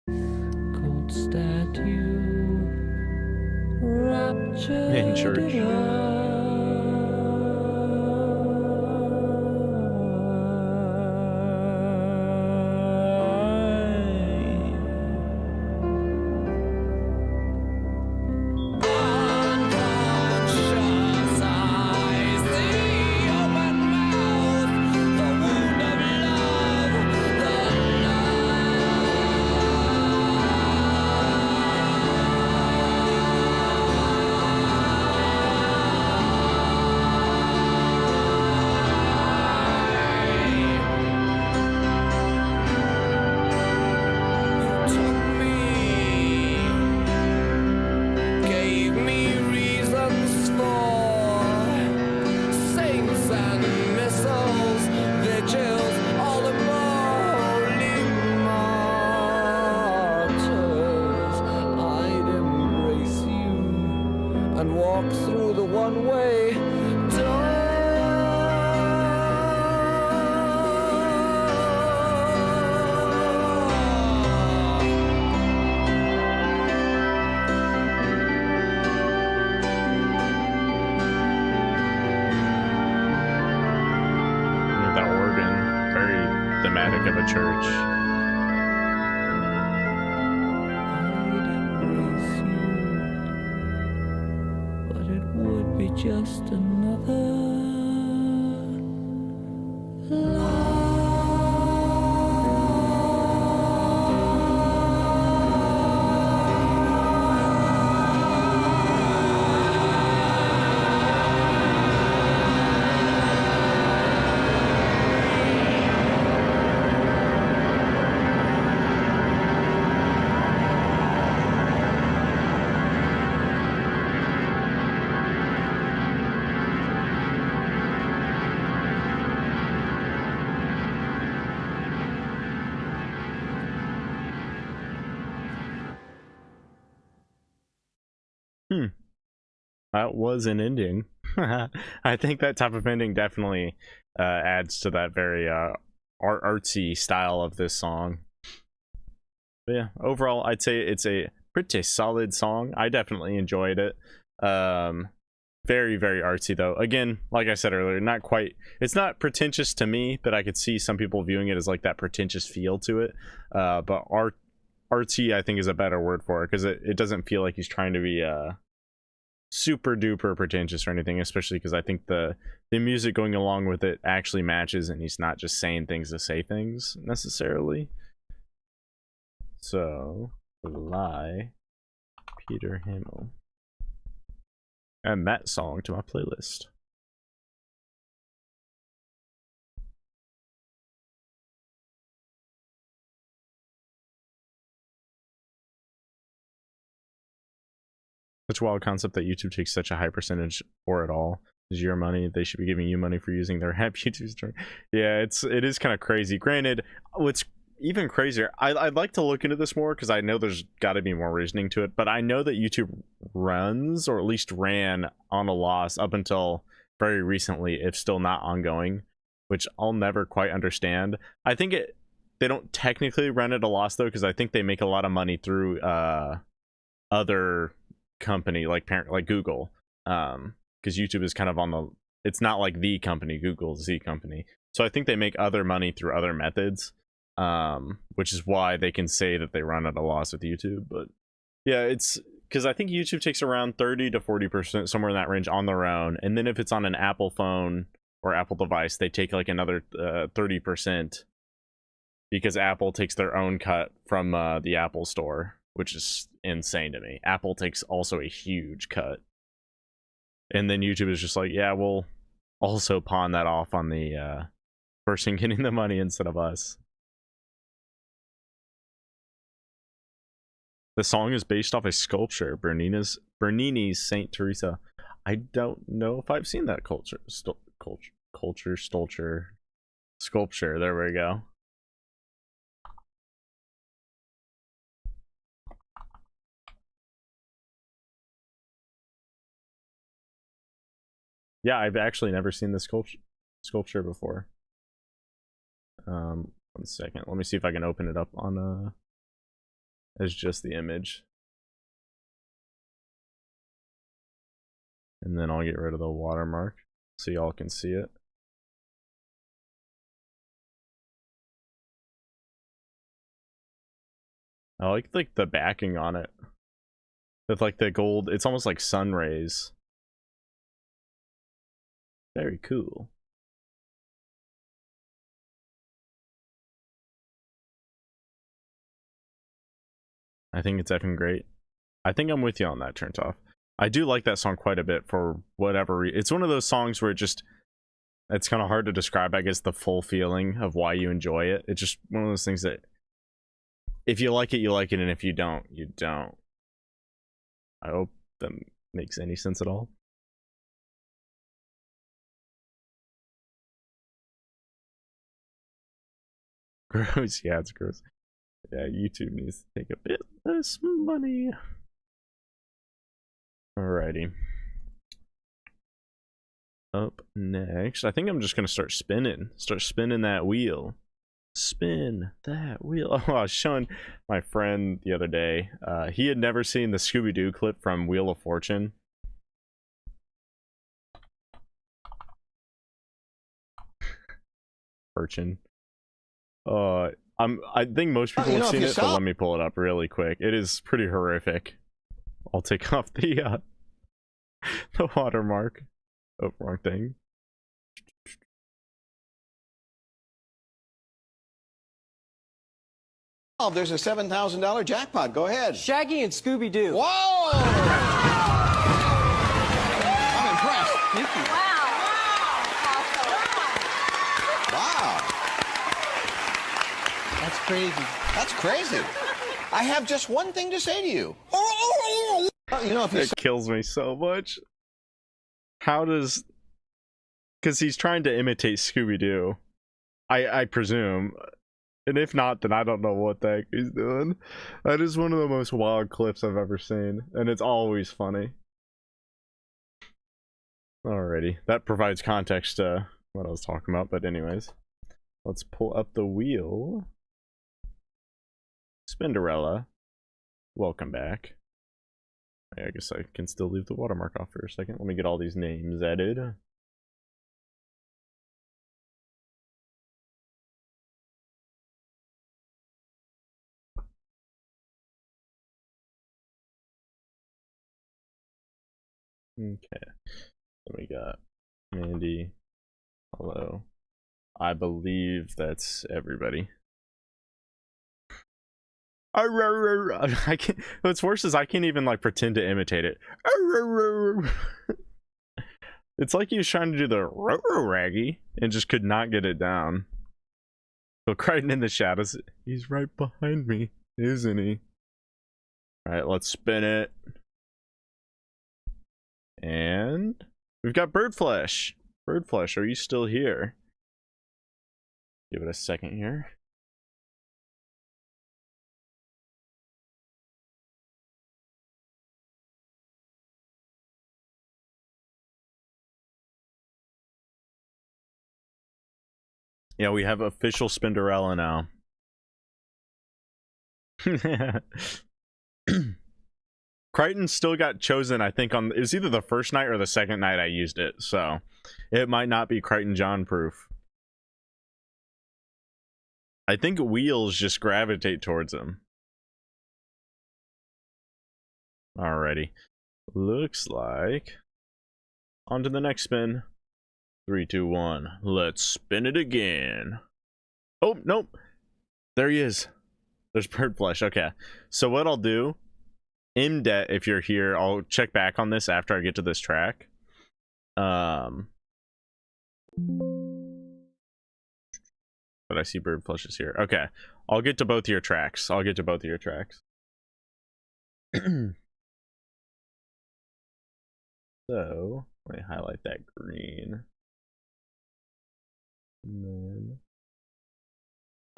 Speaker 6: Cold statue, rapture
Speaker 2: In church.
Speaker 4: Gave me reasons for saints and missiles, vigils, all the holy martyrs. I'd embrace you and walk through the one-way
Speaker 2: That organ, very thematic of a church.
Speaker 6: I'd embrace you, but it would be just another
Speaker 2: That was an ending. I think that type of ending definitely adds to that very artsy style of this song. But yeah, overall, I'd say it's a pretty solid song. I definitely enjoyed it. Very, very artsy though. Again, like I said earlier, not quite. It's not pretentious to me, but I could see some people viewing it as like that pretentious feel to it. But artsy, I think, is a better word for it because it doesn't feel like he's trying to be super duper pretentious or anything, especially because I think the music going along with it actually matches and he's not just saying things to say things necessarily. So Lie, Peter Himmel, and that song to my playlist. Such a wild concept that YouTube takes such a high percentage for it all. Is your money? They should be giving you money for using their app. YouTube's turn. Yeah, it is kind of crazy. Granted, what's even crazier, I'd like to look into this more because I know there's got to be more reasoning to it. But I know that YouTube runs, or at least ran, on a loss up until very recently, if still not ongoing, which I'll never quite understand. I think they don't technically run at a loss though, because I think they make a lot of money through other company like parent, like Google, because YouTube is kind of on the, it's not like the company, Google's the company, so I think they make other money through other methods, which is why they can say that they run at a loss with YouTube. But yeah, it's because I think YouTube takes around 30 to 40%, somewhere in that range, on their own, and then if it's on an Apple phone or Apple device, they take like another 30%, because Apple takes their own cut from the Apple Store, which is insane to me. Apple takes also a huge cut, and then YouTube is just like, yeah, we'll also pawn that off on the person getting the money instead of us. The song is based off a sculpture, Bernini's Saint Teresa. I don't know if I've seen that sculpture. There we go. Yeah, I've actually never seen this sculpture before. 1 second. Let me see if I can open it up on as just the image. And then I'll get rid of the watermark so y'all can see it. I like the backing on it. With like the gold, it's almost like sun rays. Very cool. I think it's effing great. I think I'm with you on that, Turns Off. I do like that song quite a bit for whatever reason. It's one of those songs where it's kind of hard to describe, I guess, the full feeling of why you enjoy it. It's just one of those things that if you like it, you like it, and if you don't, you don't. I hope that makes any sense at all. Gross. Yeah, it's gross. Yeah, YouTube needs to take a bit less money. Alrighty. Up next, I think I'm just gonna start spinning that wheel. Spin that wheel. Oh, I was showing my friend the other day. He had never seen the Scooby-Doo clip from Wheel of Fortune. Fortune. I think most people have seen it, but let me pull it up really quick. It is pretty horrific. I'll take off the watermark. Oh, wrong thing.
Speaker 11: Oh, there's a $7,000 jackpot. Go ahead.
Speaker 12: Shaggy and Scooby-Doo.
Speaker 11: Whoa! I'm impressed.
Speaker 12: Thank you.
Speaker 11: Wow.
Speaker 12: That's crazy.
Speaker 11: That's crazy. I have just one thing to say to you. You know, if you
Speaker 2: It kills me so much. How does... Because he's trying to imitate Scooby-Doo. I presume. And if not, then I don't know what the heck he's doing. That is one of the most wild clips I've ever seen. And it's always funny. Alrighty. That provides context to what I was talking about. But anyways. Let's pull up the wheel. Spinderella. Welcome back. I guess I can still leave the watermark off for a second. Let me get all these names added. Okay. Then we got Mandy. Hello. I believe that's everybody. I can't. What's worse is I can't even like pretend to imitate it. It's like he was trying to do the raggy and just could not get it down. So Crichton in the shadows. He's right behind me, isn't he? All right, let's spin it. And we've got Birdflesh. Birdflesh, are you still here? Give it a second here. Yeah, we have official Spinderella now. Crichton still got chosen, I think, on... It was either the first night or the second night I used it, so... It might not be Crichton John proof. I think wheels just gravitate towards him. Alrighty. Looks like... On to the next spin. 3, 2, 1. Let's spin it again. Oh, nope. There he is. There's Birdflesh. Okay. So what I'll do... Imdet, if you're here, I'll check back on this after I get to this track. But I see Birdflesh is here. Okay, I'll get to both of your tracks. So let me highlight that green. And then...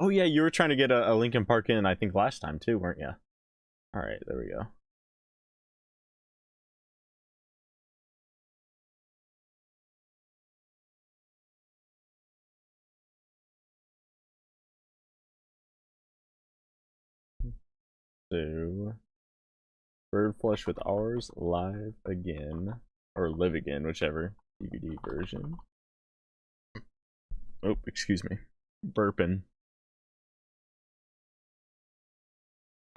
Speaker 2: Oh yeah, you were trying to get a Linkin Park in, I think, last time too, weren't you? All right, there we go. So, Bird Flesh with Ours live again, or live again, whichever DVD version. Oh, excuse me, burping.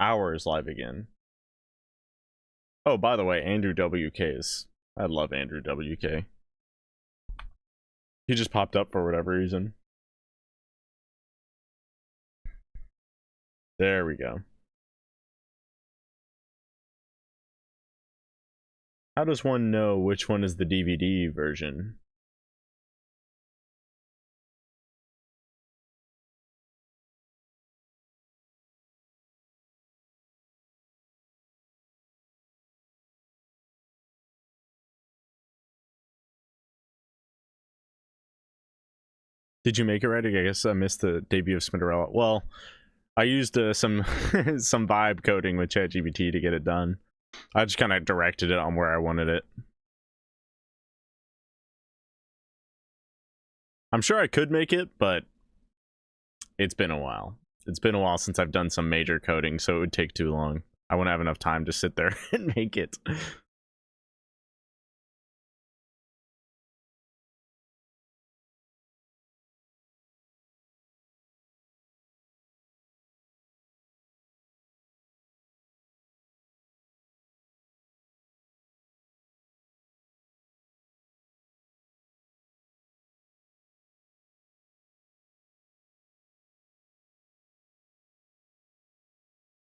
Speaker 2: Ours live again. Oh, by the way, Andrew WK is... I love Andrew WK. He just popped up for whatever reason. There we go. How does one know which one is the DVD version? Did you make it right? I guess I missed the debut of Spinderella. Well, I used some some vibe coding with ChatGPT to get it done. I just kind of directed it on where I wanted it. I'm sure I could make it, but it's been a while. It's been a while since I've done some major coding, so it would take too long. I wouldn't have enough time to sit there and make it.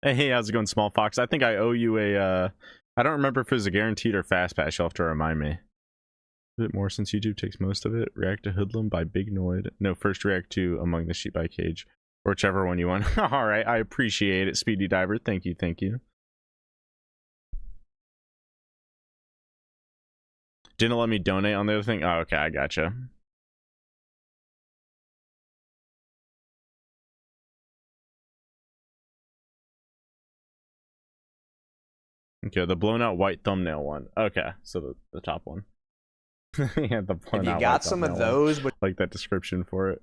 Speaker 2: Hey, how's it going, Small Fox? I think I owe you a, I don't remember if it was a guaranteed or fast pass. You'll have to remind me. A bit more since YouTube takes most of it. React to Hoodlum by Big Noid. No, first react to Among the Sheep by Cage. Or whichever one you want. Alright, I appreciate it, Speedy Diver. Thank you, thank you. Didn't let me donate on the other thing? Oh, okay, I gotcha. Okay, the blown out white thumbnail one. Okay, so the top one. Yeah, the blown
Speaker 12: If
Speaker 2: out
Speaker 12: you got
Speaker 2: white
Speaker 12: some of
Speaker 2: thumbnail
Speaker 12: those,
Speaker 2: one. Like that description for it.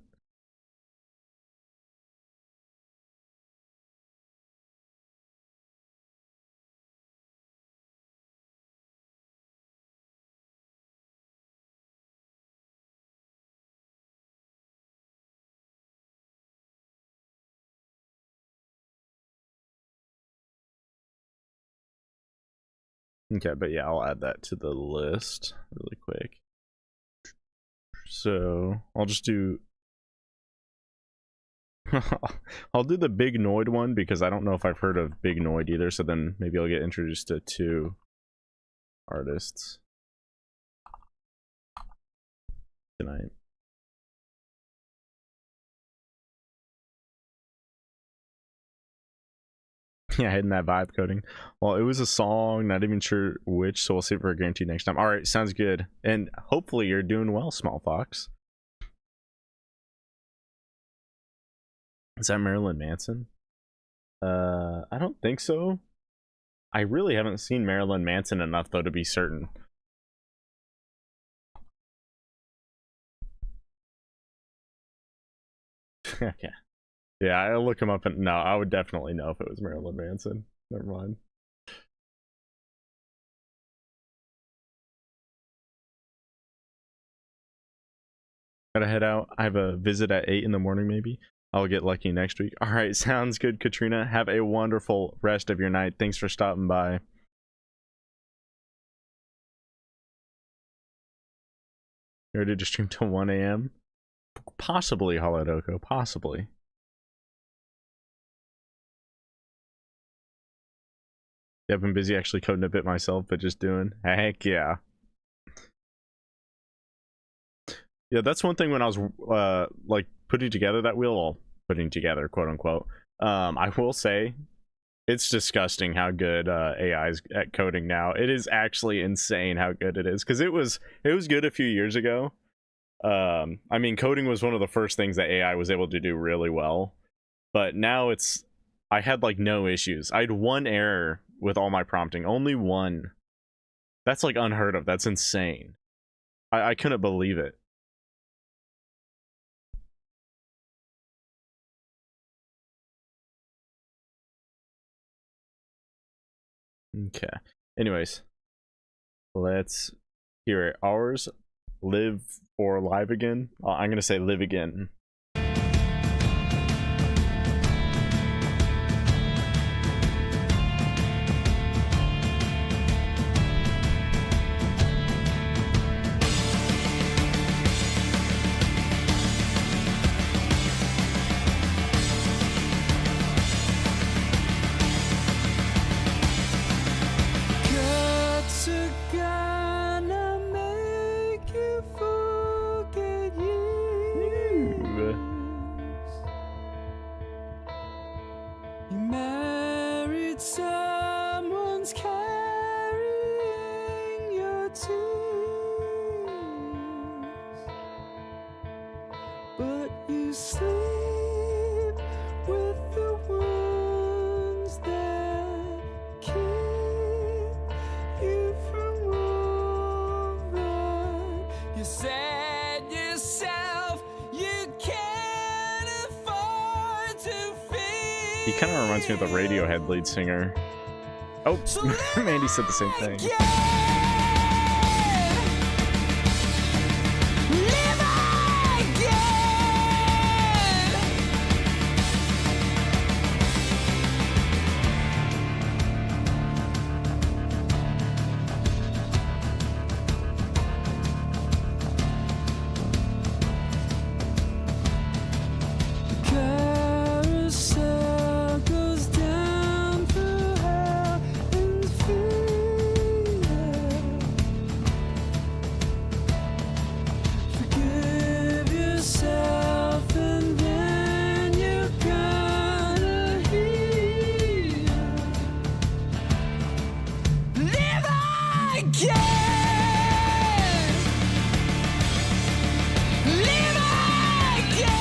Speaker 2: Okay, but yeah, I'll add that to the list really quick. So I'll just do I'll do the Big Noid one because I don't know if I've heard of Big Noid either, so then maybe I'll get introduced to two artists tonight. Yeah, hitting that vibe coding. Well, it was a song, not even sure which, so we'll see if we're guaranteed next time. All right, sounds good. And hopefully you're doing well, Small Fox. Is that Marilyn Manson? I don't think so. I really haven't seen Marilyn Manson enough, though, to be certain. Okay. Yeah, I'll look him up and no, I would definitely know if it was Marilyn Manson. Never mind. Gotta head out. I have a visit at 8 in the morning, maybe. I'll get lucky next week. All right, sounds good, Katrina. Have a wonderful rest of your night. Thanks for stopping by. You ready to stream till 1 a.m.? Possibly, Holodoko. Possibly. Yeah, I've been busy actually coding a bit myself, but just doing. Heck yeah. Yeah, that's one thing when I was like putting together that wheel, or putting together, quote unquote. I will say It's disgusting how good AI is at coding now. It is actually insane how good it is, because it was good a few years ago. I mean, coding was one of the first things that AI was able to do really well, but now I had like no issues. I had one error with all my prompting, only one. That's like unheard of. That's insane. I couldn't believe it. Okay. Anyways, let's hear it. Ours, live or live again. I'm gonna say live again.
Speaker 8: Cuts are gonna make you forget years. You married someone's carrying your tears, but you sleep with the ones that keep you from all that. You said yourself you can't afford to feel.
Speaker 2: He kind of reminds me of the Radiohead lead singer. Oh, Mandy said the same thing.
Speaker 8: Carousel goes down through hell and fear. Forgive yourself and then you're gonna heal. Live again. Live again.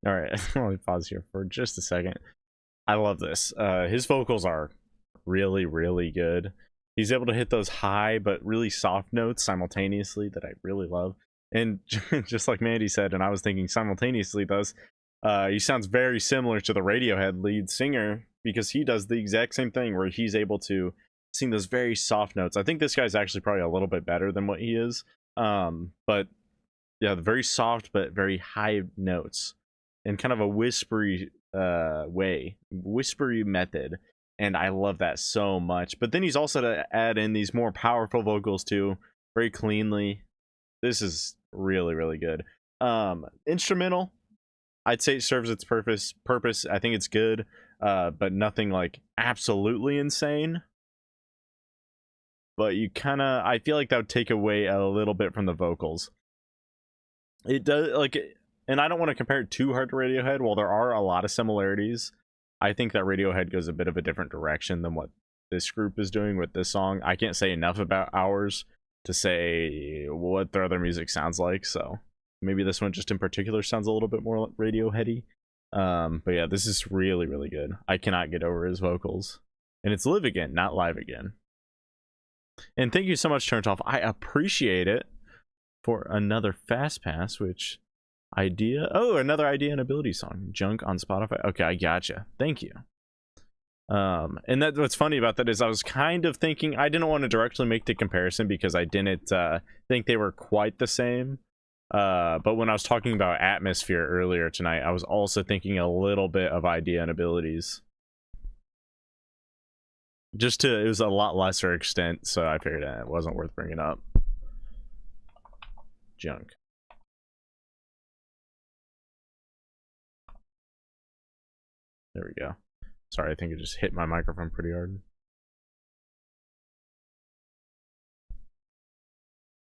Speaker 2: All right, let me pause here for just a second. I love this. His vocals are really, really good. He's able to hit those high but really soft notes simultaneously that I really love. And just like Mandy said, and I was thinking simultaneously, he sounds very similar to the Radiohead lead singer, because he does the exact same thing where he's able to sing those very soft notes. I think this guy's actually probably a little bit better than what he is. But yeah, the very soft but very high notes in kind of a whispery whispery method, and I love that so much. But then he's also to add in these more powerful vocals too, very cleanly. This is really, really good. Instrumental, I'd say it serves its purpose. I think it's good, but nothing like absolutely insane. But you kind of, I feel like that would take away a little bit from the vocals. It does, like, and I don't want to compare it too hard to Radiohead. While there are a lot of similarities, I think that Radiohead goes a bit of a different direction than what this group is doing with this song. I can't say enough about Ours to say what their other music sounds like, so maybe this one just in particular sounds a little bit more Radioheady. But yeah, this is really, really good. I cannot get over his vocals. And it's Live Again, not Live Again. And thank you so much, Turned Off. I appreciate it for another Fast Pass, which Idea. Oh, another idea and ability song. Junk on Spotify. Okay, I gotcha. Thank you. And that what's funny about that is I was kind of thinking I didn't want to directly make the comparison because I didn't think they were quite the same. But when I was talking about Atmosphere earlier tonight, I was also thinking a little bit of Idea and Abilities. It was a lot lesser extent, so I figured it wasn't worth bringing up. Junk. There we go. Sorry, I think it just hit my microphone pretty hard.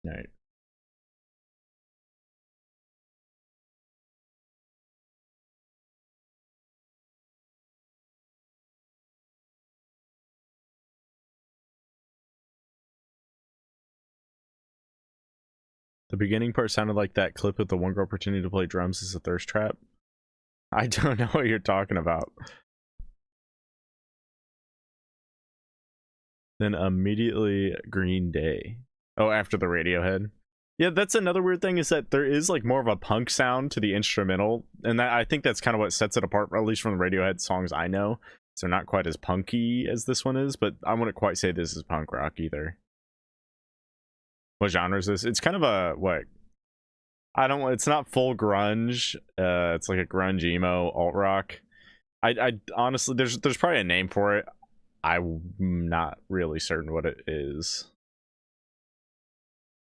Speaker 2: All right. The beginning part sounded like that clip of the one girl pretending to play drums as a thirst trap. I don't know what you're talking about. Then immediately Green Day. Oh, after the Radiohead. Yeah, that's another weird thing is that there is like more of a punk sound to the instrumental, and that I think that's kind of what sets it apart, at least from the Radiohead songs I know. So not quite as punky as this one is, but I wouldn't quite say this is punk rock either. What genre is this? It's kind of a it's not full grunge. It's like a grunge emo alt rock. I honestly there's probably a name for it. I'm not really certain what it is.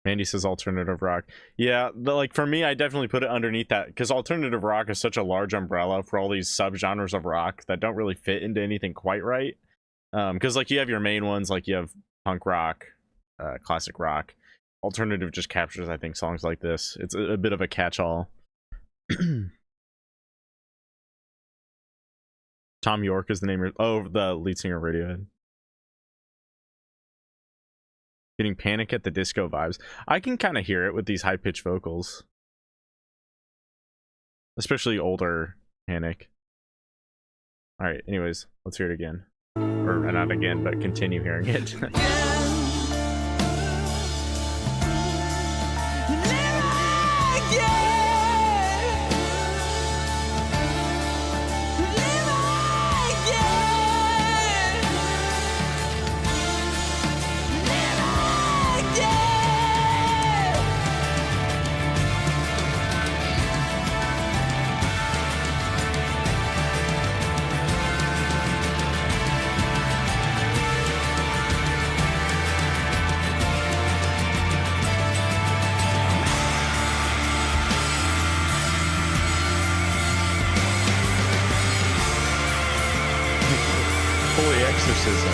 Speaker 2: Mandy says alternative rock. Yeah, like for me, I definitely put it underneath that because alternative rock is such a large umbrella for all these subgenres of rock that don't really fit into anything quite right. Because like you have your main ones, like you have punk rock, classic rock. Alternative just captures, I think, songs like this. It's a bit of a catch-all. Tom York is the name of the lead singer of Radiohead. Getting Panic at the Disco vibes. I can kind of hear it with these high-pitched vocals. Especially older Panic. Alright, anyways, let's hear it again. Or not again, but continue hearing it. Exorcism.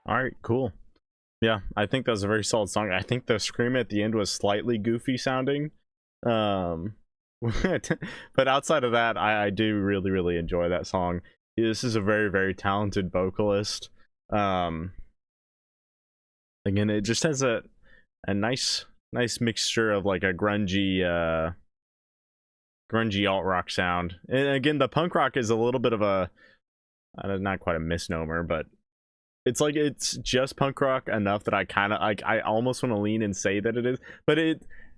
Speaker 2: Alright, cool. Yeah, I think that was a very solid song. I think the scream at the end was slightly goofy sounding. But outside of that, I do really, really enjoy that song. This is a very, very talented vocalist. Again, it just has a nice mixture of like a grungy alt rock sound. And again, the punk rock is a little bit of a not quite a misnomer, but it's like it's just punk rock enough that I almost want to lean and say that it is, but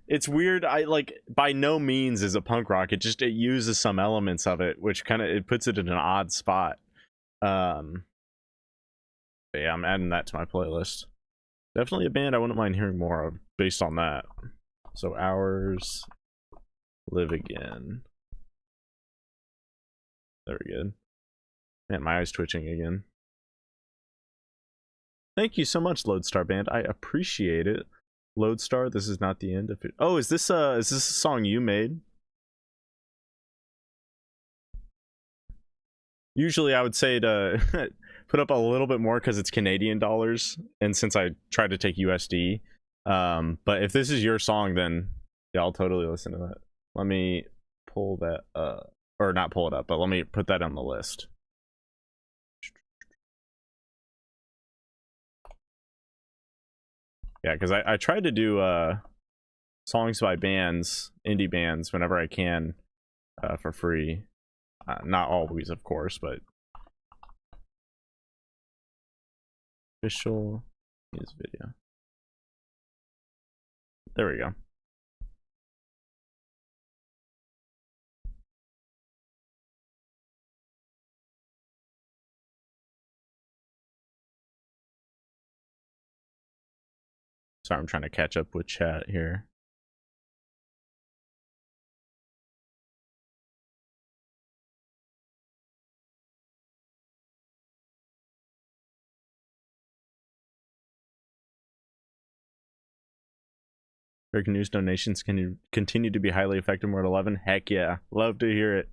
Speaker 2: it's weird. I like by no means is it punk rock. It uses some elements of it, which it puts it in an odd spot. But yeah, I'm adding that to my playlist. Definitely a band I wouldn't mind hearing more of based on that. So Hours, Live Again. Very good. Man, my eyes twitching again. Thank you so much, Lodestar Band. I appreciate it. Lodestar, this is not the end of it. Oh, is this a song you made? Usually I would say to put up a little bit more because it's Canadian dollars, and since I tried to take USD. But if this is your song, then yeah, I'll totally listen to that. Let me pull that up, or not pull it up, but let me put that on the list. Yeah, because I tried to do songs by bands, indie bands, whenever I can, for free. Not always, of course, but official music video. There we go. Sorry, I'm trying to catch up with chat here. Breaking news: donations can continue to be highly effective. We're at 11. Heck yeah, love to hear it.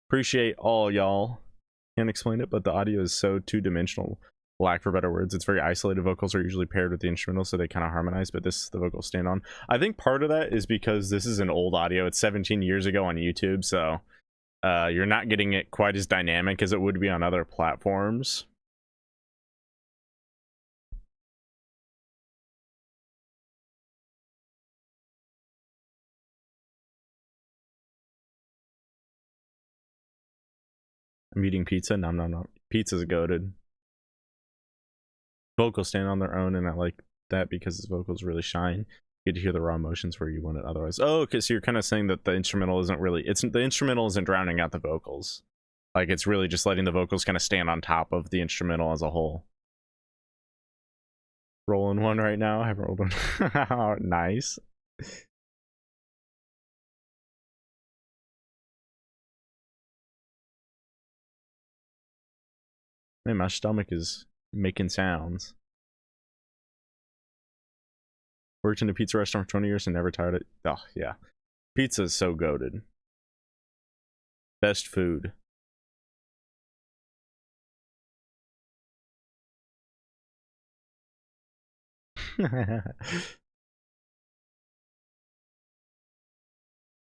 Speaker 2: Appreciate all y'all. Can't explain it, but the audio is so two-dimensional. Lack for better words. It's very isolated. Vocals are usually paired with the instrumental, so they kind of harmonize, but the vocals stand on. I think part of that is because this is an old audio. It's 17 years ago on YouTube, so you're not getting it quite as dynamic as it would be on other platforms. I'm eating pizza. Nom nom nom. Pizza's goated. Vocals stand on their own, and I like that because his vocals really shine. You get to hear the raw emotions where you wouldn't otherwise. Oh, okay, so you're kind of saying that the instrumental isn't really, the instrumental isn't drowning out the vocals. Like, it's really just letting the vocals kind of stand on top of the instrumental as a whole. Rolling one right now. I haven't rolled one. Nice. Man, my stomach is making sounds. Worked in a pizza restaurant for 20 years and never tired it. Oh, yeah. Pizza is so goated. Best food.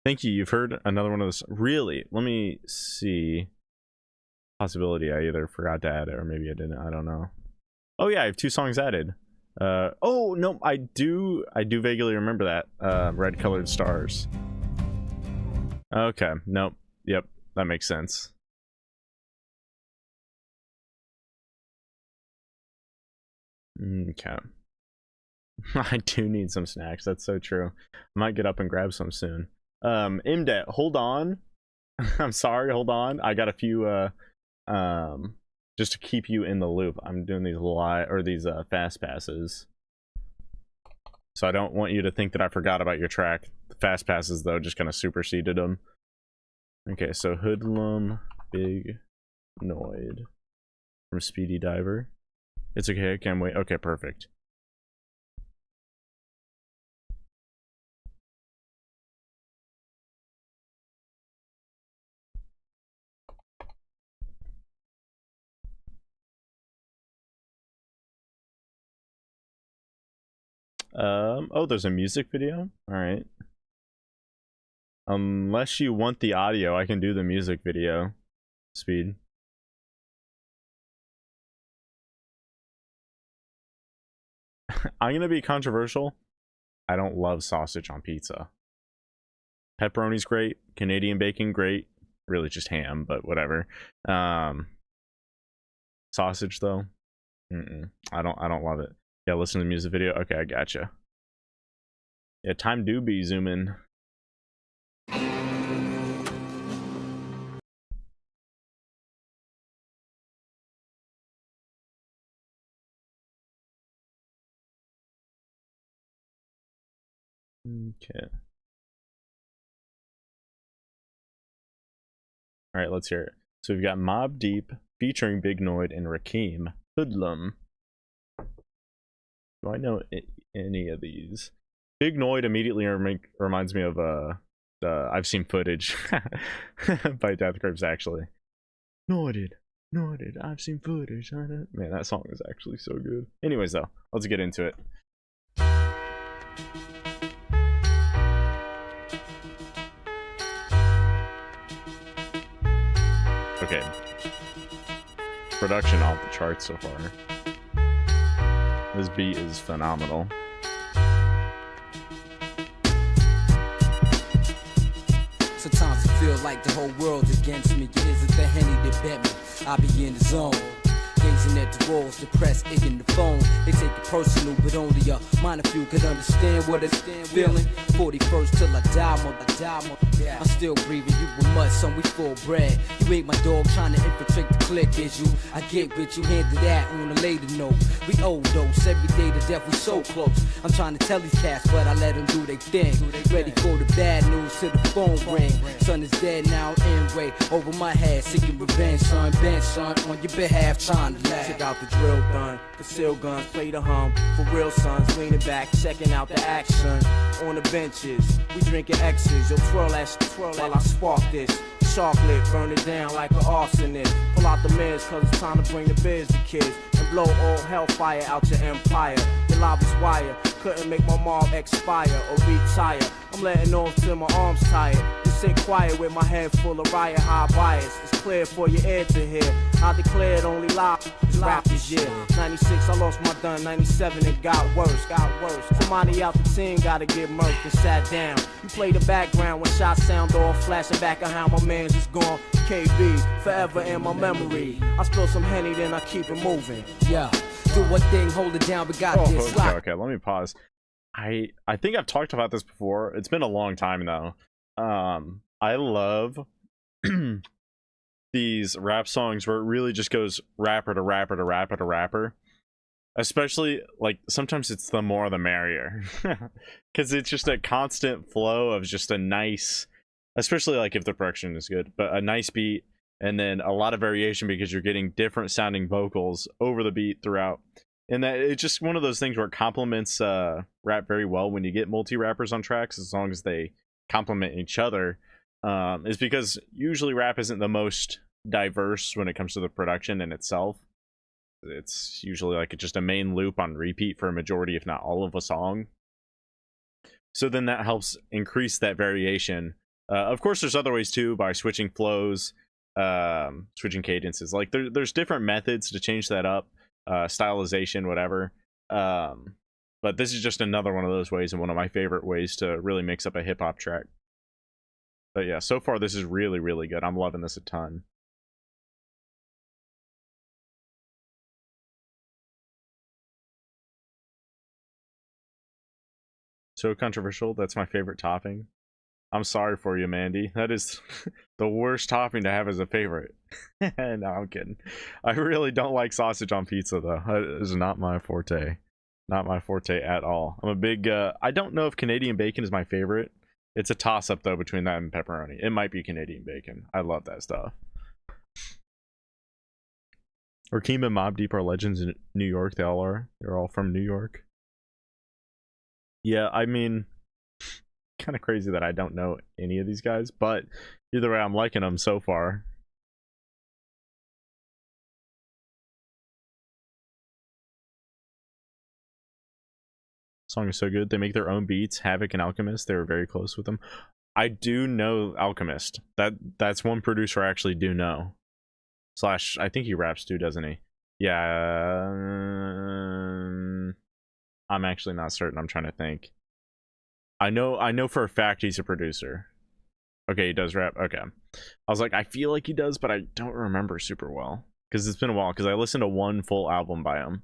Speaker 2: Thank you. You've heard another one of those. Really? Let me see. Possibility I either forgot to add it or maybe I didn't. I don't know. Oh yeah, I have 2 songs added. Oh no, I do vaguely remember that. Red Colored Stars. Okay, nope. Yep, that makes sense. Okay. I do need some snacks. That's so true. I might get up and grab some soon. Imdet, hold on. I'm sorry, hold on. I got a few just to keep you in the loop. I'm doing these fast passes, so I don't want you to think that I forgot about your track. The fast passes though just kind of superseded them. Okay, so Hoodlum, Big Noid from Speedy Diver. It's okay, I can't wait. Okay, perfect. Oh, there's a music video? Alright. Unless you want the audio, I can do the music video. Speed. I'm gonna be controversial. I don't love sausage on pizza. Pepperoni's great. Canadian bacon, great. Really just ham, but whatever. Sausage though? I don't love it. Yeah, listen to the music video. Okay, I gotcha. Yeah, time do be zooming. Okay. All right, let's hear it. So we've got Mobb Deep featuring Big Noid and Rakim. Hoodlum. Do I know any of these? Big Noid immediately reminds me of I've Seen Footage by Death Grips, actually. Noided, I've seen footage. Man, that song is actually so good. Anyways, though, let's get into it. Okay. Production off the charts so far. This beat is phenomenal.
Speaker 13: Sometimes I feel like the whole world's against me. It isn't the Henny that bet me. I be in the zone, gazing at the walls, depressed, egging the phone. They take it personal, but only a minor few could understand what it's feeling. 41st till I die, I'm still breathing. You were mud, son, we full bread. You ain't my dog trying to infiltrate the clique, is you? I get with you, handle that on a later note. We overdose every day to death, we so close. I'm trying to tell these cats, but I let them do their thing. Ready for the bad news till the phone ring. Son is dead now, anyway, over my head, seeking revenge, son. Bench, son, on your behalf, trying to laugh.
Speaker 14: Check out the drill done, conceal guns, play the hum. For real, sons, leaning back, checking out the action. On the benches, we drinking X's. Yo, twirl that shit while I spark this. Chocolate, burn it down like an arsonist. Pull out the meds, cause it's time to bring the biz to kids. And blow all hellfire out your empire. Your lobby's wire, couldn't make my mom expire or retire. I'm letting off till my arms tired. Just sit quiet with my head full of riot high bias. It's clear for your ear to hear. I declared only lie is rap this year. 96, I lost my done. 97, it got worse. Somebody out the team gotta get murked and sat down. You play the background when shots sound off, flashing back on how my man's is gone. KB, forever in my memory. I spill some Henny, then I keep it moving.
Speaker 13: Yeah, do one thing, hold it down, we got this.
Speaker 2: Okay, let me pause. I think I've talked about this before. It's been a long time though. I love these rap songs where it really just goes rapper to rapper to rapper to rapper. Especially, like, sometimes it's the more the merrier. Because it's just a constant flow of just a nice, especially like if the production is good, but a nice beat and then a lot of variation because you're getting different sounding vocals over the beat throughout. And that it's just one of those things where it complements rap very well when you get multi-rappers on tracks, as long as they complement each other. Is because usually rap isn't the most diverse when it comes to the production in itself. It's usually like just a main loop on repeat for a majority, if not all of a song. So then that helps increase that variation. Of course, there's other ways too, by switching flows, switching cadences. Like there's different methods to change that up, stylization, whatever. But this is just another one of those ways, and one of my favorite ways to really mix up a hip hop track. But yeah, so far this is really, really good. I'm loving this a ton. So controversial, that's my favorite topping. I'm sorry for you, Mandy. That is the worst topping to have as a favorite. No, I'm kidding. I really don't like sausage on pizza, though. That is not my forte. Not my forte at all. I'm a big, I don't know if Canadian bacon is my favorite. It's a toss-up, though, between that and pepperoni. It might be Canadian bacon. I love that stuff. Rakim and Mobb Deep are legends in New York. They all are. They're all from New York. Yeah, I mean, kind of crazy that I don't know any of these guys, but either way, I'm liking them so far. Song is so good. They make their own beats. Havoc and Alchemist, they were very close with them. I do know Alchemist. That's one producer I actually do know. Slash, I think he raps too, doesn't he? Yeah. I'm actually not certain. I'm trying to think. I know for a fact he's a producer. Okay, he does rap. Okay. I was like, I feel like he does, but I don't remember super well. Because it's been a while, because I listened to one full album by him.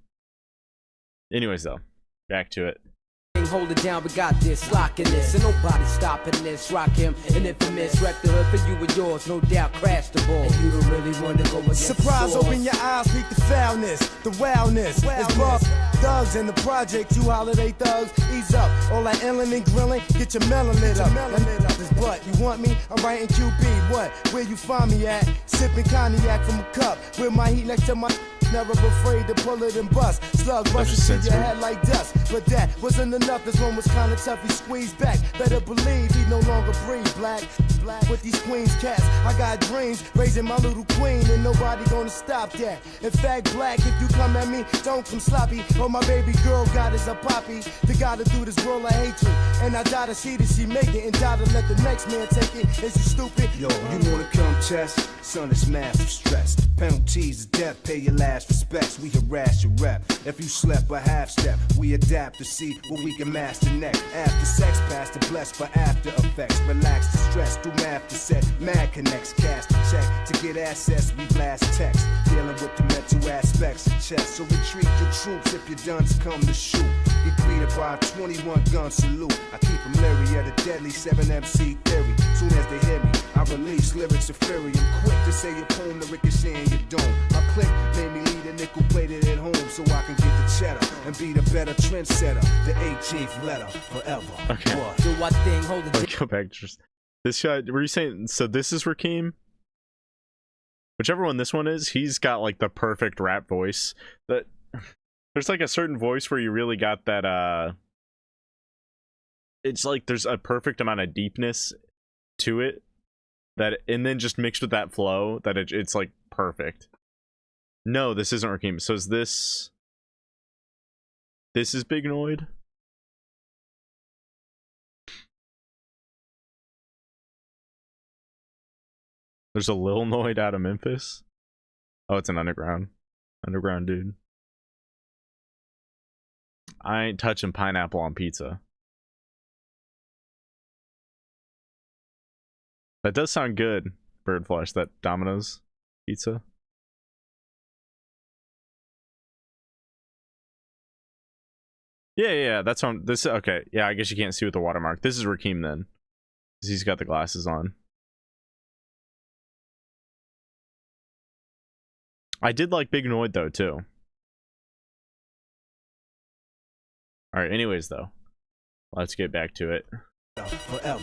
Speaker 2: Anyways, though, back to it.
Speaker 13: Hold it down, we got this, locking this, and nobody stopping this. Rock him, an infamous, wreck the hood for you and yours, no doubt, crash the ball. And you don't really want to go against
Speaker 15: surprise, open your eyes, peek the foulness, the wildness. It's Buff thugs in the project, you holiday thugs, ease up. All that illin' and grilling, get your melon lit up. This butt, you want me? I'm writing QB, what? Where you find me at? Sipping cognac from a cup, with my heat next to my... Never afraid to pull it and bust. Slug rushes through your head like dust. But that wasn't enough, this one was kinda tough, he squeezed back. Better believe he no longer breathe black. With these queens cats, I got dreams, raising my little queen, and nobody gonna stop that. In fact, black, if you come at me, don't come sloppy. Oh, my baby girl God is a poppy. The God to do this world of hatred, and I die to see that she make it, and die to let the next man take it. Is you stupid?
Speaker 14: Yo, you wanna come test? Son, it's massive stress. The penalties is death, pay your last respects. We harass your rep. If you slept a half step, we adapt to see what we can master next. After sex, past the blessed for after effects. Relax the stress, do math to set. Mad connects, cast a check. To get access, we blast text. Dealing with the mental aspects of chess. So retreat your troops if your duns come to shoot. Get greeted by a 21 gun salute. I keep them leery of the deadly 7MC theory. Soon as they hear me, I release lyrics of fury. I'm quick to say your poem to ricochet in your dome. My click made me lead a nickel plated at home so I can get the cheddar and be the better trendsetter. The 18th letter forever.
Speaker 2: Okay.
Speaker 14: What?
Speaker 13: Do what thing, hold it.
Speaker 2: Let's go back. Just this guy. Were you saying? So this is Rakim. Whichever one this one is, he's got like the perfect rap voice. That there's like a certain voice where you really got that. It's like there's a perfect amount of deepness to it. That and then just mixed with that flow, that it's like perfect. No, this isn't Rakim. So is this? This is Big Noid. There's a Lil Noid out of Memphis. Oh, it's an underground dude. I ain't touching pineapple on pizza. That does sound good, Birdflesh, that Domino's pizza. Yeah, that's on this. Okay, yeah, I guess you can't see with the watermark. This is Rakim then, because he's got the glasses on. I did like Big Noid though too. All right. Anyways, though, let's get back to it.
Speaker 14: Forever.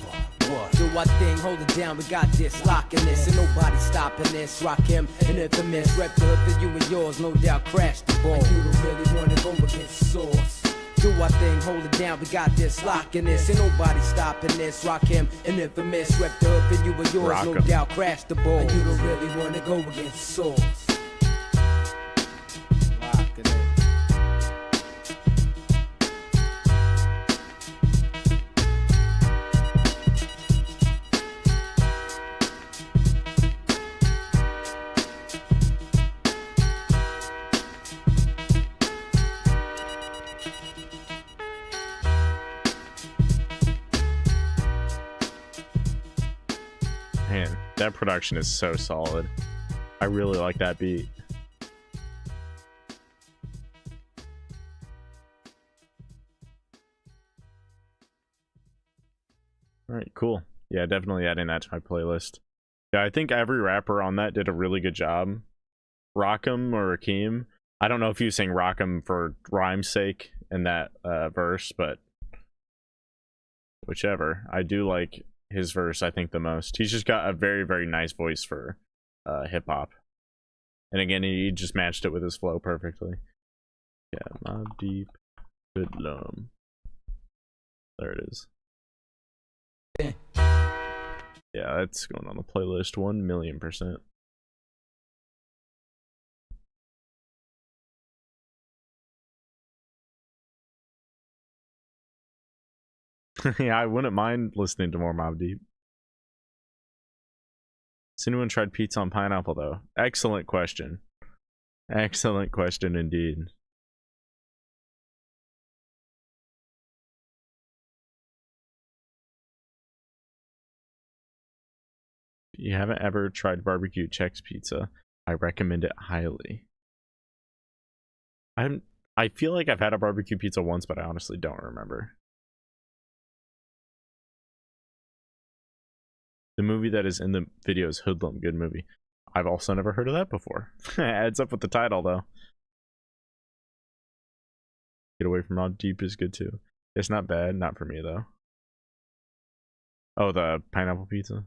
Speaker 14: What?
Speaker 13: Do what thing, hold it down, we got this, locking this, and nobody stopping this. Rock him, and infamous, rep the hood for you and yours, no doubt crash the ball. You don't really wanna go against the source. Do our thing, hold it down, we got this, locking this, ain't nobody stopping this. Rock him, and infamous, rep the hood for you and yours,
Speaker 2: Rock
Speaker 13: no
Speaker 2: 'em.
Speaker 13: doubt crash the ball. You don't really wanna go against the source. Locking it.
Speaker 2: Man, that production is so solid. I really like that beat. All right, cool. Yeah, definitely adding that to my playlist. Yeah, I think every rapper on that did a really good job. Rakim or Rakim. I don't know if he was saying Rakim for rhyme's sake in that verse, but whichever. I do like his verse, I think, the most. He's just got a very, very nice voice for hip-hop. And again, he just matched it with his flow perfectly. Yeah, Mobb Deep, Hoodlum. There it is. Yeah, that's going on the playlist 1,000,000%. Yeah, I wouldn't mind listening to more Mobb Deep. Has anyone tried pizza on pineapple though? Excellent question. Excellent question indeed. If you haven't ever tried barbecue Chex pizza, I recommend it highly. I feel like I've had a barbecue pizza once, but I honestly don't remember. The movie that is in the video is Hoodlum. Good movie. I've also never heard of that before. Adds up with the title though. Get Away from Mobb Deep is good too. It's not bad. Not for me though. Oh, the pineapple pizza?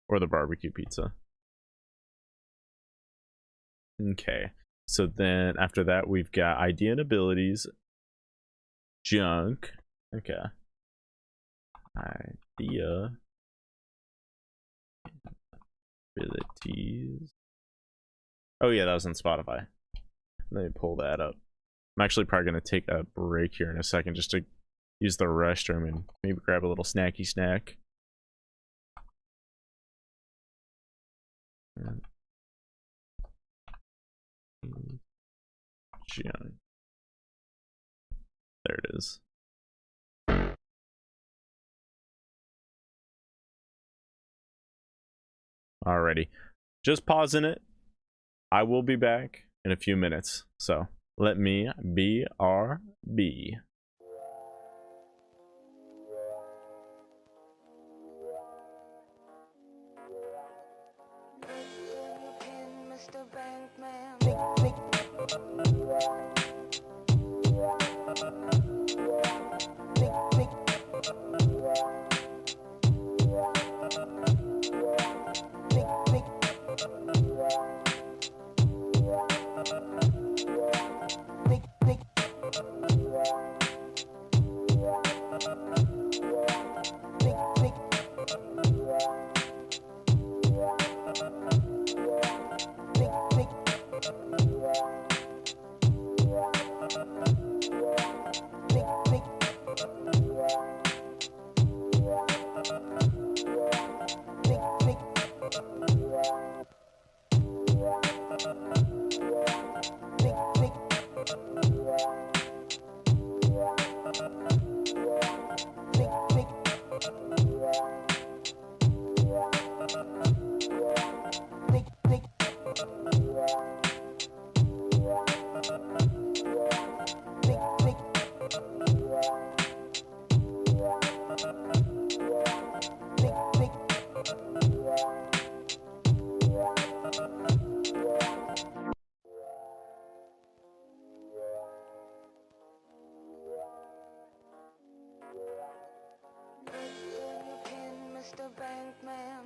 Speaker 2: Or the barbecue pizza? Okay. So then after that we've got idea and abilities. junk. Okay. Idea. Abilities. Oh yeah, that was on Spotify. Let me pull that up. I'm actually probably gonna take a break here in a second just to use the restroom and maybe grab a little snacky snack. Junk. There it is. Alrighty. Just pausing it. I will be back in a few minutes. So let me BRB.
Speaker 4: Mr. Bankman.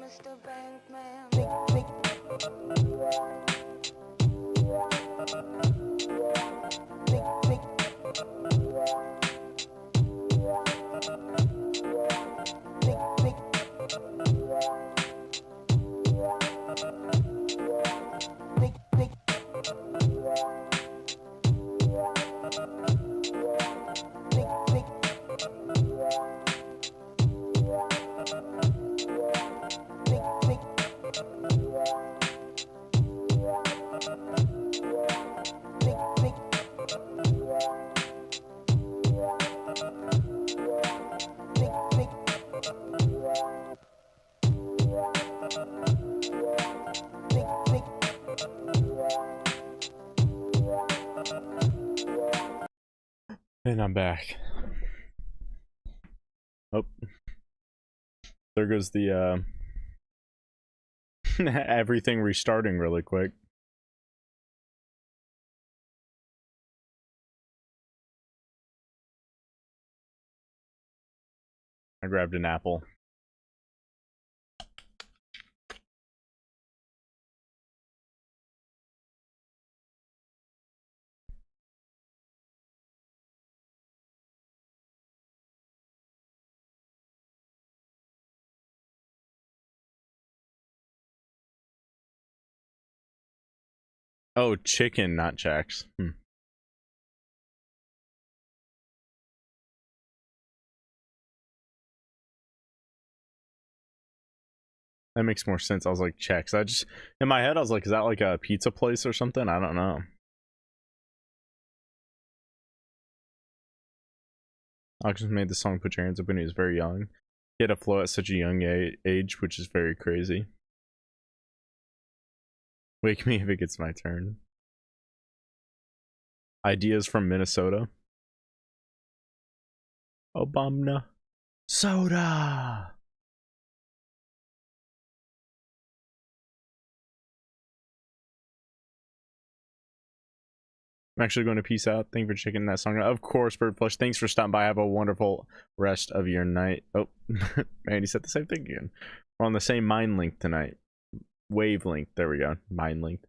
Speaker 4: Mr.
Speaker 2: And I'm back. Oh, there goes the everything restarting really quick. I grabbed an apple. Oh, chicken, not checks. That makes more sense. I was like, checks. I just, in my head, I was like, is that like a pizza place or something? I don't know. Oxen made the song Put Your Hands Up when he was very young. He had a flow at such a young age, which is very crazy. Wake me if it gets my turn. Ideas from Minnesota. Obama. Soda. I'm actually going to peace out. Thank you for checking that song out. Of course, Birdflush. Thanks for stopping by. Have a wonderful rest of your night. Oh, man, he said the same thing again. We're on the same mind link tonight. Wavelength. There we go. Mind link.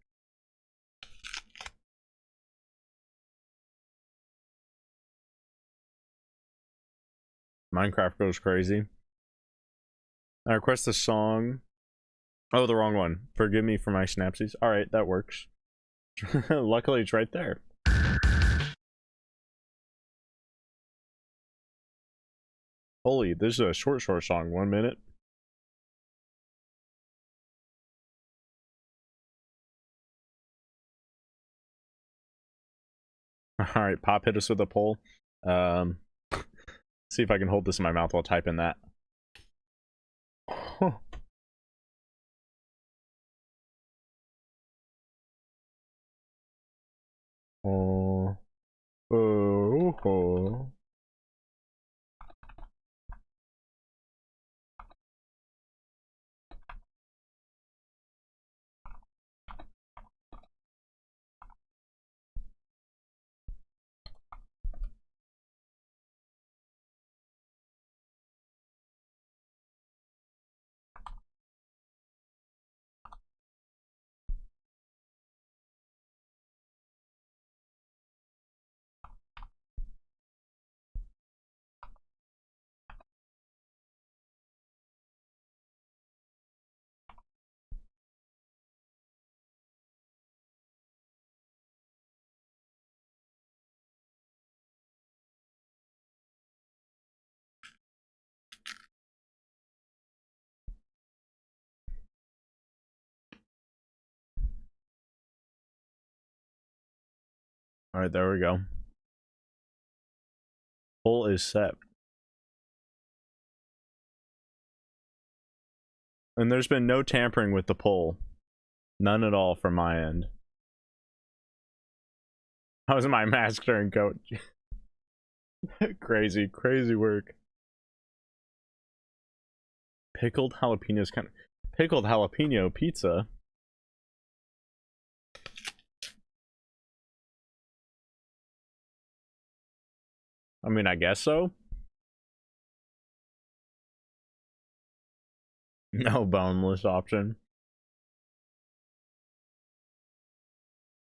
Speaker 2: Minecraft goes crazy. I request a song. Oh, the wrong one. Forgive me for my snapsies. All right, that works. Luckily, it's right there. Holy, this is a short song. 1 minute. All right, Pop, hit us with a poll. See if I can hold this in my mouth while typing that. Oh. All right, there we go. Poll is set. And there's been no tampering with the poll. None at all from my end. How's my master and coach? Crazy work. Pickled jalapenos kind of pickled jalapeno pizza. I mean, I guess so. No boneless option.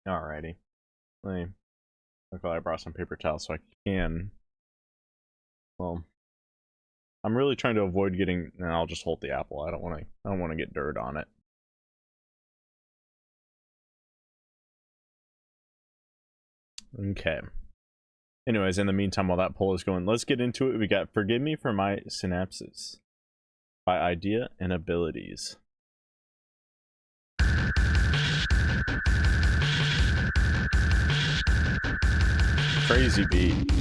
Speaker 2: Alrighty. Let me look, I brought some paper towels so I can. Well, I'm really trying to avoid getting. No, I'll just hold the apple. I don't want to get dirt on it. Okay. Anyways, in the meantime, while that poll is going, let's get into it. We got Forgive Me for My Synapses by Idea and Abilities. Crazy beat.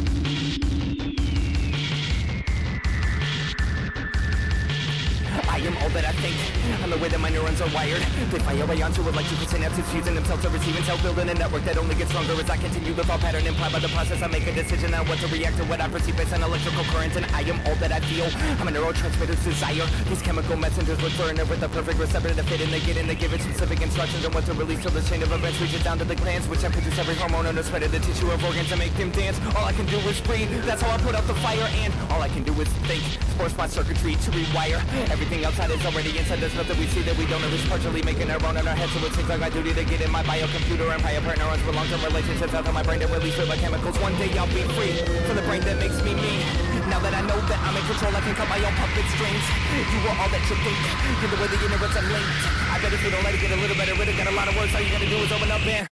Speaker 16: I am all that I think. I'm the way that my neurons are wired. They fire way onto electrical synapses, fusing themselves to receive and tell, building a network that only gets stronger as I continue the thought pattern implied by the process. I make a decision on what to react to, what I perceive as an electrical current, and I am all that I feel. I'm a neurotransmitter's desire. These chemical messengers look for and with the perfect receptor to fit in. They get in, they give it specific instructions on what to release till the chain of events reaches down to the glands, which I produce every hormone on the spread of the tissue of organs to make them dance. All I can do is breathe. That's how I put out the fire, and all I can do is think. Force my circuitry to rewire. Everything outside is already inside. There's nothing we see that we don't know. We're partially making our own in our heads, so it seems like my duty to get in my biocomputer and fire neurons with long-term relationships out of my brain to release the chemicals. One day I'll be free from the brain that makes me me. Now that I know that I'm in control, I can cut my own puppet strings. You are all that you think. You're the way the universe are linked. I bet if you don't let it get a little better, rid of got a lot of words. All you gotta do is open up and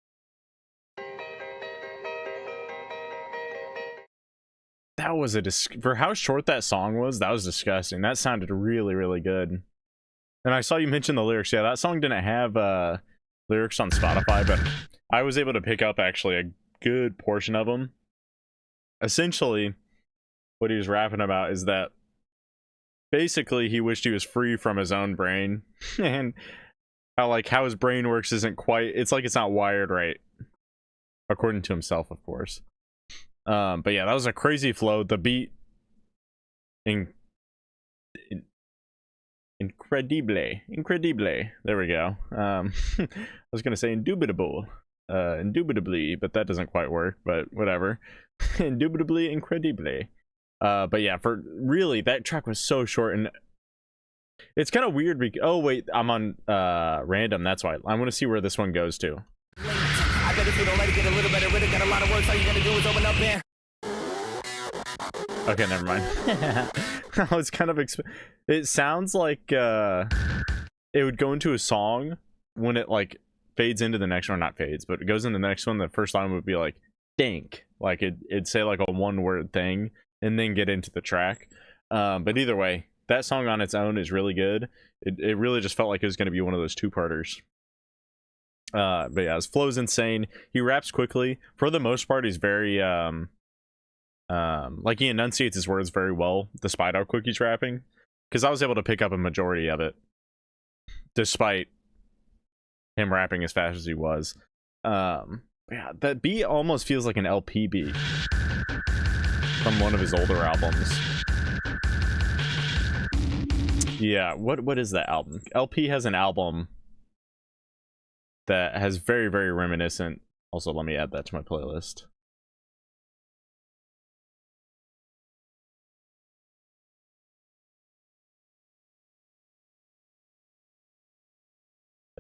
Speaker 2: that was for how short that song was, that was disgusting. That sounded really, really good. And I saw you mention the lyrics. Yeah, that song didn't have lyrics on Spotify, but I was able to pick up actually a good portion of them. Essentially, what he was rapping about is that basically he wished he was free from his own brain, and how his brain works isn't quite, it's like it's not wired right, according to himself, of course. But yeah, that was a crazy flow. The beat, incredible. There we go. I was gonna say indubitably, but that doesn't quite work. But whatever. Indubitably, incredibly. But yeah, for really, that track was so short, and it's kind of weird. Oh wait, I'm on random. That's why I want to see where this one goes to.
Speaker 16: I bet if you don't let it get a little better, really got a lot of words. All you gotta do is open up there.
Speaker 2: Okay, never mind. I was kind of it sounds like it would go into a song when it like fades into the next one, not fades, but it goes into the next one. The first line would be like "dink," like it'd say like a one-word thing and then get into the track. But either way, that song on its own is really good. It really just felt like it was going to be one of those two-parters. But yeah, his flow's insane. He raps quickly. For the most part, he's very like he enunciates his words very well, despite how quick he's rapping. Because I was able to pick up a majority of it, despite him rapping as fast as he was. Yeah, that beat almost feels like an LP beat from one of his older albums. Yeah, what is that album? LP has an album that has very, very reminiscent. Also, let me add that to my playlist.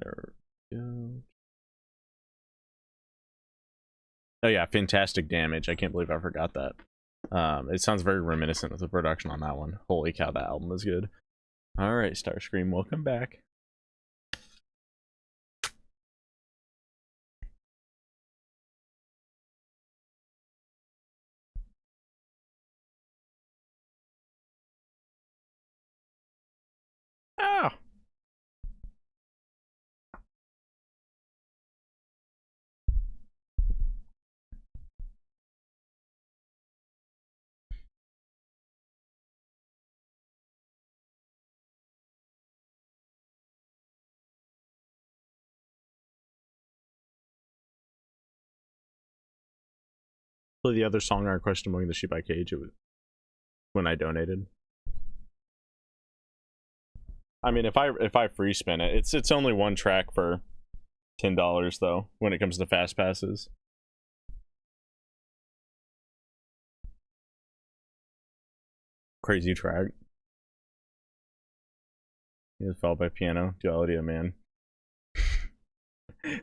Speaker 2: There we go. Oh yeah, Fantastic Damage. I can't believe I forgot that. It sounds very reminiscent of the production on that one. Holy cow, that album is good. All right, Starscream, welcome back. Ah. The other song I requested among the sheep by Cage, it was when I donated. I mean, if I free spin it, it's only one track for $10 though when it comes to fast passes. Crazy track. He was followed by piano. Duality of man.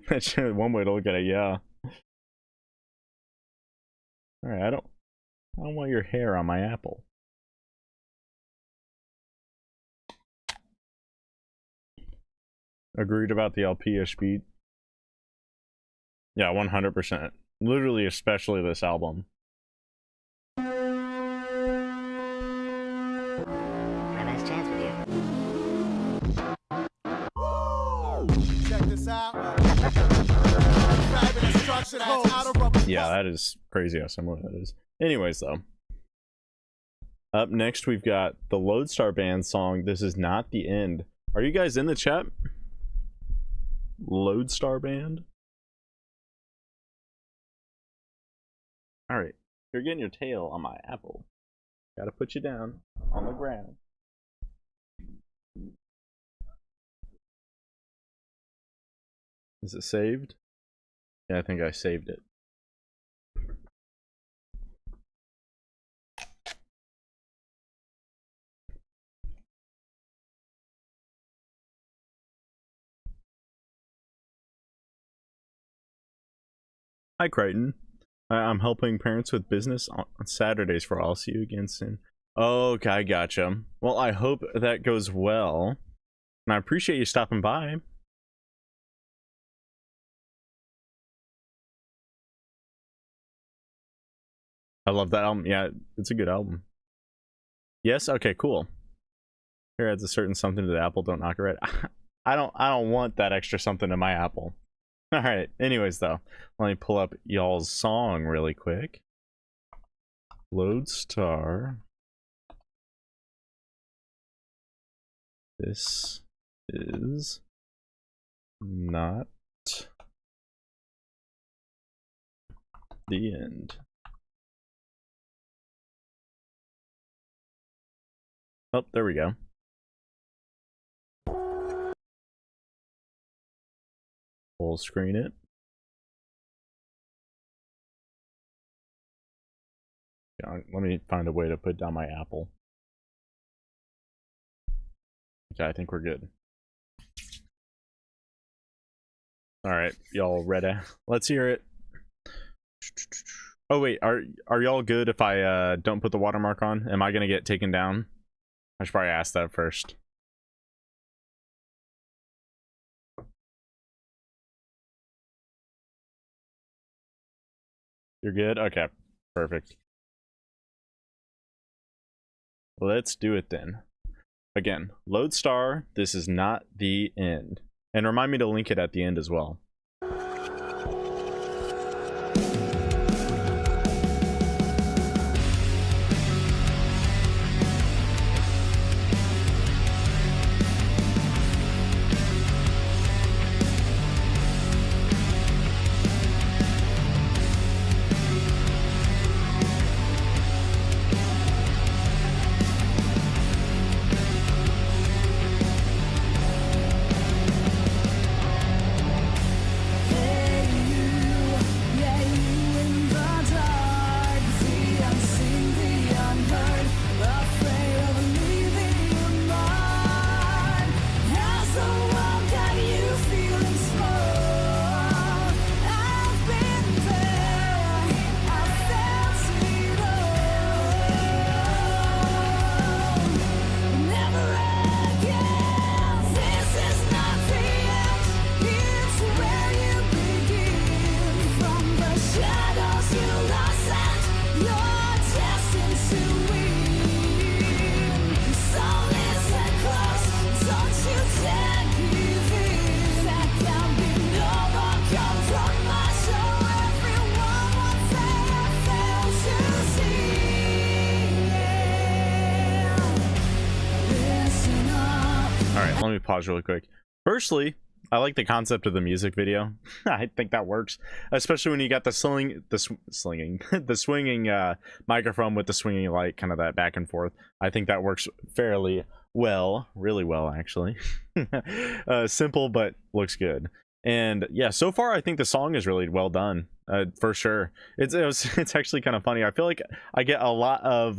Speaker 2: That's one way to look at it. Yeah. All right, I don't want your hair on my apple. Agreed about the LP-ish beat. Yeah, 100%. Literally, especially this album.
Speaker 17: A nice chance with you.
Speaker 15: Check this out.
Speaker 2: Yeah, that is crazy how similar that is. Anyways, though. Up next, we've got the Lodestar Band song, This Is Not the End. Are you guys in the chat? Lodestar Band? Alright, you're getting your tail on my apple. Gotta put you down on the ground. Is it saved? Yeah, I think I saved it. Hi, Crichton. I'm helping parents with business on Saturdays for I'll see you again soon. Okay, I gotcha. Well, I hope that goes well. And I appreciate you stopping by. I love that album. Yeah, it's a good album. Yes. Okay. Cool. Here adds a certain something to the apple. Don't knock it right. I don't want that extra something in my apple. All right. Anyways, though, let me pull up y'all's song really quick. Lodestar. This is not the end. Oh, there we go. Full screen it. Yeah, let me find a way to put down my apple. Okay, I think we're good. All right, y'all ready? Let's hear it. Oh wait, are y'all good if I don't put the watermark on? Am I gonna get taken down? I should probably ask that first. You're good? Okay, perfect. Let's do it then. Again, Lodestar, this is not the end. And remind me to link it at the end as well. Let me pause really quick. Firstly, I like the concept of the music video. I think that works, especially when you got the swinging microphone with the swinging light, kind of that back and forth. I think that works fairly well, really well actually. Simple but looks good. And yeah, so far I think the song is really well done, for sure. It's actually kind of funny. I feel like I get a lot of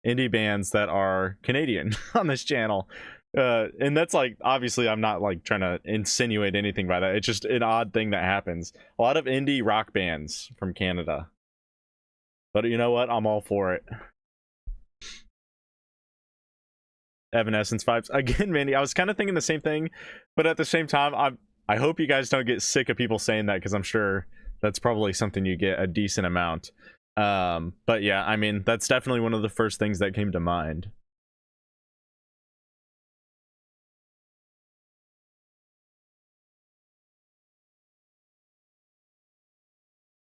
Speaker 2: indie bands that are Canadian on this channel. And that's like, obviously I'm not like trying to insinuate anything by that. It's just an odd thing that happens. A lot of indie rock bands from Canada. But you know what? I'm all for it. Evanescence vibes. Again, Mandy, I was kind of thinking the same thing, but at the same time, I hope you guys don't get sick of people saying that, because I'm sure that's probably something you get a decent amount. But yeah, I mean, that's definitely one of the first things that came to mind.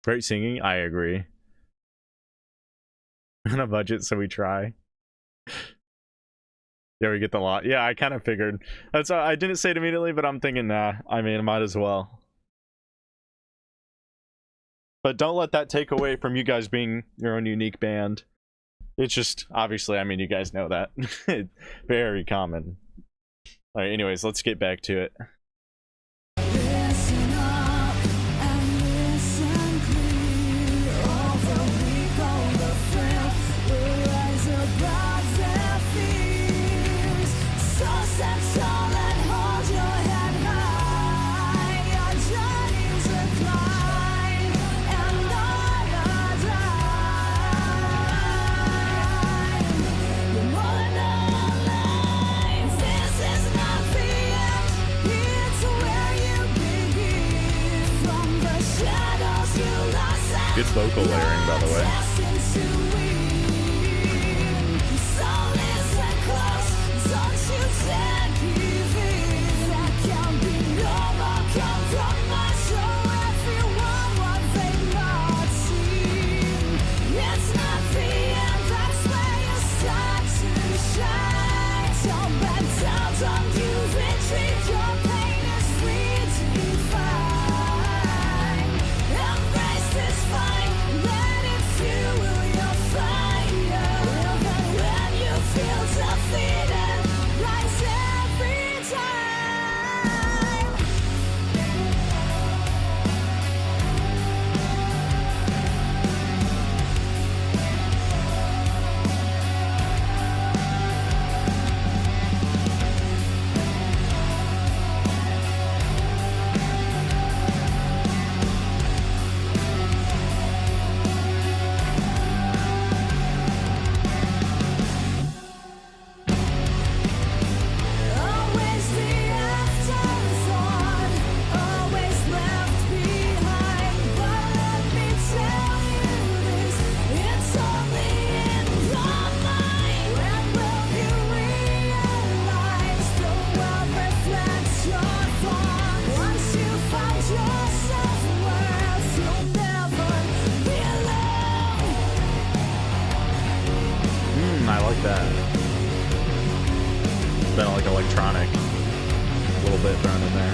Speaker 2: Great singing, I agree. On a budget, so we try. Yeah, we get the lot. Yeah, I kind of figured. That's I didn't say it immediately, but I'm thinking, nah, I mean, I might as well. But don't let that take away from you guys being your own unique band. It's just, obviously, I mean, you guys know that. Very common. All right, anyways, let's get back to it. Good vocal layering, by the way. that. It's been like electronic, a little bit thrown in there.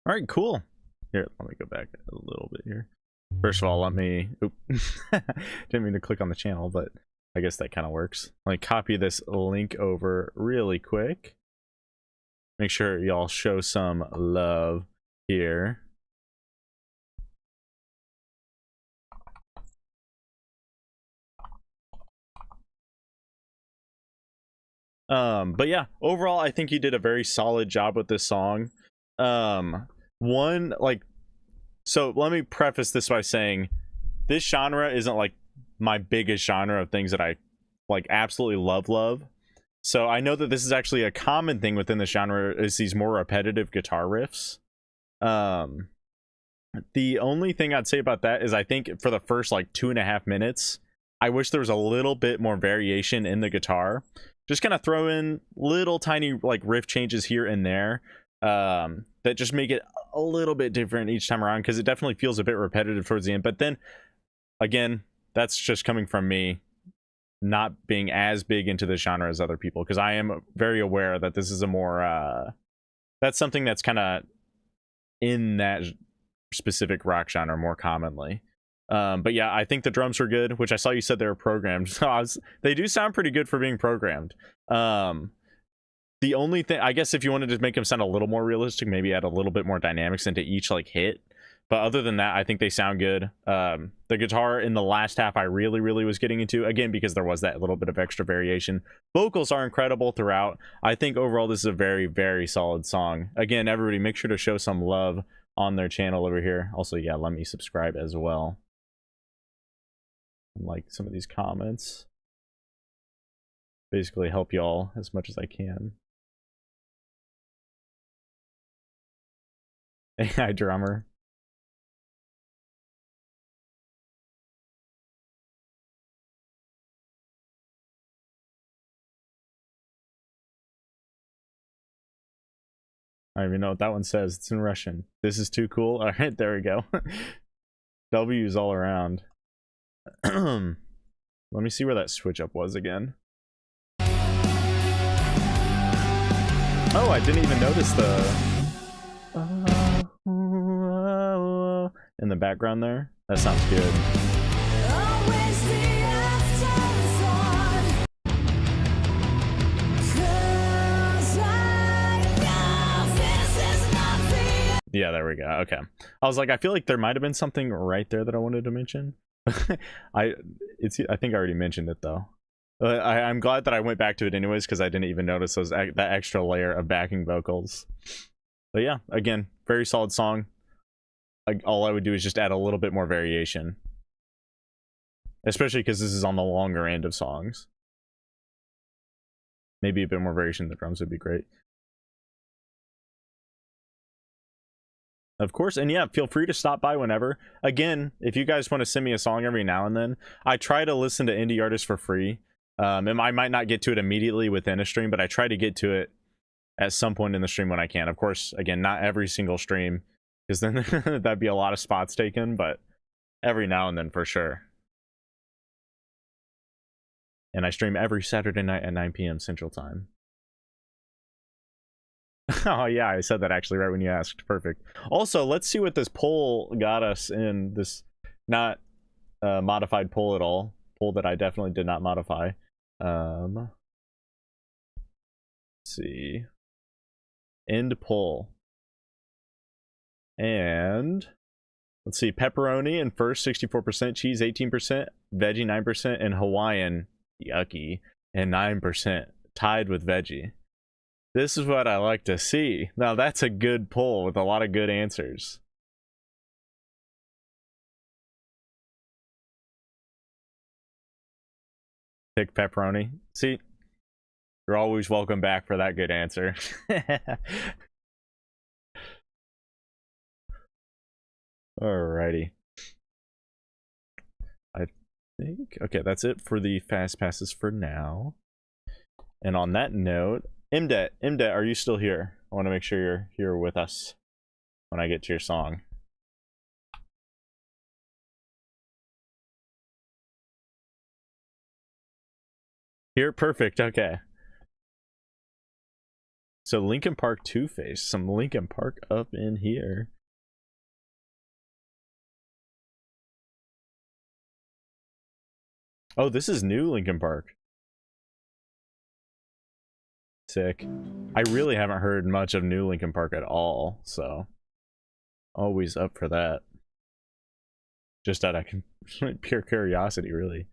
Speaker 2: All right, cool. Here, let me go back a little bit here. First of all, let me... didn't mean to click on the channel, but I guess that kind of works. Let me copy this link over really quick. Make sure y'all show some love here. But yeah, overall, I think you did a very solid job with this song. So let me preface this by saying this genre isn't like my biggest genre of things that I like absolutely love. So I know that this is actually a common thing within the genre, is these more repetitive guitar riffs. The only thing I'd say about that is I think for the first like 2.5 minutes, I wish there was a little bit more variation in the guitar. Just kind of throw in little tiny like riff changes here and there that just make it a little bit different each time around, because it definitely feels a bit repetitive towards the end. But then again, that's just coming from me not being as big into the genre as other people, because I am very aware that this is a more that's something that's kind of in that specific rock genre more commonly. But yeah, I think the drums were good, which I saw you said they were programmed. So they do sound pretty good for being programmed. The only thing, I guess, if you wanted to make them sound a little more realistic, maybe add a little bit more dynamics into each like hit. But other than that, I think they sound good. The guitar in the last half, I really was getting into, again, because there was that little bit of extra variation. Vocals are incredible throughout. I think overall this is a very solid song. Again, everybody, make sure to show some love on their channel over here. Also, yeah, let me subscribe as well. Like some of these comments. Basically help y'all as much as I can. AI drummer. I don't even know what that one says. It's in Russian. This is too cool. All right, there we go. W's all around. Let me see where that switch up was again. Oh, I didn't even notice the in the background there. That sounds good. Yeah, there we go. Okay. I was like, I feel like there might have been something right there that I wanted to mention. I think I already mentioned it though. I'm glad that I went back to it anyways, because I didn't even notice that extra layer of backing vocals. But yeah, again, very solid song. Like, all I would do is just add a little bit more variation, especially because this is on the longer end of songs. Maybe a bit more variation in the drums would be great. Of course, and yeah, feel free to stop by whenever. Again, if you guys want to send me a song every now and then, I try to listen to indie artists for free. And I might not get to it immediately within a stream, but I try to get to it at some point in the stream when I can. Of course, again, not every single stream, because then that'd be a lot of spots taken, but every now and then for sure. And I stream every Saturday night at 9 p.m. Central Time. Oh yeah, I said that actually right when you asked. Perfect. Also, let's see what this poll got us in this not modified poll at all. Poll that I definitely did not modify. Let's see. End poll. And let's see, pepperoni in first, 64%, cheese 18%, veggie 9%, and Hawaiian, yucky, and 9%, tied with veggie. This is what I like to see. Now that's a good poll with a lot of good answers. Pick pepperoni. See, you're always welcome back for that good answer. Alrighty. I think, okay, that's it for the fast passes for now. And on that note, Imdet, are you still here? I want to make sure you're here with us when I get to your song. Here, perfect, okay. So Linkin Park Two-Face, some Linkin Park up in here. Oh, this is new Linkin Park. Sick. I really haven't heard much of new Linkin Park at all, so always up for that. Just out of pure curiosity, really.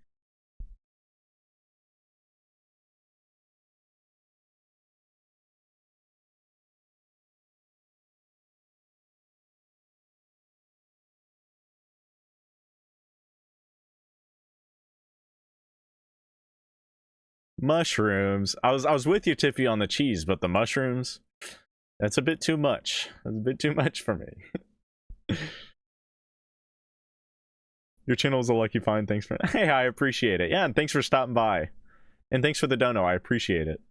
Speaker 2: Mushrooms. I was with you, Tiffy, on the cheese, but the mushrooms, that's a bit too much. That's a bit too much for me. Your channel is a lucky find. Thanks for hey, I appreciate it. Yeah, and thanks for stopping by. And thanks for the dono. I appreciate it.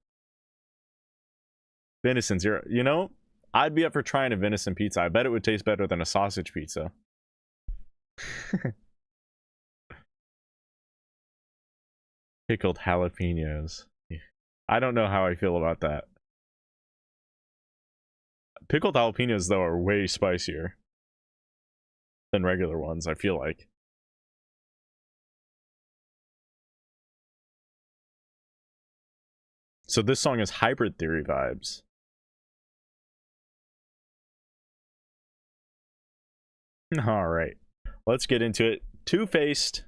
Speaker 2: Venison zero. You know, I'd be up for trying a venison pizza. I bet it would taste better than a sausage pizza. Pickled jalapenos. I don't know how I feel about that. Pickled jalapenos, though, are way spicier than regular ones, I feel like. So this song is Hybrid Theory vibes. All right, let's get into it. Two-Faced,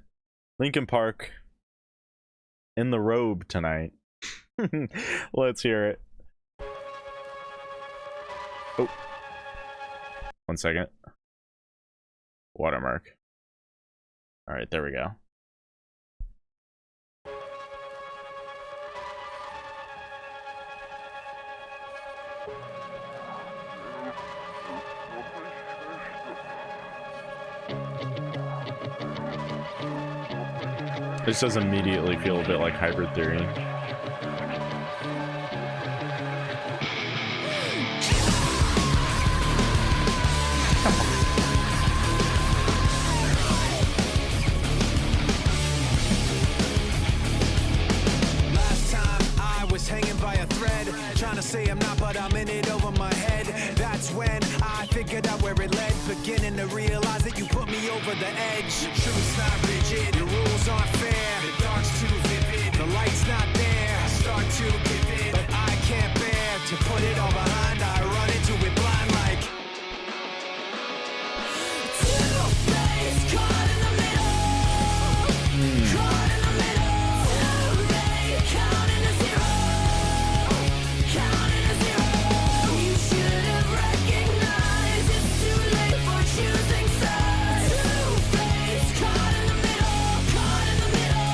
Speaker 2: Linkin Park, in the robe tonight. Let's hear it. Oh, 1 second. Watermark. All right, there we go. This does immediately feel a bit like Hybrid Theory.
Speaker 4: Last time I was hanging by a thread, trying to say I'm not, but I'm in it over my head. That's when I figured out where it led, beginning to realize that you put me over the edge. The truth's not rigid, the rules aren't fair, the dark's too vivid, the light's not there. I start to give in, but I can't bear to put it all behind. I run into it blind like Two-Face, caught in the middle, caught in the middle, too late, counting to zero, counting to zero. You should have recognized it's too late for choosing sides. Two-Face, caught in the middle, caught in the middle.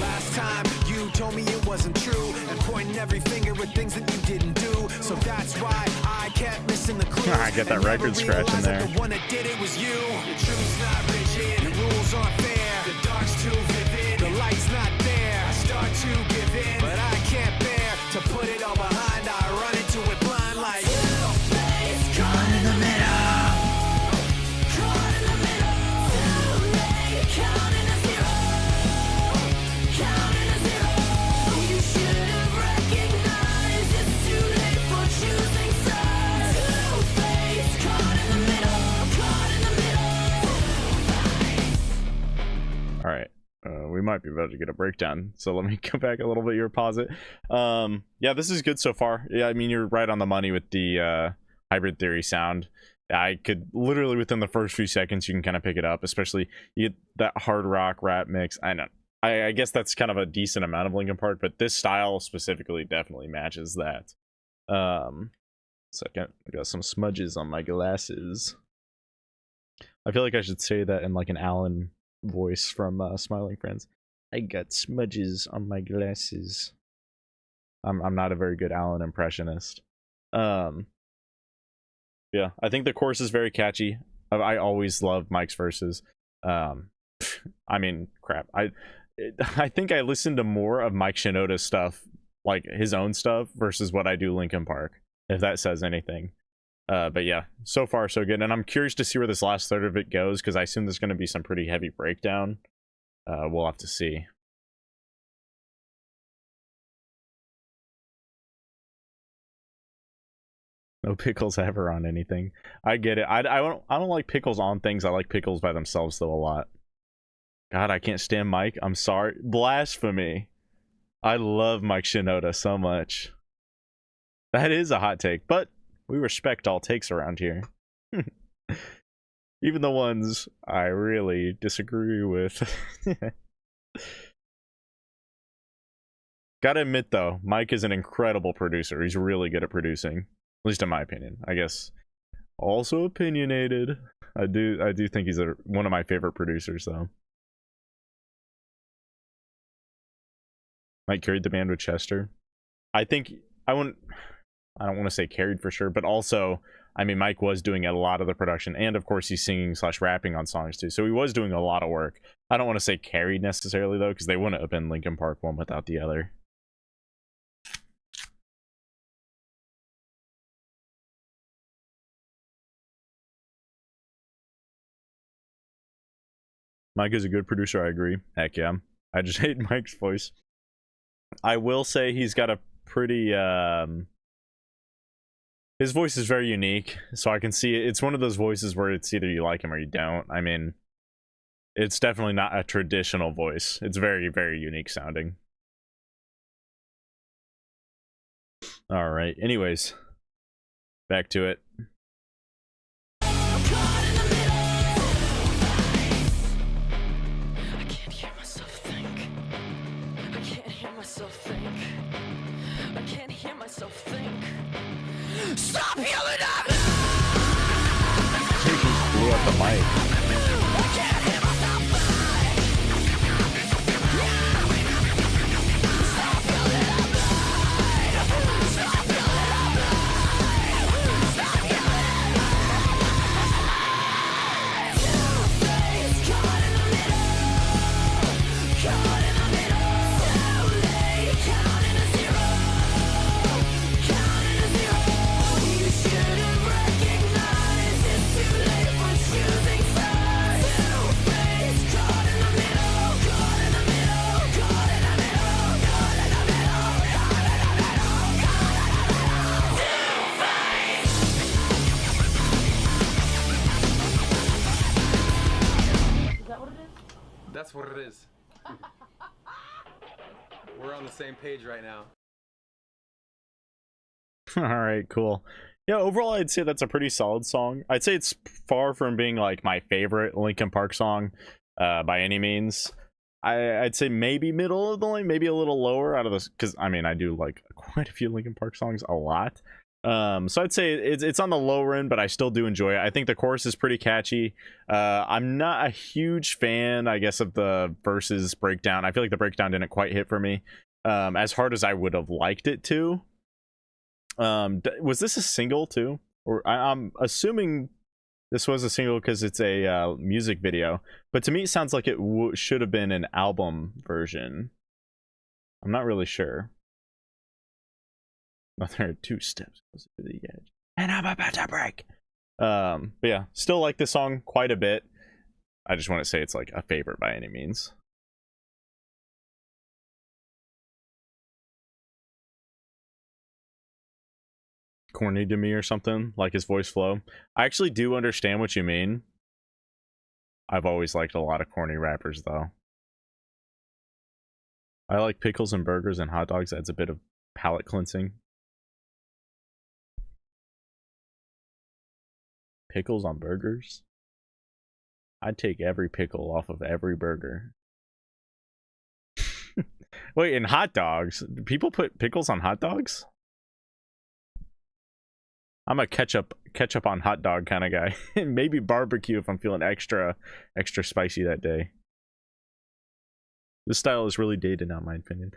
Speaker 4: Last time you told me it wasn't true and pointing every finger at things that you didn't do. So that's why I kept missing the clues.
Speaker 2: I get that record scratch in there.
Speaker 4: The one that did it was you. The truth's not rigid, the rules aren't fair, the dark's too vivid, the light's not there. I start to give in, but I can't bear to put it all behind. I run into it blind like Two-Face, caught in the middle, caught in the middle, too late, counting to zero,
Speaker 2: we might be about to get a breakdown, so let me go back a little bit here, pause it. Yeah, this is good so far. Yeah, I mean, you're right on the money with the Hybrid Theory sound. I could literally within the first few seconds you can kind of pick it up, especially you get that hard rock rap mix. I guess that's kind of a decent amount of Linkin Park, but this style specifically definitely matches that. Second, I got some smudges on my glasses. I feel like I should say that in like an Alan voice from Smiling Friends. I got smudges on my glasses. I'm not a very good Alan impressionist. Yeah, I think the chorus is very catchy. I always love Mike's verses. I mean, crap. I think I listen to more of Mike Shinoda's stuff, like his own stuff, versus what I do Linkin Park, if that says anything. But yeah, so far so good, and I'm curious to see where this last third of it goes, because I assume there's going to be some pretty heavy breakdown. We'll have to see. No pickles ever on anything. I get it. I don't like pickles on things. I like pickles by themselves though a lot. God, I can't stand Mike. I'm sorry. Blasphemy. I love Mike Shinoda so much. That is a hot take, but we respect all takes around here. Even the ones I really disagree with. Gotta admit though, Mike is an incredible producer. He's really good at producing. At least in my opinion. I guess also opinionated. I do think he's one of my favorite producers though. Mike carried the band with Chester. I think I don't want to say carried for sure, but also, I mean, Mike was doing a lot of the production, and of course he's singing / rapping on songs too, so he was doing a lot of work. I don't want to say carried necessarily though, because they wouldn't have been Linkin Park one without the other. Mike is a good producer, I agree. Heck yeah. I just hate Mike's voice. I will say he's got a pretty his voice is very unique, so I can see it. It's one of those voices where it's either you like him or you don't. I mean, it's definitely not a traditional voice. It's very, very unique sounding. All right, anyways, back to it.
Speaker 4: Stop yelling at me!
Speaker 2: He just blew up the mic.
Speaker 18: That's what it is. We're on the same page right now.
Speaker 2: All right, cool. Yeah, overall I'd say that's a pretty solid song. I'd say it's far from being like my favorite Linkin Park song by any means. I'd say maybe middle of the lane, maybe a little lower out of this, because I mean I do like quite a few Linkin Park songs a lot. So I'd say it's on the lower end, but I still do enjoy it. I think the chorus is pretty catchy. I'm not a huge fan, I guess, of the verses breakdown. I feel like the breakdown didn't quite hit for me as hard as I would have liked it to. Was this a single too? Or I'm assuming this was a single because it's a music video, but to me it sounds like it should have been an album version. I'm not really sure. There are 2 steps closer to the edge, and I'm about to break. But yeah, still like this song quite a bit. I just want to say it's like a favorite by any means. Corny to me or something, like his voice flow. I actually do understand what you mean. I've always liked a lot of corny rappers though. I like pickles and burgers and hot dogs. Adds a bit of palate cleansing. Pickles on burgers? I'd take every pickle off of every burger. Wait, and hot dogs? Do people put pickles on hot dogs? I'm a ketchup on hot dog kind of guy. Maybe barbecue if I'm feeling extra spicy that day. This style is really dated now, in my opinion.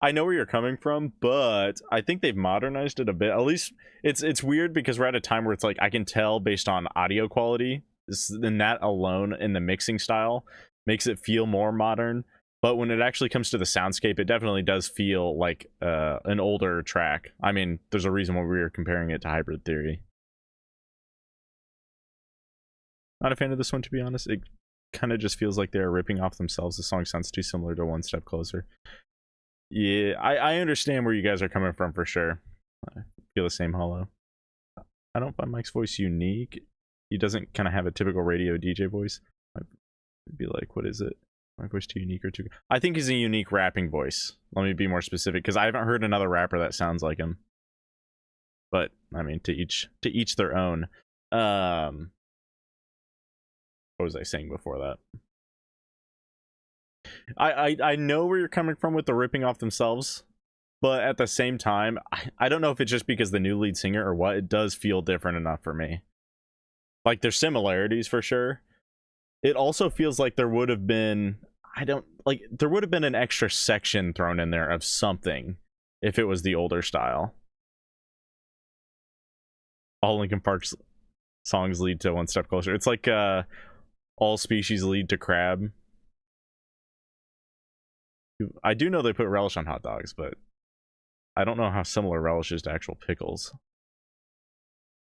Speaker 2: I know where you're coming from, but I think they've modernized it a bit. At least it's weird because we're at a time where it's like I can tell based on audio quality, and that alone in the mixing style makes it feel more modern. But when it actually comes to the soundscape, it definitely does feel like an older track. I mean, there's a reason why we were comparing it to Hybrid Theory. Not a fan of this one, to be honest. It kind of just feels like they're ripping off themselves. The song sounds too similar to One Step Closer. Yeah, I understand where you guys are coming from for sure. I feel the same, Hollow. I don't find Mike's voice unique. He doesn't kind of have a typical radio DJ voice. I'd be like, what is it? My voice too unique or too... I think he's a unique rapping voice. Let me be more specific, because I haven't heard another rapper that sounds like him. But, I mean, to each their own. What was I saying before that? I know where you're coming from with the ripping off themselves, but at the same time, I don't know if it's just because the new lead singer or what, it does feel different enough for me. Like, there's similarities for sure. It also feels like there would have been, there would have been an extra section thrown in there of something if it was the older style. All Linkin Park's songs lead to One Step Closer. It's like all species lead to crab. I do know they put relish on hot dogs, but I don't know how similar relish is to actual pickles.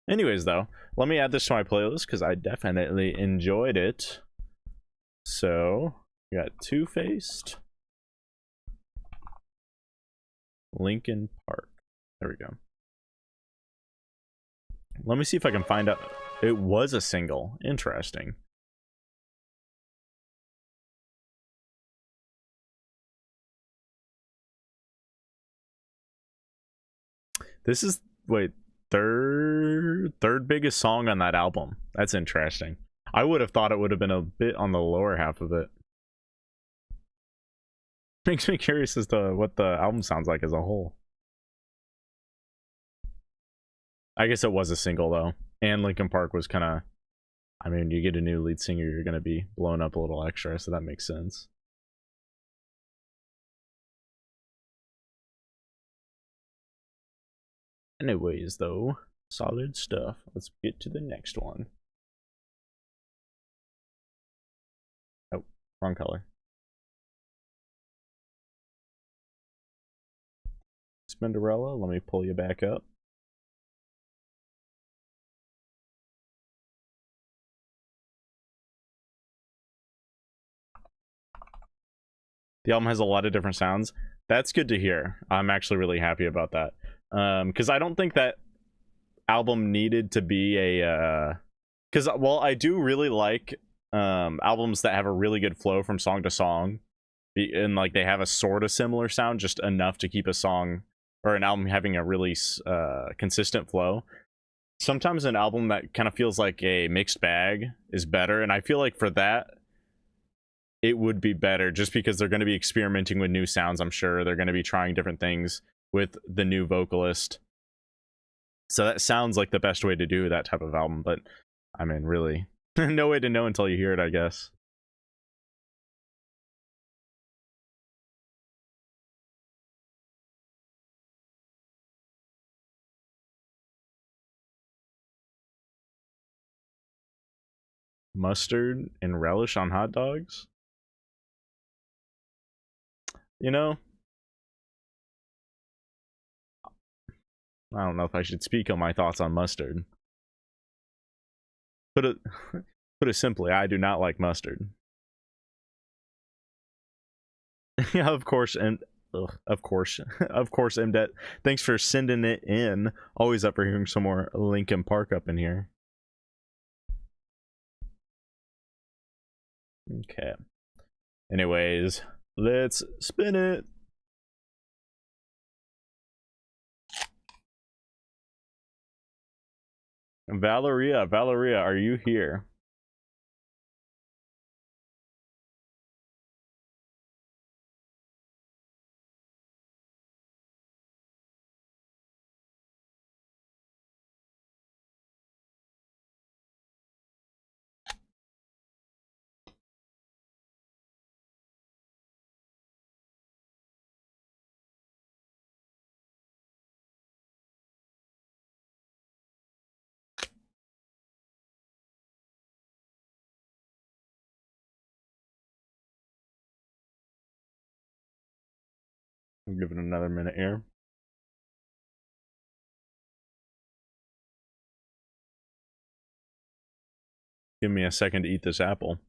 Speaker 2: Anyways, though, let me add this to my playlist because I definitely enjoyed it. So, we got Two-Faced, Linkin Park. There we go. Let me see if I can find out. It was a single. Interesting. This is, wait, third biggest song on that album. That's interesting. I would have thought it would have been a bit on the lower half of it. Makes me curious as to what the album sounds like as a whole. I guess it was a single though, and Linkin Park was kind of, I mean, you get a new lead singer, you're going to be blown up a little extra, so that makes sense. Anyways, though, solid stuff. Let's get to the next one. Oh, wrong color. Spinderella, let me pull you back up. The album has a lot of different sounds. That's good to hear. I'm actually really happy about that. Because I don't think that album needed to be a because well, I do really like albums that have a really good flow from song to song, and like they have a sort of similar sound, just enough to keep a song or an album having a really consistent flow. Sometimes an album that kind of feels like a mixed bag is better, and I feel like for that it would be better just because they're going to be experimenting with new sounds. I'm sure they're going to be trying different things with the new vocalist, so that sounds like the best way to do that type of album. But I mean, really, no way to know until you hear it, I guess. Mustard and relish on hot dogs? You know, I don't know if I should speak on my thoughts on mustard. Put it simply, I do not like mustard. Yeah, of course, and of course, MDET. Thanks for sending it in. Always up for hearing some more Linkin Park up in here. Okay. Anyways, let's spin it. Valeria, are you here? I'll give it another minute here. Give me a second to eat this apple.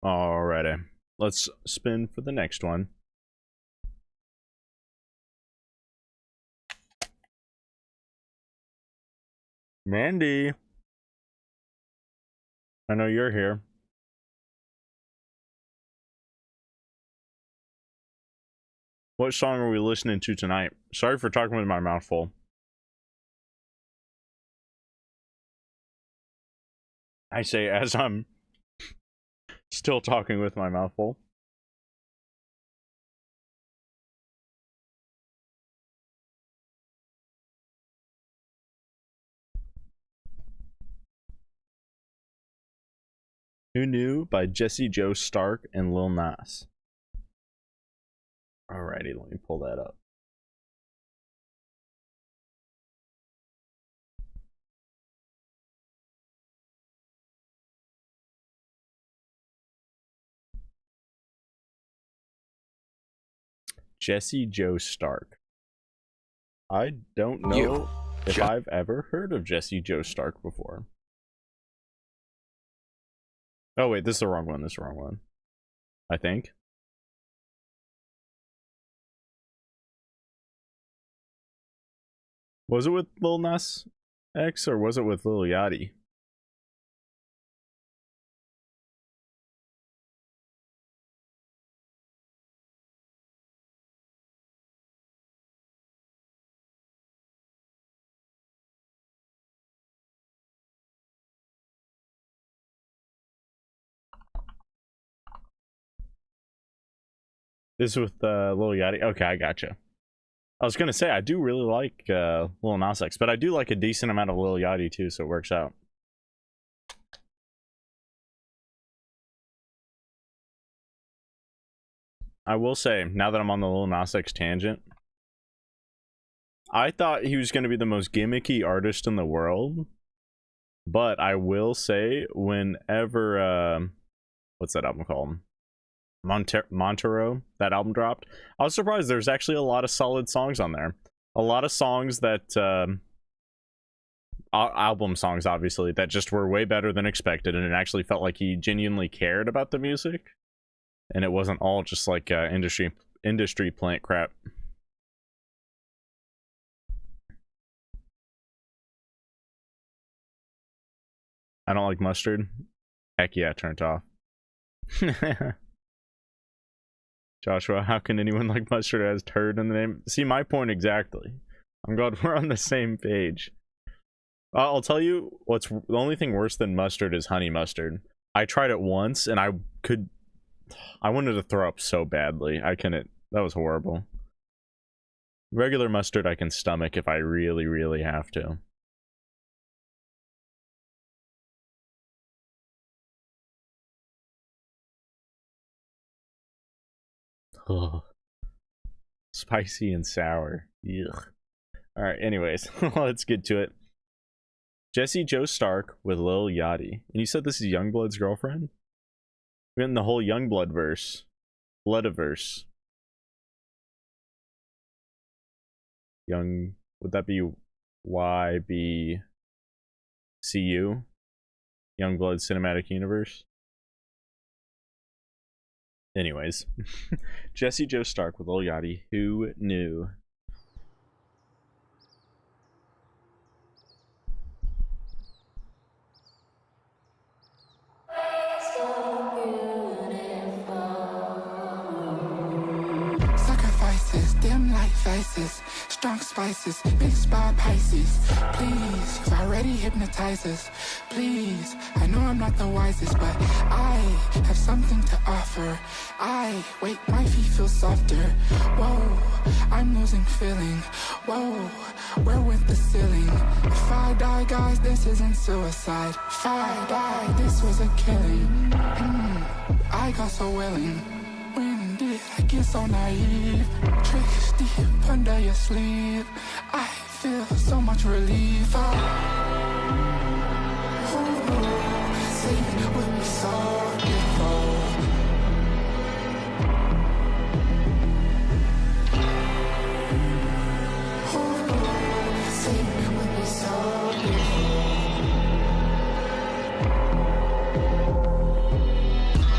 Speaker 2: Alrighty, let's spin for the next one. Mandy, I know you're here. What song are we listening to tonight? Sorry for talking with my mouth full. I say as I'm still talking with my mouth full. Who Knew by Jesse Joe Stark and Lil Nas. Alrighty, let me pull that up. Jesse Joe Stark. I don't know if I've ever heard of Jesse Joe Stark before. Oh wait, this is the wrong one. This is the wrong one. I think. Was it with Lil Nas X or was it with Lil Yachty? This is with Lil Yachty. Okay, I gotcha. I was gonna say I do really like Lil Nas X, but I do like a decent amount of Lil Yachty too, so it works out. I will say, now that I'm on the Lil Nas X tangent, I thought he was gonna be the most gimmicky artist in the world, but I will say, whenever what's that album called? Montero, that album dropped, I was surprised there's actually a lot of solid songs on there. A lot of songs that album songs, obviously, that just were way better than expected, and it actually felt like he genuinely cared about the music, and it wasn't all just like industry plant crap. I don't like mustard. Heck yeah, turned off. Joshua, how can anyone like mustard as turd in the name? See, my point exactly. I'm glad we're on the same page. I'll tell you what's the only thing worse than mustard is honey mustard. I tried it once and I wanted to throw up so badly. I couldn't. That was horrible. Regular mustard I can stomach if I really, really have to. Ugh. Spicy and sour. Ugh. Alright, anyways, let's get to it. Jesse Joe Stark with Lil Yachty. And you said this is Youngblood's girlfriend? We're in the whole Youngblood verse. Bloodiverse. Would that be YBCU? Youngblood Cinematic Universe? Anyways, Jesse Joe Stark with Lil Yachty. Who Knew?
Speaker 19: vices, dim light faces, strong spices, mixed by Pisces. Please, you've already hypnotized us. Please, I know I'm not the wisest, but I have something to offer. Wait, my feet feel softer. Whoa, I'm losing feeling. Whoa, where went the ceiling? If I die, guys, this isn't suicide. If I die, this was a killing. I got so willing. When did I get so naive? Tricks deep under your sleeve. I feel so much relief. Sleep with me so beautiful. Sleep with me so beautiful.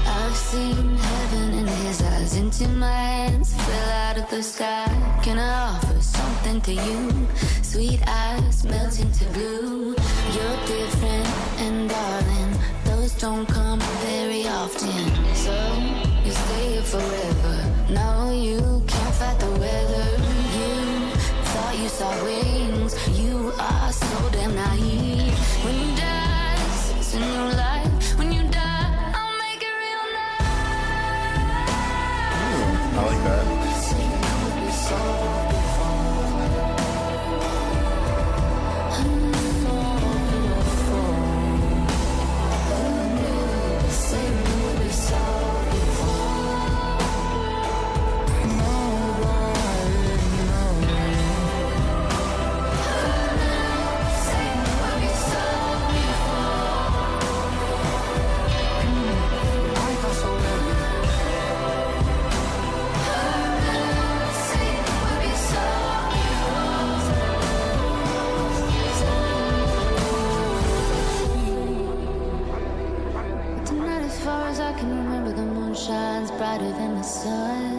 Speaker 7: I've seen heaven in his eyes, into my hands, fell out of the sky. Can I offer something to you? Sweet eyes melt into blue. You're different, and darling, those don't come very often. So you stay here forever. No, you can't fight the weather. You thought you saw wings. You are so damn naive. When you die, it's a new life. When you die, I'll make it real nice.
Speaker 2: I like that.
Speaker 7: Tonight, as far as I can remember, the moon shines brighter than the sun.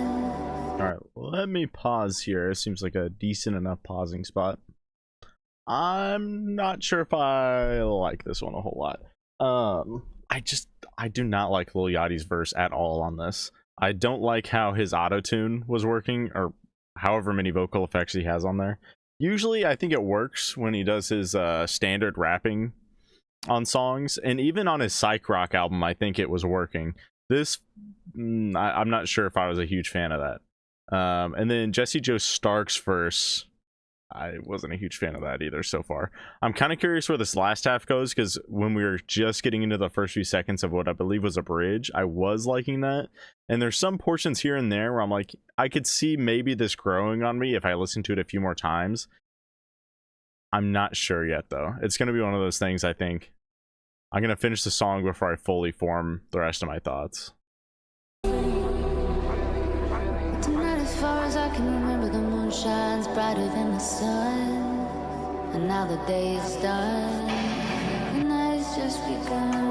Speaker 2: Alright, let me pause here. It seems like a decent enough pausing spot. I'm not sure if I like this one a whole lot. I do not like Lil Yachty's verse at all on this. I don't like how his auto-tune was working, or however many vocal effects he has on there. Usually I think it works when he does his standard rapping on songs, and even on his psych rock album I think it was working. This I'm not sure if I was a huge fan of that. And then Jesse Joe Stark's verse, I wasn't a huge fan of that either so far. I'm kind of curious where this last half goes, because when we were just getting into the first few seconds of what I believe was a bridge, I was liking that. And there's some portions here and there where I'm like, I could see maybe this growing on me if I listen to it a few more times. I'm not sure yet though. It's going to be one of those things. I think I'm going to finish the song before I fully form the rest of my thoughts.
Speaker 7: Tonight, as far as I can remember, the moon shines brighter than the sun. And now the day is done. The night's just begun.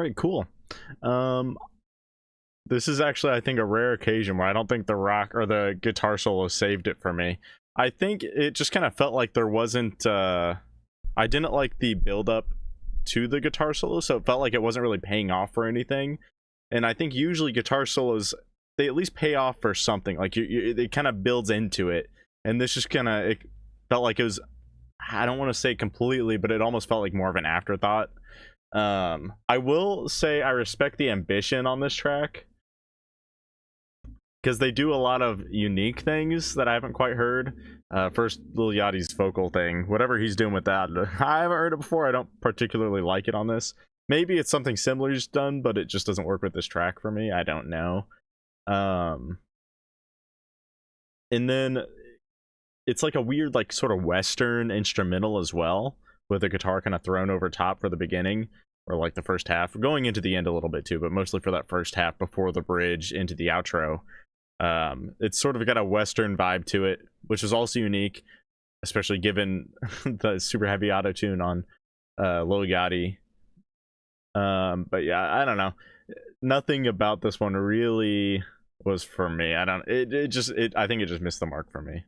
Speaker 2: right, cool. This is actually, I think, a rare occasion where I don't think the rock or the guitar solo saved it for me. I think it just kind of felt like there wasn't I didn't like the build up to the guitar solo, so it felt like it wasn't really paying off for anything. And I think usually guitar solos, they at least pay off for something. Like it kind of builds into it, and this just kind of, it felt like it was, I don't want to say completely, but it almost felt like more of an afterthought. I will say I respect the ambition on this track, because they do a lot of unique things that I haven't quite heard. First, Lil Yachty's vocal thing, whatever he's doing with that, I haven't heard it before. I don't particularly like it on this. Maybe it's something similar he's done, but it just doesn't work with this track for me. I don't know. And then it's like a weird, like, sort of Western instrumental as well, with the guitar kind of thrown over top for the beginning, or like the first half, going into the end a little bit too, but mostly for that first half before the bridge into the outro. It's sort of got a Western vibe to it, which is also unique, especially given the super heavy auto tune on Lil Yachty. But yeah, I don't know. Nothing about this one really was for me. I think it just missed the mark for me.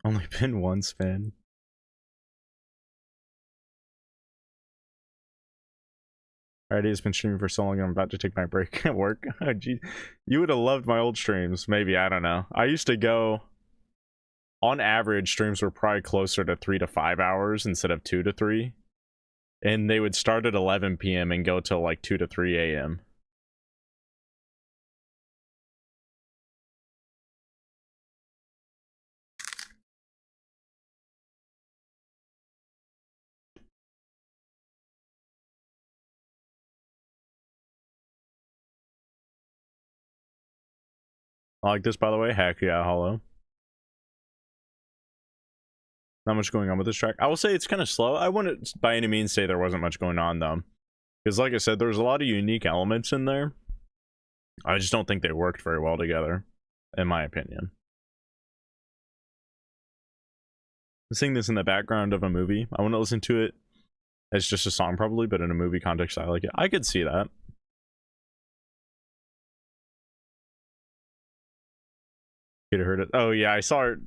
Speaker 2: Only been one spin. Alright, it's been streaming for so long, I'm about to take my break at work. Oh, geez. You would have loved my old streams. Maybe, I don't know. I used to go, on average, streams were probably closer to 3 to 5 hours instead of 2 to 3. And they would start at 11 p.m. and go till like 2 to 3 a.m. I like this, by the way. Heck yeah, Hollow. Not much going on with this track. I will say it's kind of slow. I wouldn't by any means say there wasn't much going on, though. Because like I said, there's a lot of unique elements in there. I just don't think they worked very well together, in my opinion. I'm seeing this in the background of a movie. I want to listen to it as just a song, probably, but in a movie context, I like it. I could see that. Could have heard it. Oh yeah, I saw her,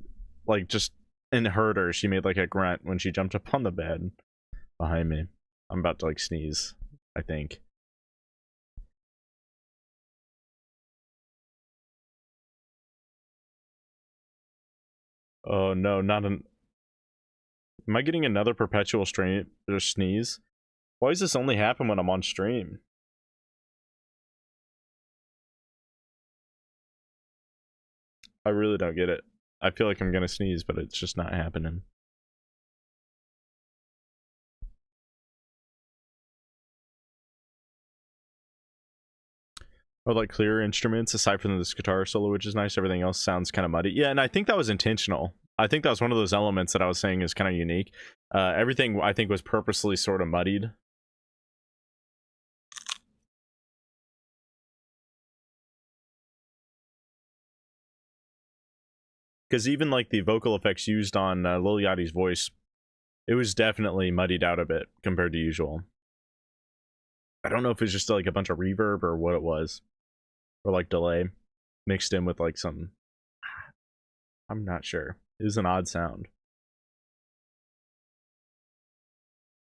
Speaker 2: like, just in Herder, she made like a grunt when she jumped up on the bed behind me. I'm about to like sneeze, I think. Oh no, not an... Am I getting another perpetual strain or sneeze? Why does this only happen when I'm on stream? I really don't get it. I feel like I'm gonna sneeze, but it's just not happening. Or like clearer instruments aside from this guitar solo, which is nice. Everything else sounds kind of muddy. Yeah, and I think that was intentional. I think that was one of those elements that I was saying is kind of unique. Everything I think was purposely sort of muddied. Because even like the vocal effects used on Lil Yachty's voice, it was definitely muddied out a bit compared to usual. I don't know if it's just like a bunch of reverb or what it was, or like delay mixed in with like some, I'm not sure. It is an odd sound.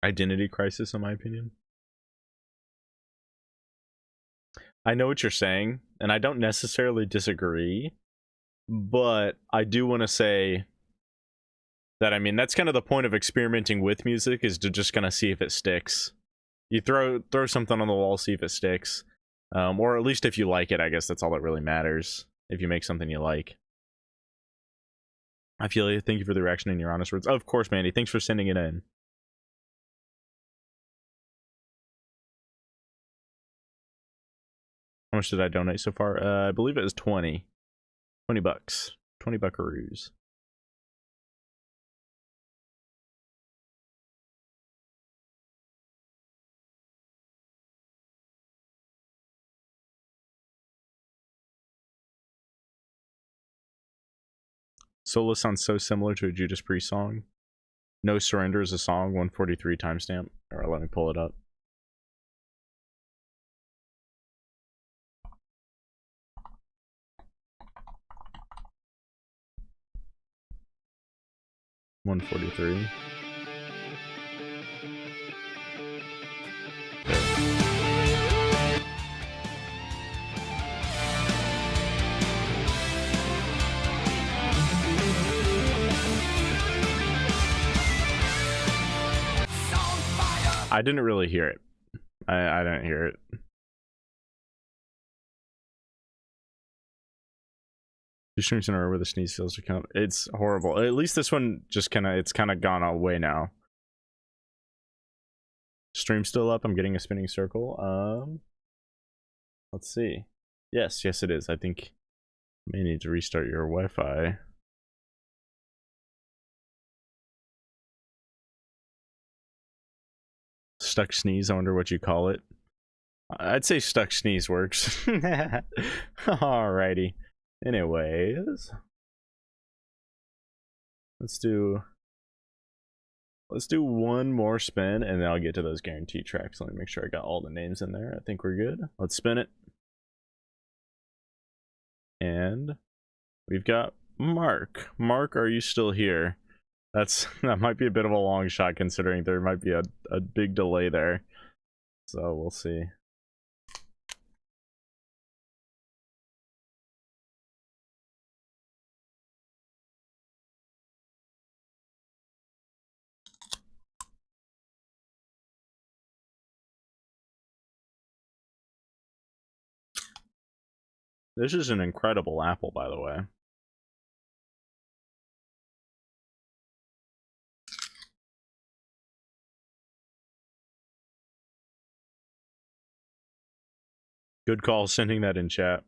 Speaker 2: Identity crisis, in my opinion. I know what you're saying, and I don't necessarily disagree, but I do want to say that, I mean, that's kind of the point of experimenting with music, is to just kind of see if it sticks. You throw something on the wall, see if it sticks. Or at least if you like it, I guess that's all that really matters. If you make something you like. I feel you. Thank you for the reaction and your honest words. Of course, Mandy. Thanks for sending it in. How much did I donate so far? I believe it was 20. 20 bucks. 20 buckaroos. Solo sounds so similar to a Judas Priest song. No Surrender is a song, 143 timestamp. Alright, let me pull it up. $143. I didn't really hear it. I didn't hear it. Two streams in a row where the sneeze feels to come. It's horrible. At least this one just it's kind of gone away now. Stream still up. I'm getting a spinning circle. Let's see. Yes, it is. I think you may need to restart your Wi-Fi. Stuck sneeze, I wonder what you call it. I'd say stuck sneeze works. Alrighty. Anyways. Let's do one more spin and then I'll get to those guaranteed tracks. Let me make sure I got all the names in there. I think we're good. Let's spin it. And we've got Mark. Mark, are you still here? That might be a bit of a long shot considering there might be a big delay there. So we'll see. This is an incredible apple, by the way. Good call sending that in chat.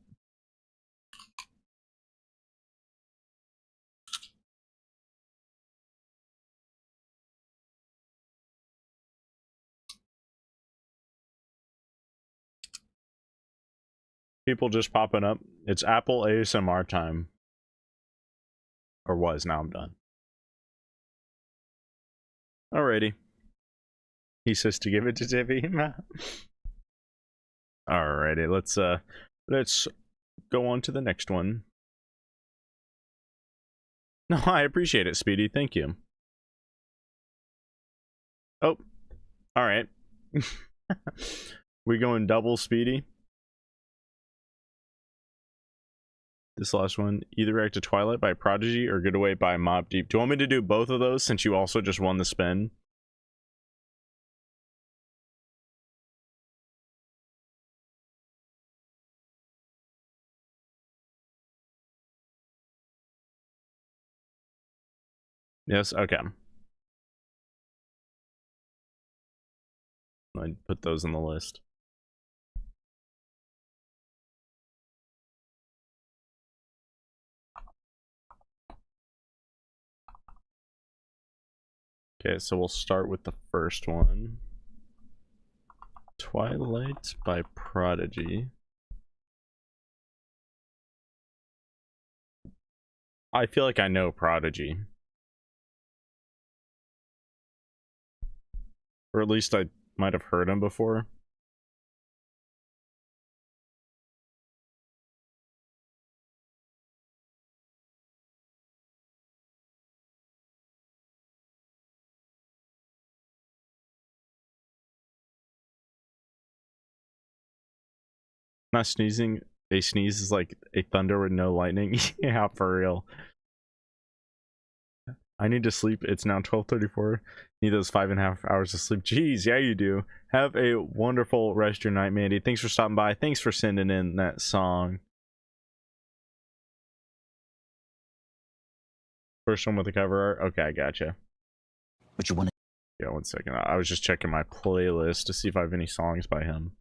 Speaker 2: People just popping up. It's Apple ASMR time. Or was, now I'm done. Alrighty. He says to give it to Tiffy. Alrighty, let's go on to the next one. No, I appreciate it, Speedy. Thank you. Oh, alright. We going double Speedy? This last one, either React to Twilight by Prodigy or Good Away by Mobb Deep. Do you want me to do both of those since you also just won the spin? Yes, okay. I put those on the list. Okay, so we'll start with the first one. Twilight by Prodigy. I feel like I know Prodigy. Or at least I might have heard him before. Not sneezing. A sneeze is like a thunder with no lightning. Yeah, for real. I need to sleep. It's now 12:34. Need those 5.5 hours of sleep. Jeez, yeah, you do. Have a wonderful rest of your night, Mandy. Thanks for stopping by. Thanks for sending in that song. First one with the cover art. Okay, I gotcha.
Speaker 3: What you want?
Speaker 2: Yeah, 1 second. I was just checking my playlist to see if I have any songs by him.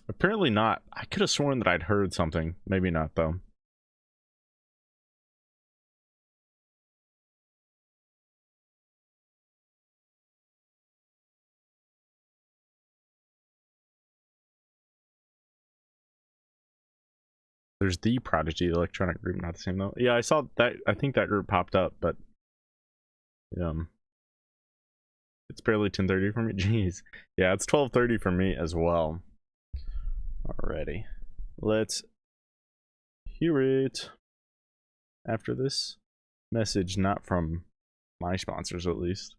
Speaker 2: Apparently not. I could have sworn that I'd heard something. Maybe not, though. There's the Prodigy electronic group, not the same though. Yeah, I saw that. I think that group popped up, but it's barely 10:30 for me. Jeez. Yeah, it's 12:30 for me as well. Alrighty, let's hear it after this message, not from my sponsors at least.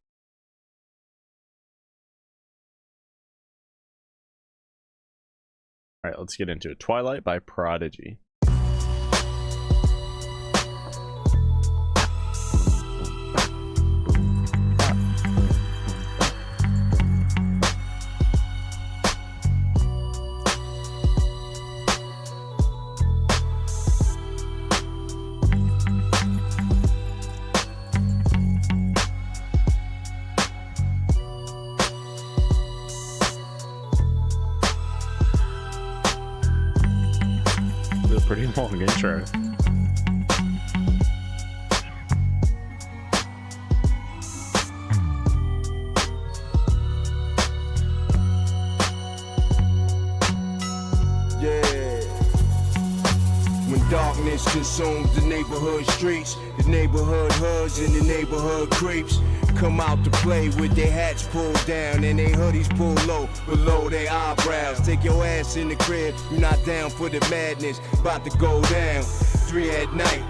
Speaker 2: Alright, let's get into it. Twilight by Prodigy. Pretty long intro.
Speaker 15: Darkness consumes the neighborhood streets, the neighborhood hoods and the neighborhood creeps come out to play with their hats pulled down and their hoodies pulled low below their eyebrows. Take your ass in the crib, you're not down for the madness, about to go down. 3 at night.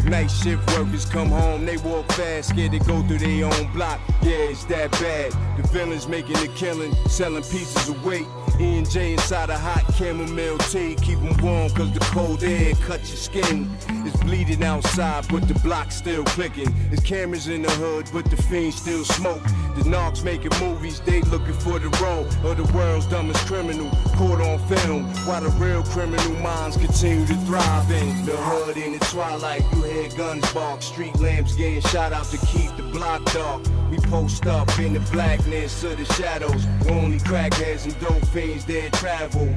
Speaker 15: Night shift workers come home, they walk fast, scared to go through their own block. Yeah, it's that bad. The villains making the killing, selling pieces of weight. E&J inside a hot chamomile tea, keep them warm cause the cold air cuts your skin. It's bleeding outside but the block's still clicking. There's cameras in the hood but the fiends still smoke. The narcs making movies, they looking for the role of the world's dumbest criminal, caught on film. While the real criminal minds continue to thrive in the hood in the twilight. You hear guns bark, street lamps getting shot out to keep the block dark. We post up in the blackness of the shadows. Only crackheads and dope fiends that travel.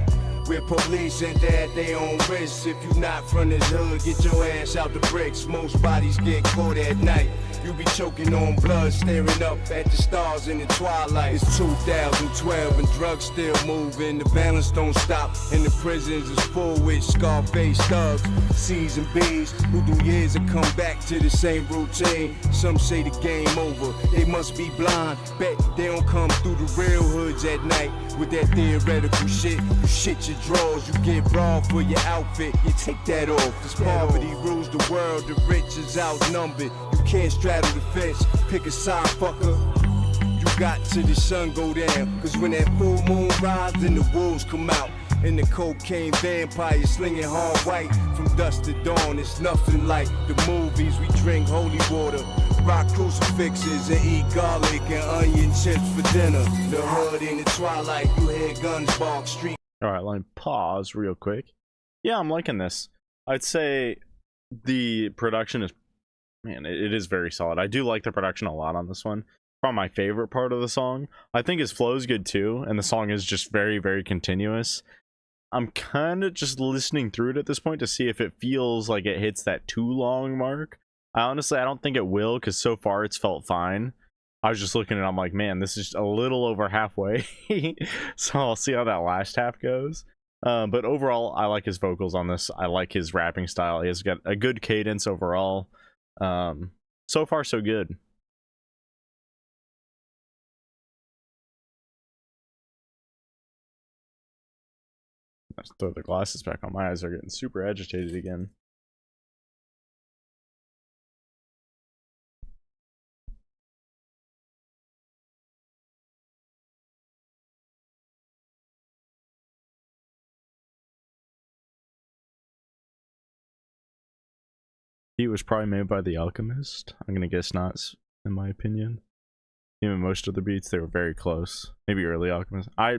Speaker 15: With police and at their own risk. If you not from this hood, get your ass out the bricks. Most bodies get caught at night. You be choking on blood, staring up at the stars in the twilight. It's 2012 and drugs still moving. The balance don't stop and the prisons is full with Scarface thugs, C's and B's who do years and come back to the same routine. Some say the game over, they must be blind. Bet they don't come through the real hoods at night with that theoretical shit. You shit your drawers, you get raw for your outfit. You take that off, cause poverty rules the world, the rich is outnumbered. You can't straddle the fence, pick a side, fucker. You got till the sun go down, cause when that full moon rises, then the wolves come out. And the cocaine vampire slinging hard white from dusk to dawn. It's nothing like the movies. We drink holy water, rock crucifixes, and eat garlic and onion chips for dinner. The hood in the twilight, you hear guns bark, street.
Speaker 2: Alright, let me pause real quick. Yeah, I'm liking this. I'd say the production is, man, it is very solid. I do like the production a lot on this one. Probably my favorite part of the song. I think his flow is good too, and the song is just very, very continuous. I'm kind of just listening through it at this point to see if it feels like it hits that too long mark. I don't think it will, because so far it's felt fine. I was just looking at it, I'm like, man, this is a little over halfway. So I'll see how that last half goes. But overall, I like his vocals on this. I like his rapping style. He has got a good cadence overall. So far, so good. Let's throw the glasses back on. My eyes are getting super agitated again. He was probably made by The Alchemist. I'm gonna guess not, in my opinion. Even most of the beats, they were very close. Maybe early Alchemist. I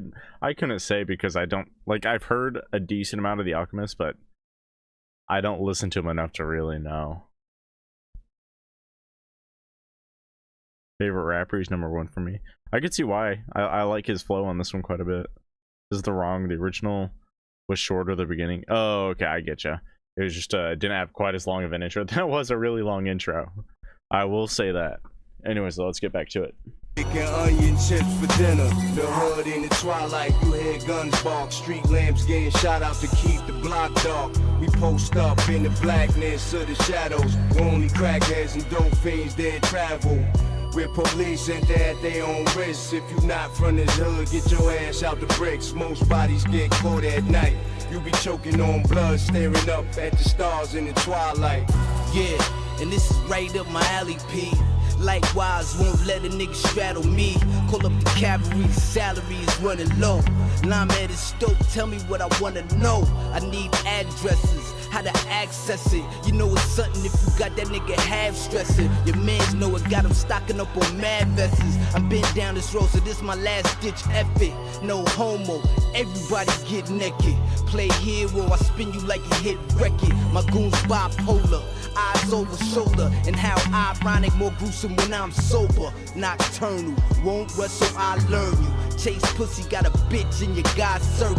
Speaker 2: couldn't say because I don't, like, I've heard a decent amount of The Alchemist, but I don't listen to him enough to really know. Favorite rapper, he's #1 for me. I could see why. I like his flow on this one quite a bit. This is the original was shorter at the beginning. Oh, okay, I get you. It was just didn't have quite as long of an intro. That was a really long intro. I will say that. Anyways, let's get back to it.
Speaker 15: And onion chips for dinner. The hood in the twilight, you hear guns bark. Street lamps getting shot out to keep the block dark. We post up in the blackness of the shadows. Only crackheads and dope fiends that travel. With police and at their own risk. If you not from this hood, get your ass out the bricks. Most bodies get caught at night. You be choking on blood, staring up at the stars in the twilight.
Speaker 9: Yeah, and this is right up my alley, P. Likewise, won't let a nigga straddle me. Call up the cavalry, salary is running low. Lime at his stove, tell me what I wanna know. I need addresses, how to access it. You know it's something if you got that nigga half stressing. Your mans know it, got him stocking up on mad vests. I'm been down this road, so this my last ditch effort. No homo, everybody get naked. Play hero, I spin you like a hit record. My goons bipolar, eyes over shoulder. And how ironic, more gruesome when I'm sober. Nocturnal, won't rush so I learn you. Chase pussy, got a bitch in your God's circle.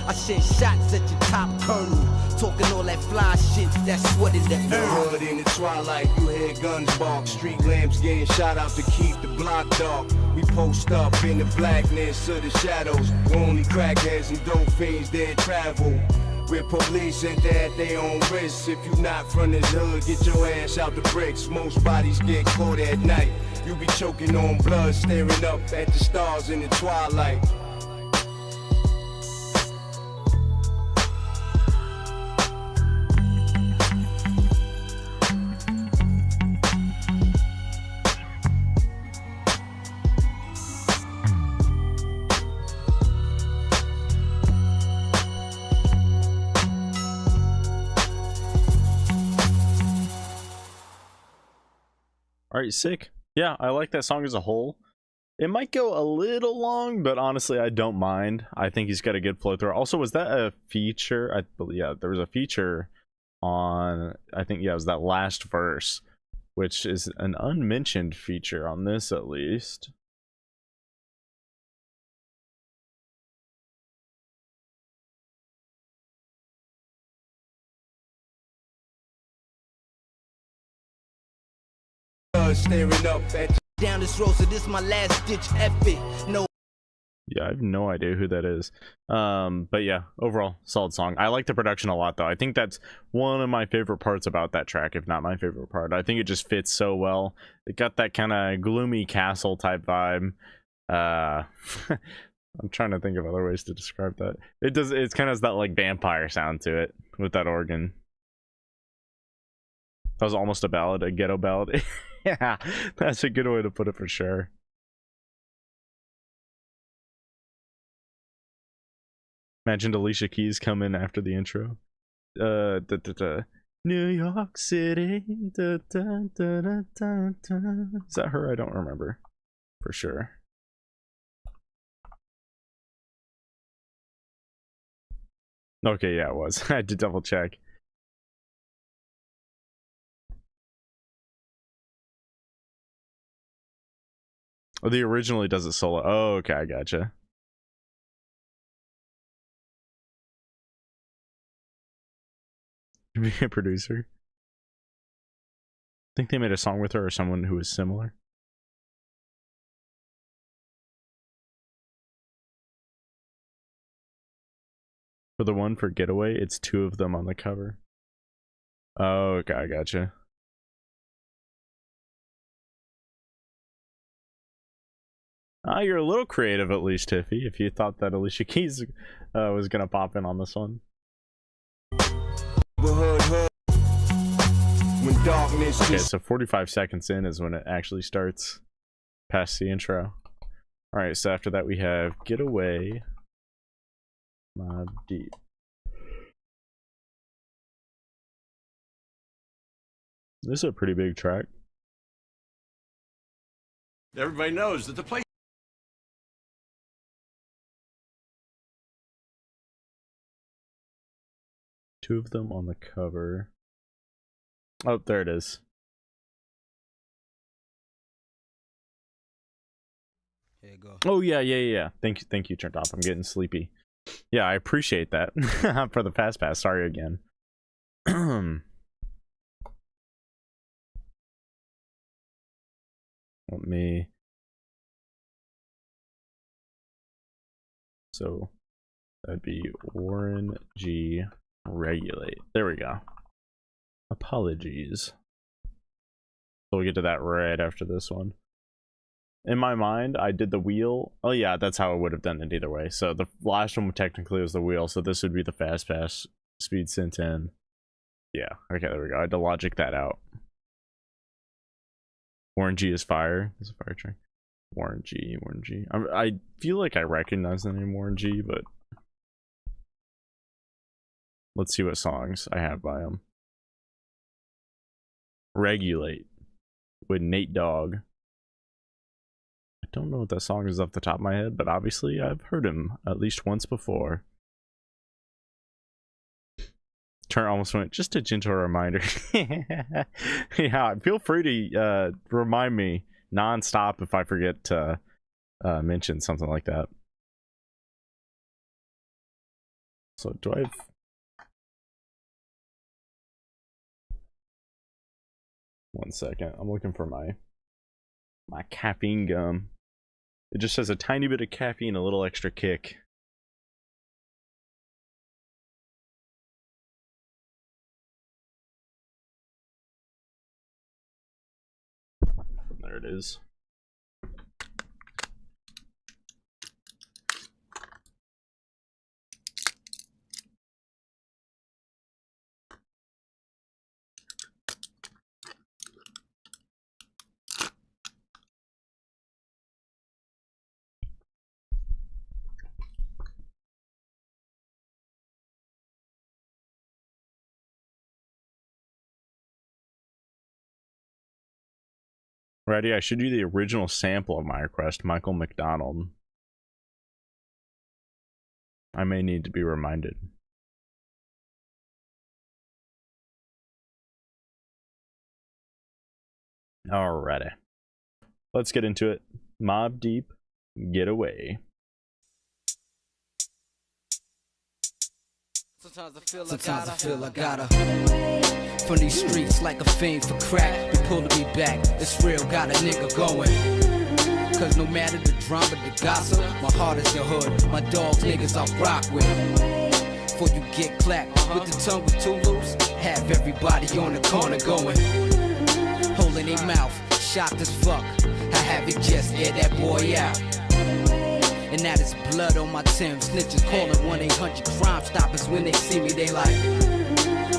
Speaker 9: I send shots at your top colonel. Talking all that fly shit, that's what it is.
Speaker 15: The hood in the twilight, you hear guns bark. Street lamps getting shot out to keep the block dark. We post up in the blackness of the shadows. Only crackheads and dope fiends that travel. With police and at their own risk. If you not from this hood, get your ass out the bricks. Most bodies get caught at night. You be choking on blood, staring up at the stars in the twilight.
Speaker 2: All right, sick. Yeah, I like that song as a whole. It might go a little long, but honestly, I don't mind. I think he's got a good flow through. Also, was that a feature? I believe, yeah, there was a feature on, I think, yeah, it was that last verse, which is an unmentioned feature on this at least.
Speaker 15: Staring up at
Speaker 9: down this road, so this my last ditch effort. No.
Speaker 2: Yeah, I have no idea who that is. But yeah, overall, solid song. I like the production a lot, though. I think that's one of my favorite parts about that track, if not my favorite part. I think it just fits so well. It got that kind of gloomy castle type vibe. I'm trying to think of other ways to describe that. It does. It's kind of that like vampire sound to it with that organ. That was almost a ballad, a ghetto ballad. Yeah, that's a good way to put it for sure. Imagine Alicia Keys come in after the intro. New York City. Is that her? I don't remember for sure. Okay, yeah, it was. I had to double check. Oh, the originally does it solo. Oh, okay, I gotcha. Be a producer. I think they made a song with her or someone who was similar. For the one for Getaway, it's two of them on the cover. Oh, okay, I gotcha. Ah, you're a little creative at least, Tiffy, if you thought that Alicia Keys was gonna pop in on this one. Okay, so 45 seconds in is when it actually starts past the intro. Alright, so after that we have Getaway, Mobb Deep. This is a pretty big track.
Speaker 20: Everybody knows that the place.
Speaker 2: Two of them on the cover. Oh, there it is.
Speaker 13: Here you go.
Speaker 2: Oh yeah. Thank you, Turned Off. I'm getting sleepy. Yeah, I appreciate that. For the fast pass. Sorry again. Let me So that'd be Warren G. Regulate. There we go. Apologies. So we'll get to that right after this one. In my mind, I did the wheel. Oh yeah, that's how I would have done it either way. So the last one technically was the wheel, so this would be the fast pass, speed sent in. Yeah, okay, there we go. I had to logic that out. Warren G is fire. There's a fire train. Warren G, Warren G. I feel like I recognize the name Warren G, but let's see what songs I have by him. Regulate with Nate Dogg. I don't know what that song is off the top of my head, but obviously I've heard him at least once before. Turn almost went, just a gentle reminder. Yeah, feel free to remind me non-stop if I forget to mention something like that. So do I have... One second, I'm looking for my caffeine gum. It just has a tiny bit of caffeine, a little extra kick. There it is. Ready? I should do the original sample of my request, Michael McDonald. I may need to be reminded. Alrighty. Let's get into it. Mobb Deep, Get Away.
Speaker 13: Sometimes I feel I gotta from these streets like a fiend for crack. They pulling me back, it's real, got a nigga going. Cause no matter the drama, the gossip, my heart is the hood, my dogs niggas I rock with. Before you get clapped with the tongue was too loose, have everybody on the corner going. Holding their mouth, shocked as fuck, I have it just air that boy out. And that is blood on my Timbs. Snitches calling 1-800 Crime Stoppers when they see me, they like.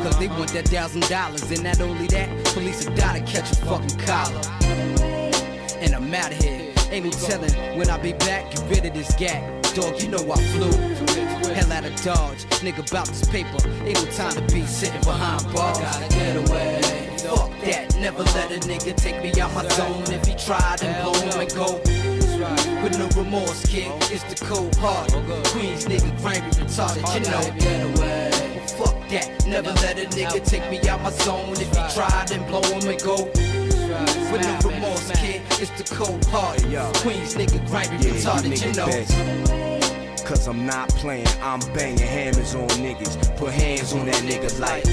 Speaker 13: Cause they want that $1,000. And not only that, police have gotta catch a fucking collar. And I'm out of here. Ain't no telling when I be back, get rid of this gag. Dog, you know I flew. Hell out of Dodge. Nigga about this paper. Ain't no time to be sitting behind bars. Gotta get away. Fuck that. Never let a nigga take me out my zone. If he tried, then blow him and go. With no remorse, kid, it's the cold heart. Queens nigga, grimy, retarded, you know. Get away. Fuck that, never let a nigga take me out my zone. If he tried, then blow him and go. With no remorse, kid, it's the cold heart. Queens nigga, grimy, retarded, you know.
Speaker 14: Cause I'm not playing, I'm banging hammers on niggas. Put hands on that nigga like.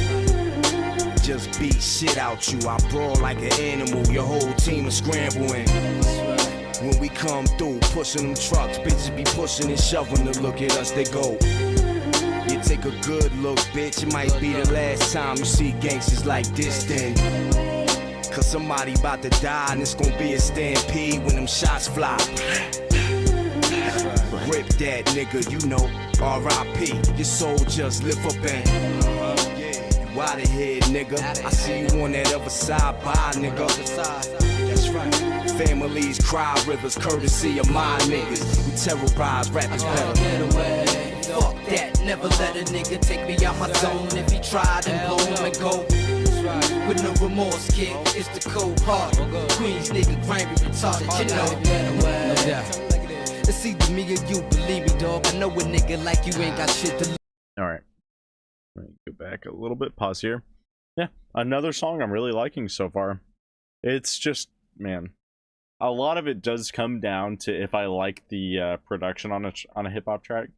Speaker 14: Just beat shit out you. I brawl like an animal, your whole team is scrambling. When we come through, pushing them trucks, bitches be pushing and shoving to look at us, they go. You take a good look, bitch, it might be the last time you see gangsters like this then. Cause somebody about to die and it's gonna be a stampede when them shots fly. Rip that nigga, you know, R.I.P. Your soul just lift up and you out of here, nigga. I see you on that other side, bye, nigga. That's right. Families cry rivers, courtesy of my niggas. We terrorize rappers better.
Speaker 13: Get away. Fuck that, never let a nigga take me out my zone. If he tried, then blow him and go. With no remorse, kid, it's the cold heart. Queens nigga, grimy, retarded, you know. Get away. No doubt. It's either me or you, believe me, dog. I know a nigga like you ain't got shit to.
Speaker 2: Alright. Let me go back a little bit, pause here. Yeah, another song I'm really liking so far. It's just, man, a lot of it does come down to if I like the production on a hip-hop track,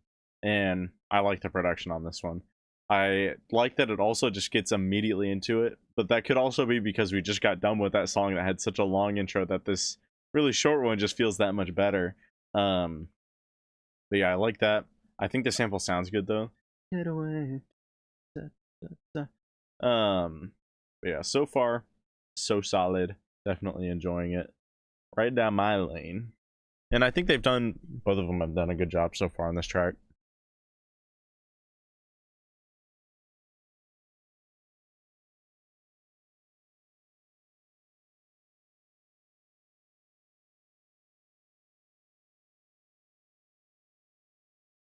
Speaker 2: and I like the production on this one. I like that it also just gets immediately into it, but that could also be because we just got done with that song that had such a long intro that this really short one just feels that much better. But yeah, I like that. I think the sample sounds good though. Get away. But yeah, so far, so solid. Definitely enjoying it. Right down my lane. And I think both of them have done a good job so far on this track.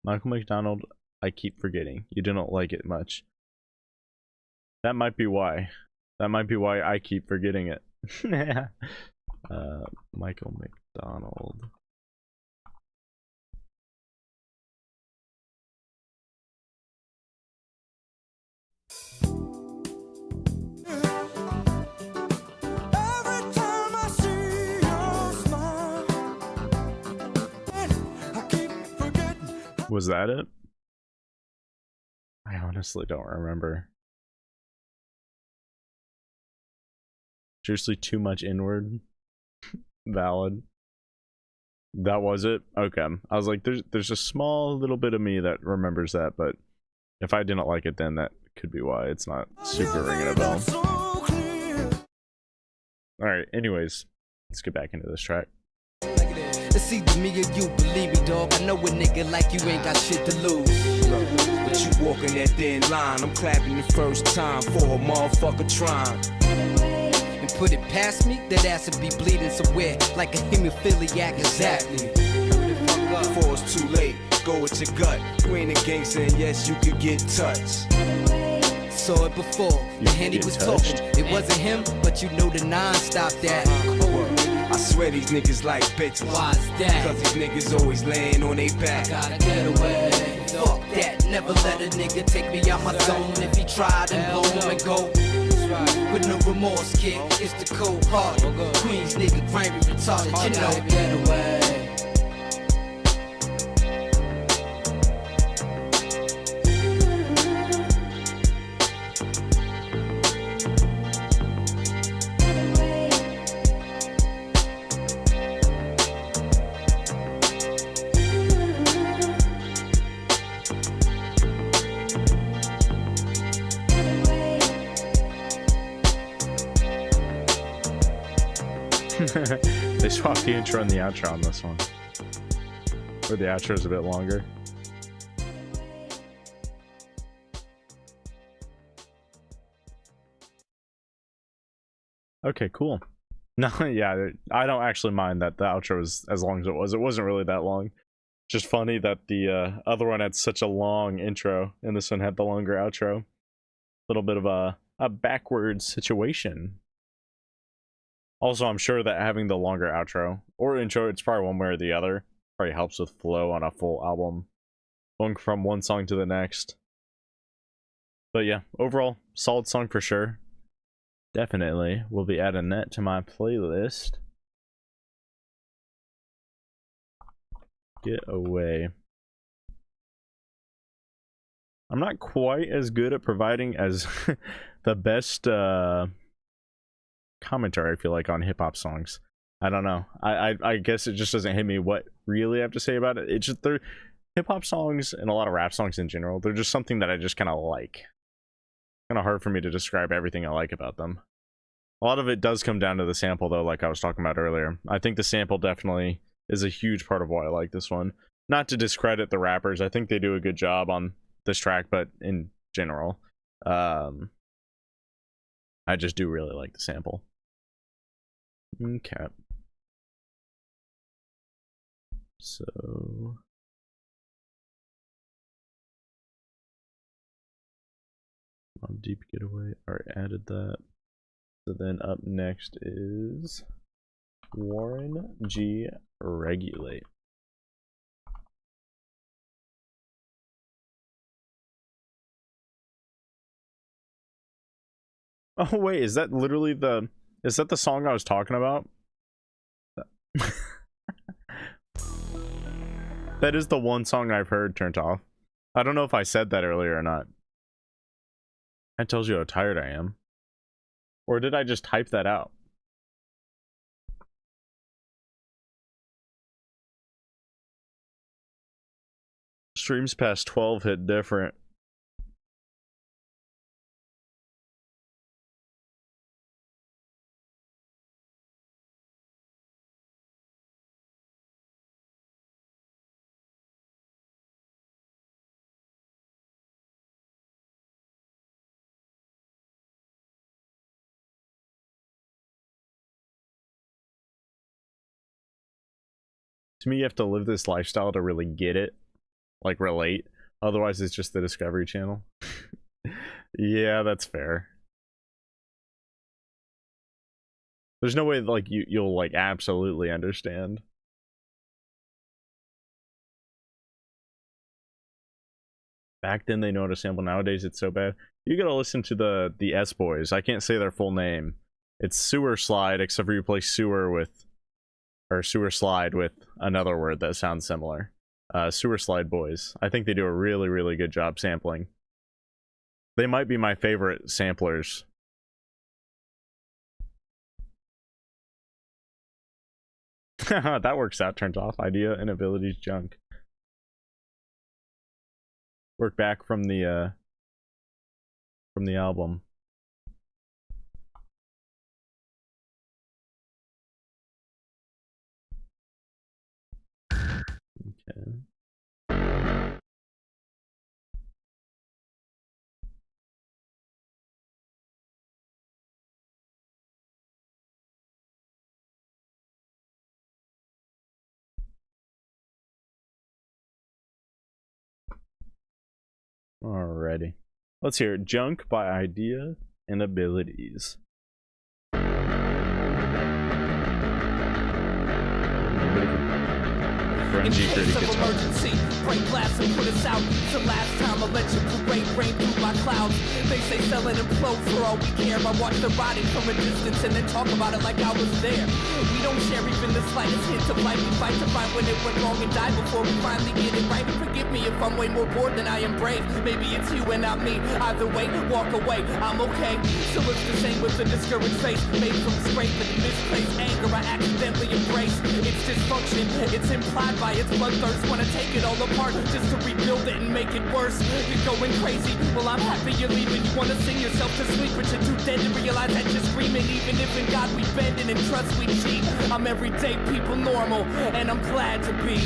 Speaker 2: Michael McDonald, I keep forgetting. You didn't like it much. That might be why. That might be why I keep forgetting it. Michael McDonald.
Speaker 4: Every time I see your smile, I keep forgetting.
Speaker 2: Was that it? I honestly don't remember. Seriously, too much inward. Valid. That was it? Okay. I was like, there's a small little bit of me that remembers that, but if I didn't like it then that could be why. It's not super ringing a bell. Alright, anyways, let's get back into this track.
Speaker 13: It's either me or you, believe me, dog. I know a nigga like you ain't got shit to lose.
Speaker 14: But you walking that thin line, I'm clapping the first time for a motherfucker trying.
Speaker 13: And put it past me, that ass would be bleeding somewhere like a hemophiliac, exactly.
Speaker 14: Before it's too late, go with your gut. You ain't a gangster and yes, you could get touched.
Speaker 13: Saw it before, the Henny was talking. It wasn't him, but you know the nine stopped that.
Speaker 14: I swear these niggas like bitches.
Speaker 13: Why's that?
Speaker 14: Cause these niggas always laying on they back.
Speaker 13: Gotta get away. Fuck that, never let a nigga take me out my zone. If he tried and blow him and go. With no remorse, kid, it's the cold heart. Queens nigga, grimy, retarded, you know. Get away.
Speaker 2: They swapped the intro and the outro on this one. Where the outro is a bit longer. Okay, cool. No, yeah, I don't actually mind that the outro was as long as it was. It wasn't really that long. Just funny that the other one had such a long intro and this one had the longer outro. A little bit of a backwards situation. Also, I'm sure that having the longer outro or intro, it's probably one way or the other, probably helps with flow on a full album. Going from one song to the next. But yeah, overall, solid song for sure. Definitely will be adding that to my playlist. Get away. I'm not quite as good at providing as the best commentary, I feel like, on hip-hop songs. I don't know. I guess it just doesn't hit me what really I have to say about it. It's just they're hip-hop songs and a lot of rap songs in general. They're just something that I just kind of like. Kind of hard for me to describe everything I like about them. A lot of it does come down to the sample, though, like I was talking about earlier. I think the sample definitely is a huge part of why I like this one. Not to discredit the rappers. I think they do a good job on this track, but in general, I just do really like the sample. Okay. So... Deep Getaway. Alright, added that. So then up next is Warren G. Regulate. Oh wait, is that literally the... Is that the song I was talking about? That is the one song I've heard turned off. I don't know if I said that earlier or not. That tells you how tired I am. Or did I just type that out? Just Streams past 12 hit different. To me, you have to live this lifestyle to really get it, like relate. Otherwise, it's just the Discovery Channel. Yeah, that's fair. There's no way like you'll like absolutely understand. Back then they know how to sample. Nowadays it's so bad. You gotta listen to the S Boys. I can't say their full name. It's Sewer Slide, except for you replace sewer with, or Sewer Slide with another word that sounds similar. Sewer Slide Boys. I think they do a really, really good job sampling. They might be my favorite samplers. That works out. Turns off. Idea and abilities junk. Work back from the album. Okay. Alrighty. Let's hear it. Junk by Idea and Abilities.
Speaker 9: In case of emergency, break glass and put us out. It's the last time I let you parade rain through my clouds. They say sell and implode for all we care. I watch the rotting from a distance and then talk about it like I was there. We don't share even the slightest hint of life. We fight to find when it went wrong and die before we finally get it right. And forgive me if I'm way more bored than I am brave. Maybe it's you and not me. Either way, walk away. I'm okay. So it's the same with a discouraged face made from scraping and misplaced anger I accidentally embrace. It's dysfunction. It's implied by its bloodthirst. Wanna take it all apart just to rebuild it and make it worse. You're going crazy. Well, I'm happy you're leaving. You wanna sing yourself to sleep, but you're too dead to realize that you're screaming. Even if in God we bend and in trust we cheat. I'm everyday people normal, and I'm glad to be.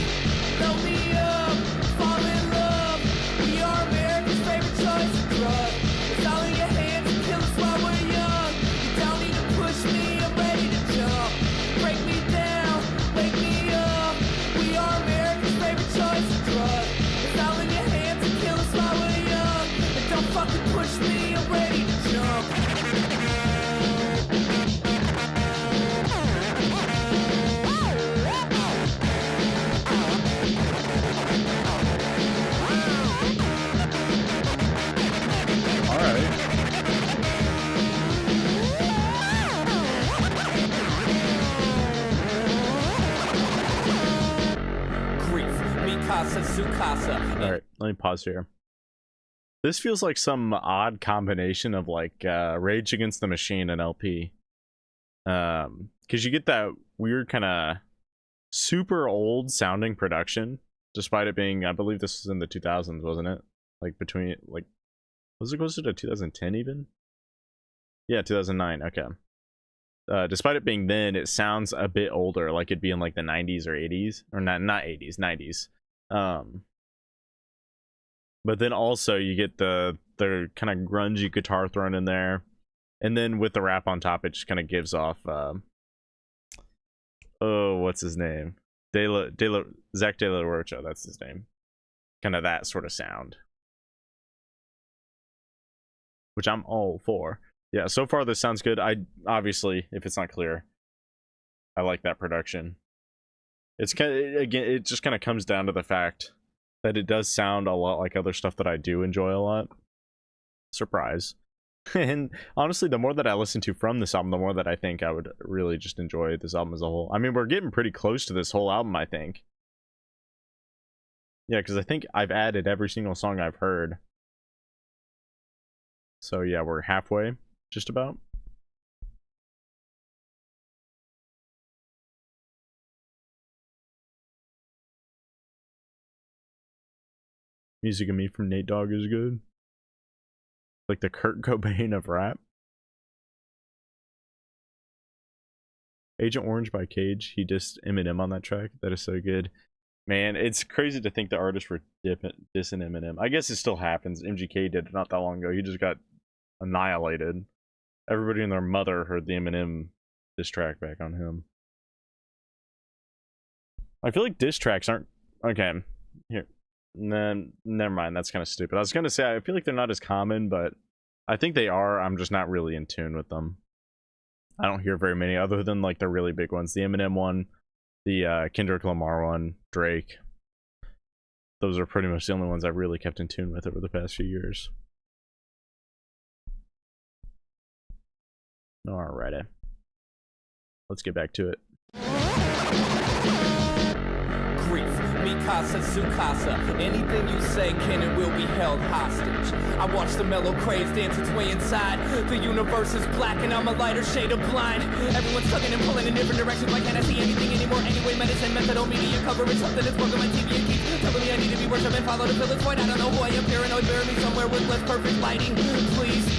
Speaker 9: Fill me up, fall in love. We are America's favorite choice of drug. It's all in your hands to kill us while we're young. You don't need to push me, I'm ready to jump. Break me down, wake me up. We are America's favorite choice of drug. It's all in your hands to kill us while we're young. And don't fucking push me, I'm ready to jump.
Speaker 2: Alright, let me pause here. This feels like some odd combination of like Rage Against the Machine and LP. Because you get that weird kind of super old sounding production, despite it being, I believe this was in the 2000s, wasn't it? Like between, like, was it closer to 2010 even? Yeah, 2009, okay. Despite it being then, it sounds a bit older, like it'd be in like the 90s or 80s, or not 80s, 90s. But then also you get the kind of grungy guitar thrown in there, and then with the rap on top, it just kind of gives off oh, what's his name? Zach De La Rocha, that's his name. Kind of that sort of sound, which I'm all for. Yeah, so far this sounds good. I obviously, if it's not clear, I like that production. It's kind of, again, it just kind of comes down to the fact that it does sound a lot like other stuff that I do enjoy a lot. Surprise. And honestly, the more that I listen to from this album, the more that I think I would really just enjoy this album as a whole. I mean, we're getting pretty close to this whole album, I think. Yeah, because I think I've added every single song I've heard. So yeah, we're halfway, just about. Music of Me from Nate Dogg is good. Like the Kurt Cobain of rap. Agent Orange by Cage. He dissed Eminem on that track. That is so good. Man, it's crazy to think the artists were dissing Eminem. I guess it still happens. MGK did it not that long ago. He just got annihilated. Everybody and their mother heard the Eminem diss track back on him. I feel like diss tracks aren't... Okay, here. Then never mind, that's kind of stupid. I was going to say, I feel like they're not as common, but I think they are. I'm just not really in tune with them. I don't hear very many other than like the really big ones. The Eminem one, the Kendrick Lamar one, Drake. Those are pretty much the only ones I've really kept in tune with over the past few years. Alrighty. Let's get back to it.
Speaker 21: Grief, Mikasa, Tsukasa. Anything you say can and will be held hostage. I watch the mellow craze dance its way inside. The universe is black and I'm a lighter shade of blind. Everyone's tugging and pulling in different directions. Why can't I see anything anymore? Anyway, medicine, methadone, media coverage. Something that's broken my TV and keeps telling me I need to be worshipped and follow the village point. I don't know who I am, paranoid. Bury me somewhere with less perfect lighting, please.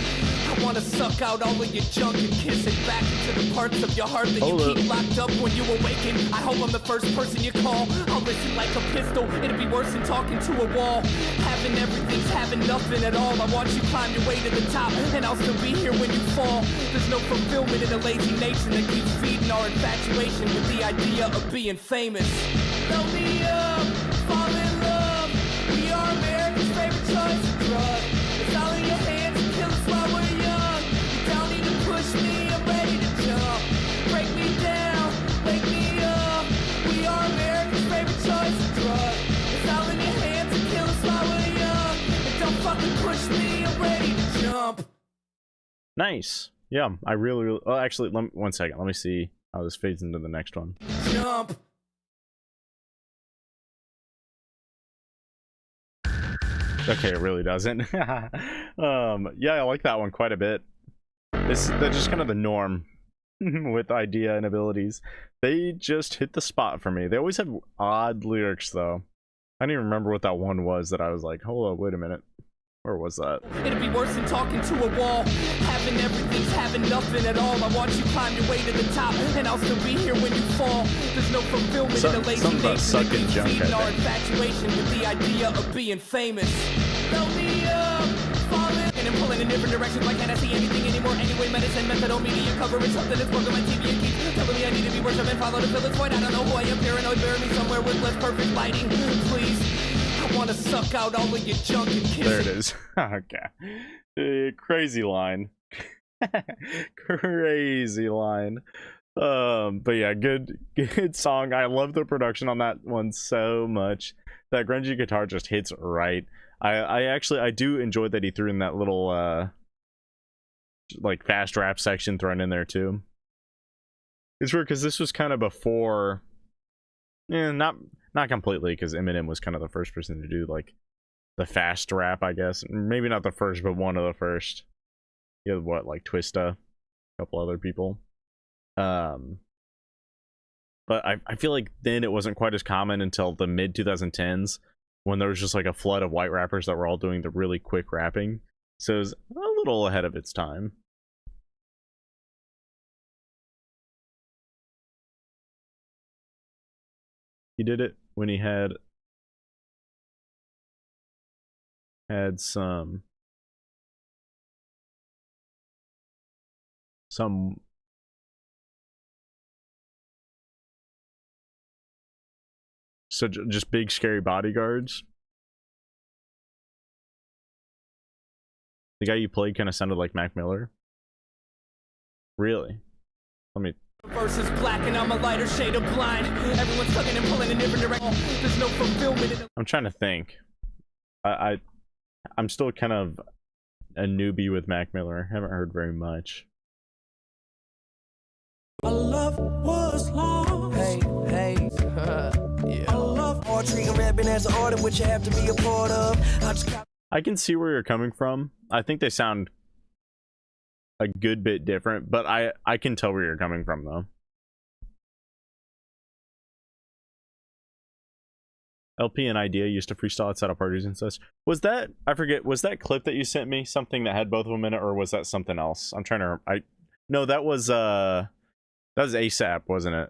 Speaker 21: I wanna suck out all of your junk and kiss it back into the parts of your heart that you keep locked up when you awaken. I hope I'm the first person you call. I'll listen like a pistol, it'd be worse than talking to a wall. Having everything's having nothing at all. I watch you climb your way to the top, and I'll still be here when you fall. There's no fulfillment in the lazy nation that keeps feeding our infatuation with the idea of being famous. Fill me up, fall in love. We are America's favorite choice of drug. It's all in your hands to kill us while we're young. You don't need to push me, I'm ready to jump. Break me down, wake me up. We are America's favorite choice of drug. It's all in your hands to kill us while we're young. And don't fucking push me, I'm ready to jump.
Speaker 2: Nice. Yeah, I really oh, actually, one second. Let me see how this fades into the next one.
Speaker 21: Jump.
Speaker 2: Okay, it really doesn't. Yeah, I like that one quite a bit. That's just kind of the norm with idea and abilities. They just hit the spot for me. They always had odd lyrics though. I don't even remember what that one was that I was like, hold up, wait a minute. Where was that?
Speaker 21: It'd be worse than talking to a wall. Having everything's having nothing at all. I watch you climb your way to the top, and I'll still be here when you fall. There's no fulfillment in the lazy nation that keeps feeding our infatuation with the idea of being famous. Fill me up, falling and pulling in different directions. Why can't I see anything anymore? Anyway, medicine, methadone, media coverage. Something that's broken my TV and keeps telling me I need to be worshipped and follow the village point. I don't know who I am, paranoid. Bury me somewhere with less perfect lighting, please. I wanna suck out all of your junk and kiss
Speaker 2: There it is. Okay. Crazy line. Crazy line. But yeah, good song. I love the production on that one so much. That grungy guitar just hits right. I do enjoy that he threw in that little like fast rap section thrown in there too. It's weird because this was kind of before, not completely, because Eminem was kind of the first person to do like the fast rap, I guess. Maybe not the first, but one of the first. You had what, like Twista, a couple other people. But I feel like then it wasn't quite as common until the mid 2010s, when there was just like a flood of white rappers that were all doing the really quick rapping. So it was a little ahead of its time. He did it when he had some so just big scary bodyguards. The guy you played kind of sounded like Mac Miller. Really? Let me.
Speaker 21: Versus black and I'm a lighter shade of blind. Everyone's tugging and pulling in different directions. There's no fulfillment in the...
Speaker 2: I'm trying to think. I'm still kind of a newbie with Mac Miller. Haven't heard very much.
Speaker 4: My love was lost. Hey, yeah. I love poetry and rapping as an art, which you have to be a part of.
Speaker 2: I can see where you're coming from. I think they sound a good bit different, but I can tell where you're coming from though. LP and Idea used to freestyle outside of parties and such. Was that, I forget, was that clip that you sent me something that had both of them in it, or was that something else? I'm trying to, no, that was ASAP, wasn't it?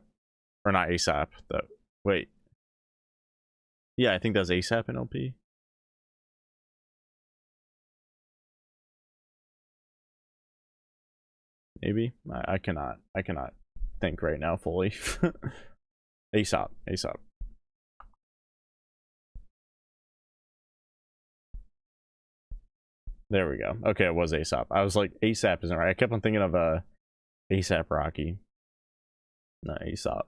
Speaker 2: Or not ASAP, though. Wait. Yeah, I think that was ASAP and LP. Maybe? I cannot think right now fully. ASAP. There we go. Okay, it was ASAP. I was like, ASAP isn't right. I kept on thinking of ASAP Rocky. No, ASAP.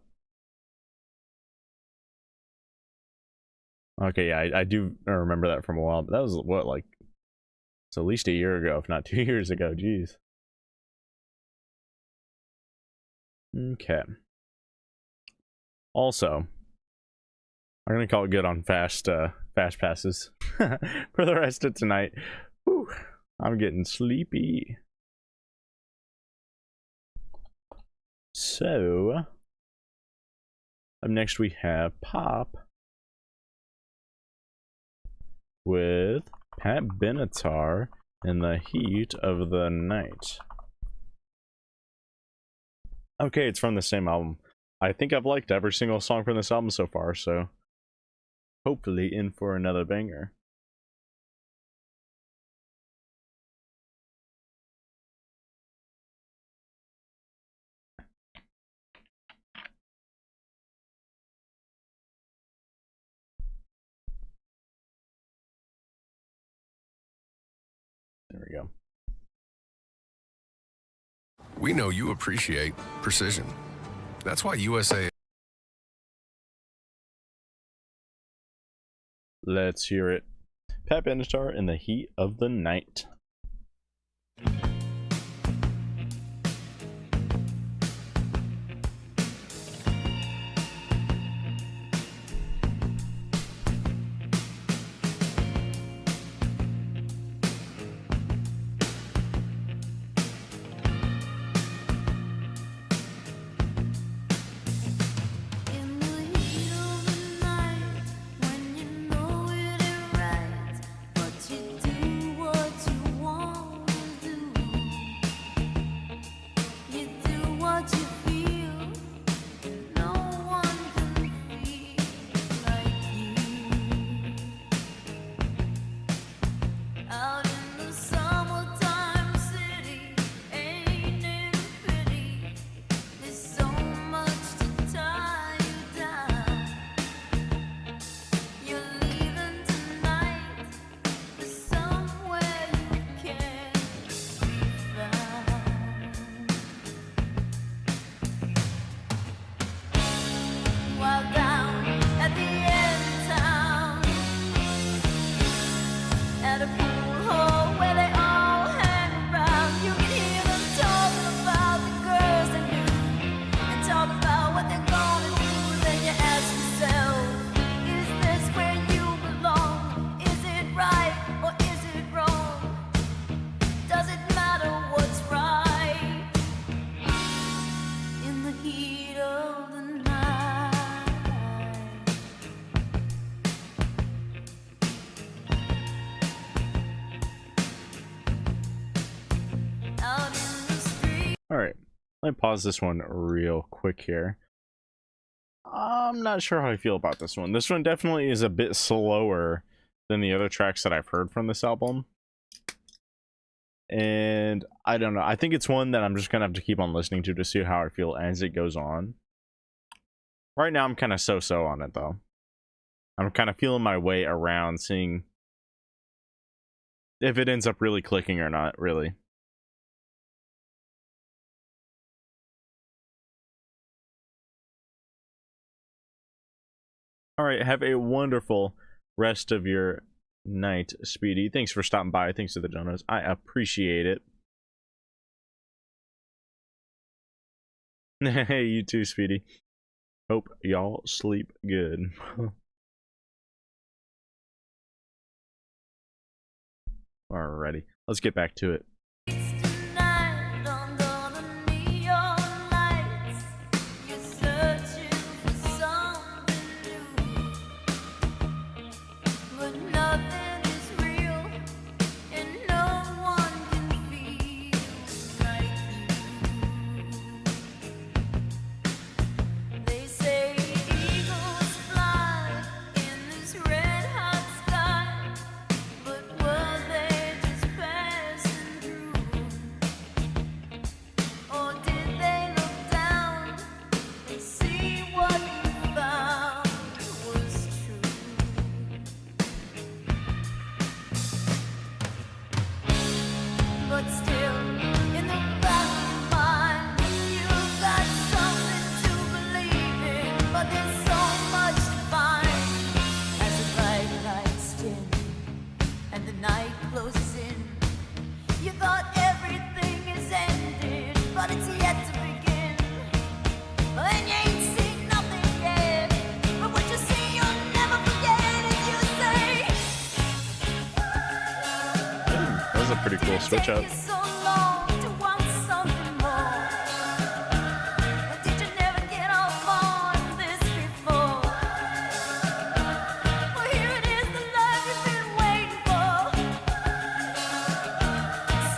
Speaker 2: Okay, yeah, I do remember that from a while, but that was what, like, it's at least a year ago, if not 2 years ago. Jeez. Okay. Also, I'm gonna call it good on fast passes for the rest of tonight. Whew, I'm getting sleepy. So, up next we have Pop with Pat Benatar in the Heat of the Night. Okay, it's from the same album. I think I've liked every single song from this album so far, so hopefully in for another banger. There we go.
Speaker 1: We know you appreciate precision. That's why USA.
Speaker 2: Let's hear it. Pat Benatar in the Heat of the Night. Alright, let me pause this one real quick here. I'm not sure how I feel about this one. This one definitely is a bit slower than the other tracks that I've heard from this album. And I don't know. I think it's one that I'm just going to have to keep on listening to see how I feel as it goes on. Right now I'm kind of so-so on it though. I'm kind of feeling my way around, seeing if it ends up really clicking or not, really. Alright, have a wonderful rest of your night, Speedy. Thanks for stopping by. Thanks to the donuts. I appreciate it. Hey, you too, Speedy. Hope y'all sleep good. Alrighty, let's get back to it.
Speaker 5: nothing is real, and no one can feel like you. They say eagles fly in this red hot sky, but were they just passing through? Or did they look down and see what you found was true? But still, in the back of your mind, you've got something to believe in. But there's so much to find as the bright lights dim and the night closes in. You thought everything is ended, but it's yet to begin. And you ain't seen nothing yet, but what you see you'll never forget. If you say,
Speaker 2: That was a pretty cool switch up.
Speaker 5: "It's so long to want something more," did you never get off on this before? Well, here it is, the love you've been waiting for,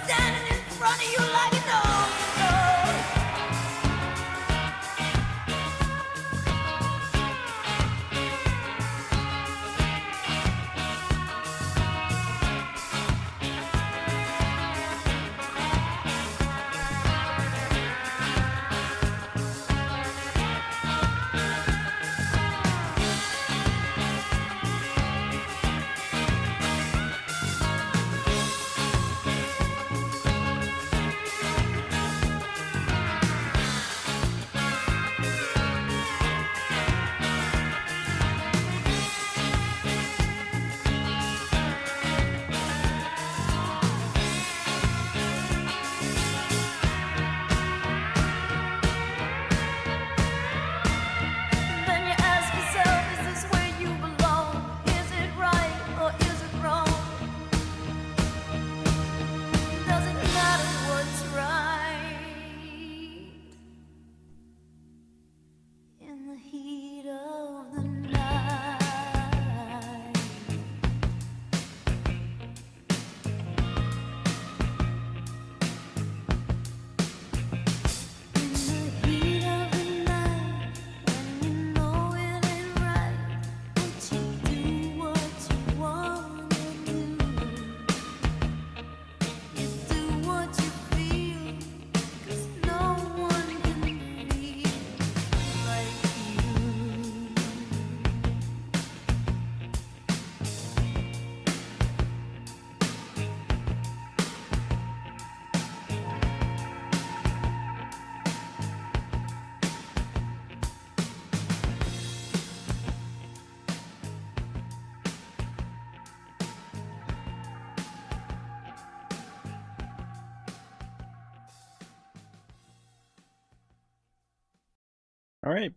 Speaker 5: standing in front of you like an overflow. Then you ask yourself, is this where you belong? Is it right or is it wrong? Doesn't matter what's right in the heat of the night. In the heat of the night, when you know it ain't right, but you do what you wanna do. You do what you feel, 'cause no one can feel like you.
Speaker 2: All right.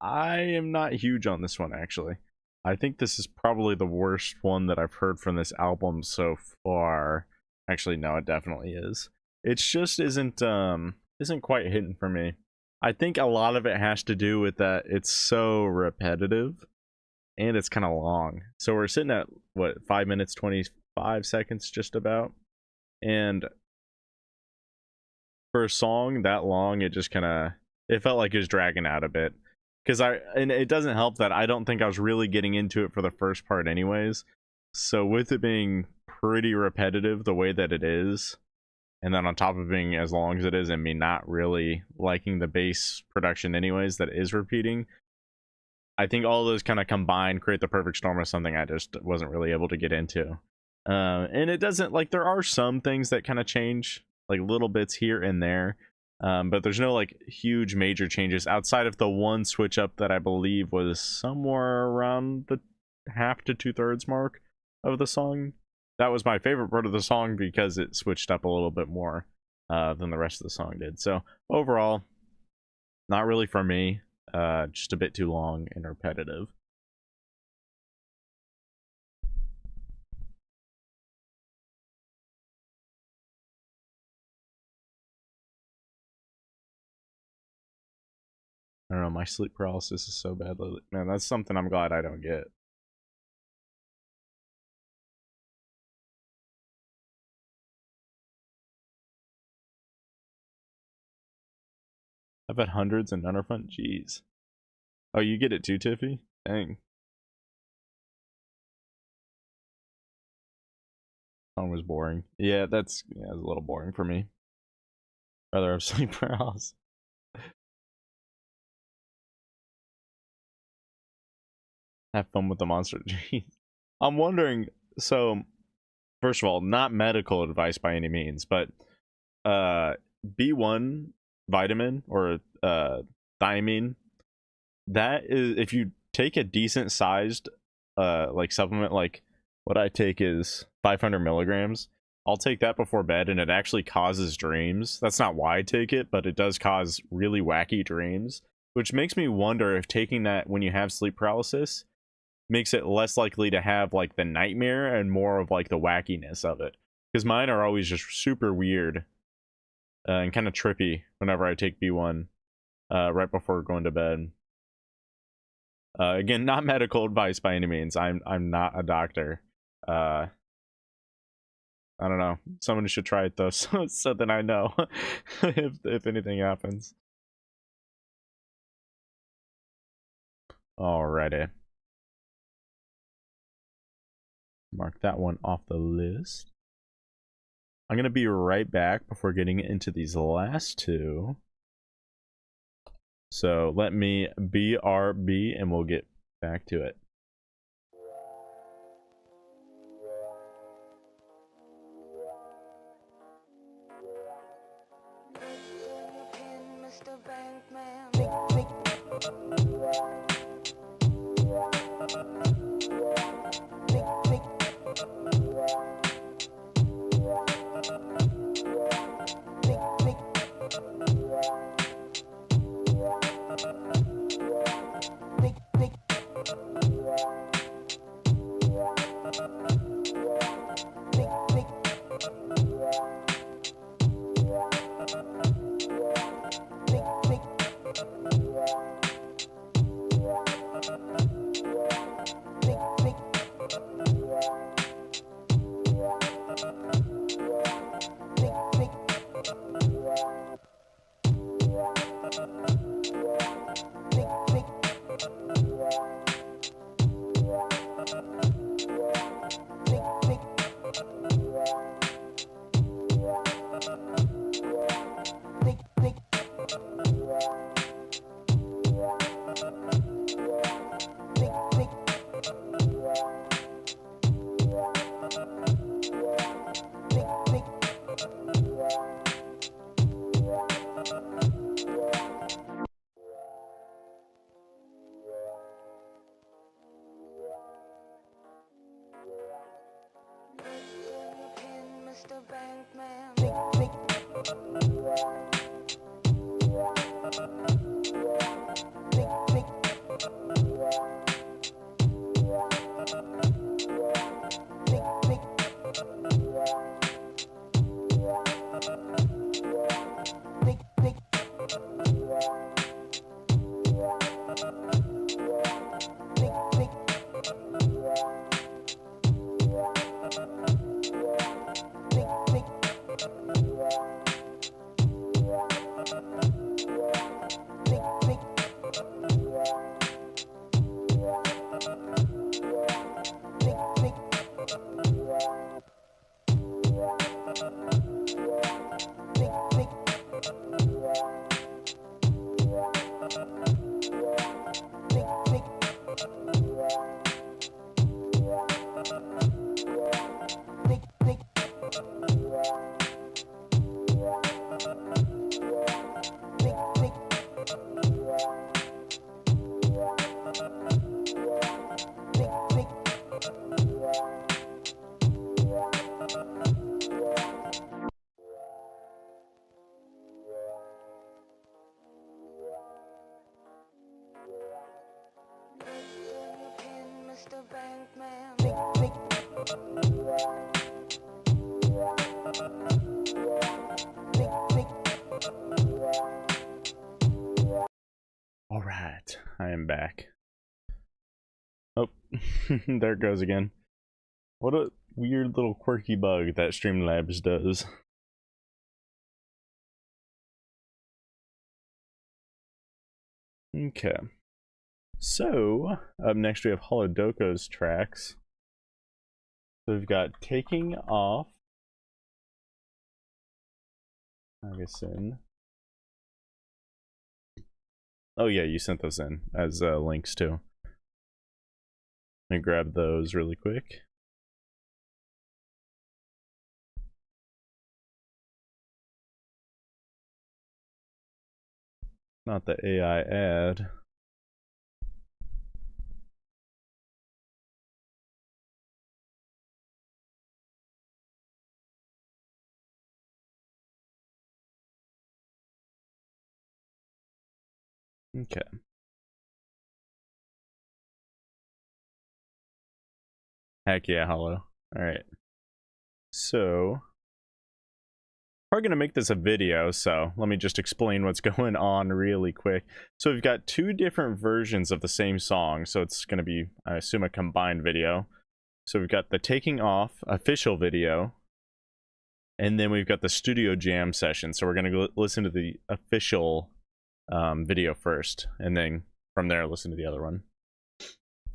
Speaker 2: I am not huge on this one, actually. I think this is probably the worst one that I've heard from this album so far. Actually, no, it definitely is. It just isn't quite hitting for me. I think a lot of it has to do with that it's so repetitive and it's kind of long. So we're sitting at what, 5 minutes 25 seconds just about. And for a song that long, it just it felt like it was dragging out a bit. And it doesn't help that I don't think I was really getting into it for the first part anyways. So with it being pretty repetitive the way that it is, and then on top of being as long as it is and me not really liking the bass production anyways that is repeating, I think all those kind of combined create the perfect storm of something I just wasn't really able to get into. And it doesn't, like, there are some things that kind of change, like little bits here and there, but there's no like huge major changes outside of the one switch up that I believe was somewhere around the half to 2/3 mark of the song. That was my favorite part of the song because it switched up a little bit more than the rest of the song did. So overall, not really for me, just a bit too long and repetitive. I don't know, my sleep paralysis is so bad lately. Man, that's something I'm glad I don't get. I've had hundreds and none are fun. Jeez. Oh, you get it too, Tiffy? Dang. Song was boring. Yeah, it's a little boring for me. Rather have sleep paralysis. Have fun with the monster. Jeez. I'm wondering, so first of all, not medical advice by any means, but B1 vitamin or thiamine, that is, if you take a decent sized like supplement, like what I take is 500 milligrams, I'll take that before bed and it actually causes dreams. That's not why I take it, but it does cause really wacky dreams, which makes me wonder if taking that when you have sleep paralysis makes it less likely to have like the nightmare and more of like the wackiness of it, because mine are always just super weird and kind of trippy whenever I take B1 right before going to bed. Again, not medical advice by any means. I'm not a doctor. I don't know. Someone should try it though, so that I know if anything happens. Alrighty. Mark that one off the list. I'm gonna be right back before getting into these last two. So let me BRB and we'll get back to it.
Speaker 5: Mr. Bankman. Mr. Bankman. Mr. Bankman.
Speaker 2: I am back. Oh, there it goes again. What a weird little quirky bug that Streamlabs does. Okay. So, up next we have Holodoko's tracks. So we've got Taking Off. I guess in. Oh yeah, you sent those in as links too. Let me grab those really quick. Not the AI ad. Okay. Heck yeah, Hollow. Alright. So, we're going to make this a video, so let me just explain what's going on really quick. So we've got two different versions of the same song, so it's going to be, I assume, a combined video. So we've got the Taking Off official video, and then we've got the Studio Jam session. So we're going to go listen to the official video first, and then from there listen to the other one.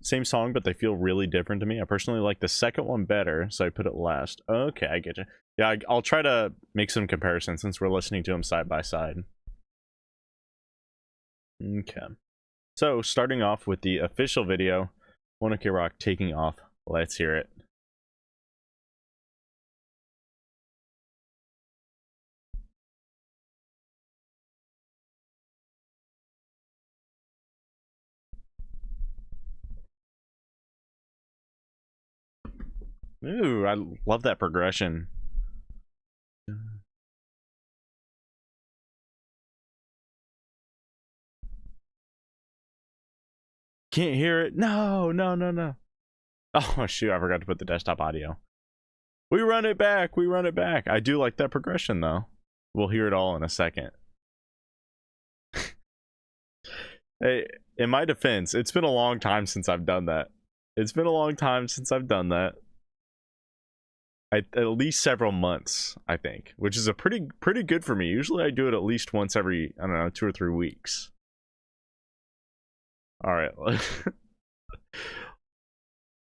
Speaker 2: Same song, but they feel really different to me. I personally like the second one better, so I put it last. Okay, I get you. Yeah, I'll try to make some comparisons since we're listening to them side by side. Okay. So, starting off with the official video, One Ok Rock, Taking Off. Let's hear it. Ooh, I love that progression. Can't hear it. No. Oh, shoot, I forgot to put the desktop audio. We run it back. I do like that progression, though. We'll hear it all in a second. Hey, in my defense, it's been a long time since I've done that. At least several months, I think, which is a pretty good for me. Usually I do it at least once every, I don't know, 2 or 3 weeks. All right.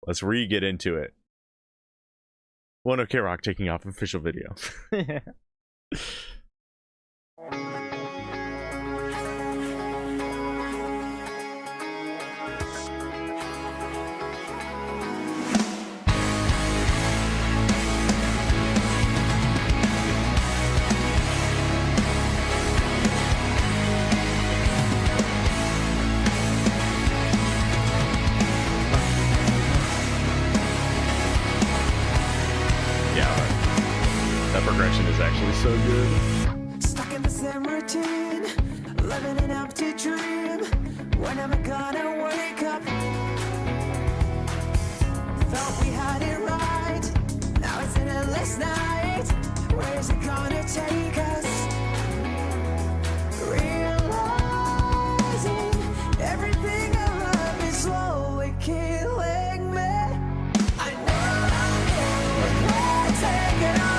Speaker 2: Let's get into it. One Ok Rock, Taking Off official video. Progression is actually so good.
Speaker 8: Stuck in the same routine, living an empty dream. When am I gonna wake up? Thought we had it right. Now it's an endless night. Where's it gonna take us? Realizing everything I love is slowly killing me. I know we're taking off.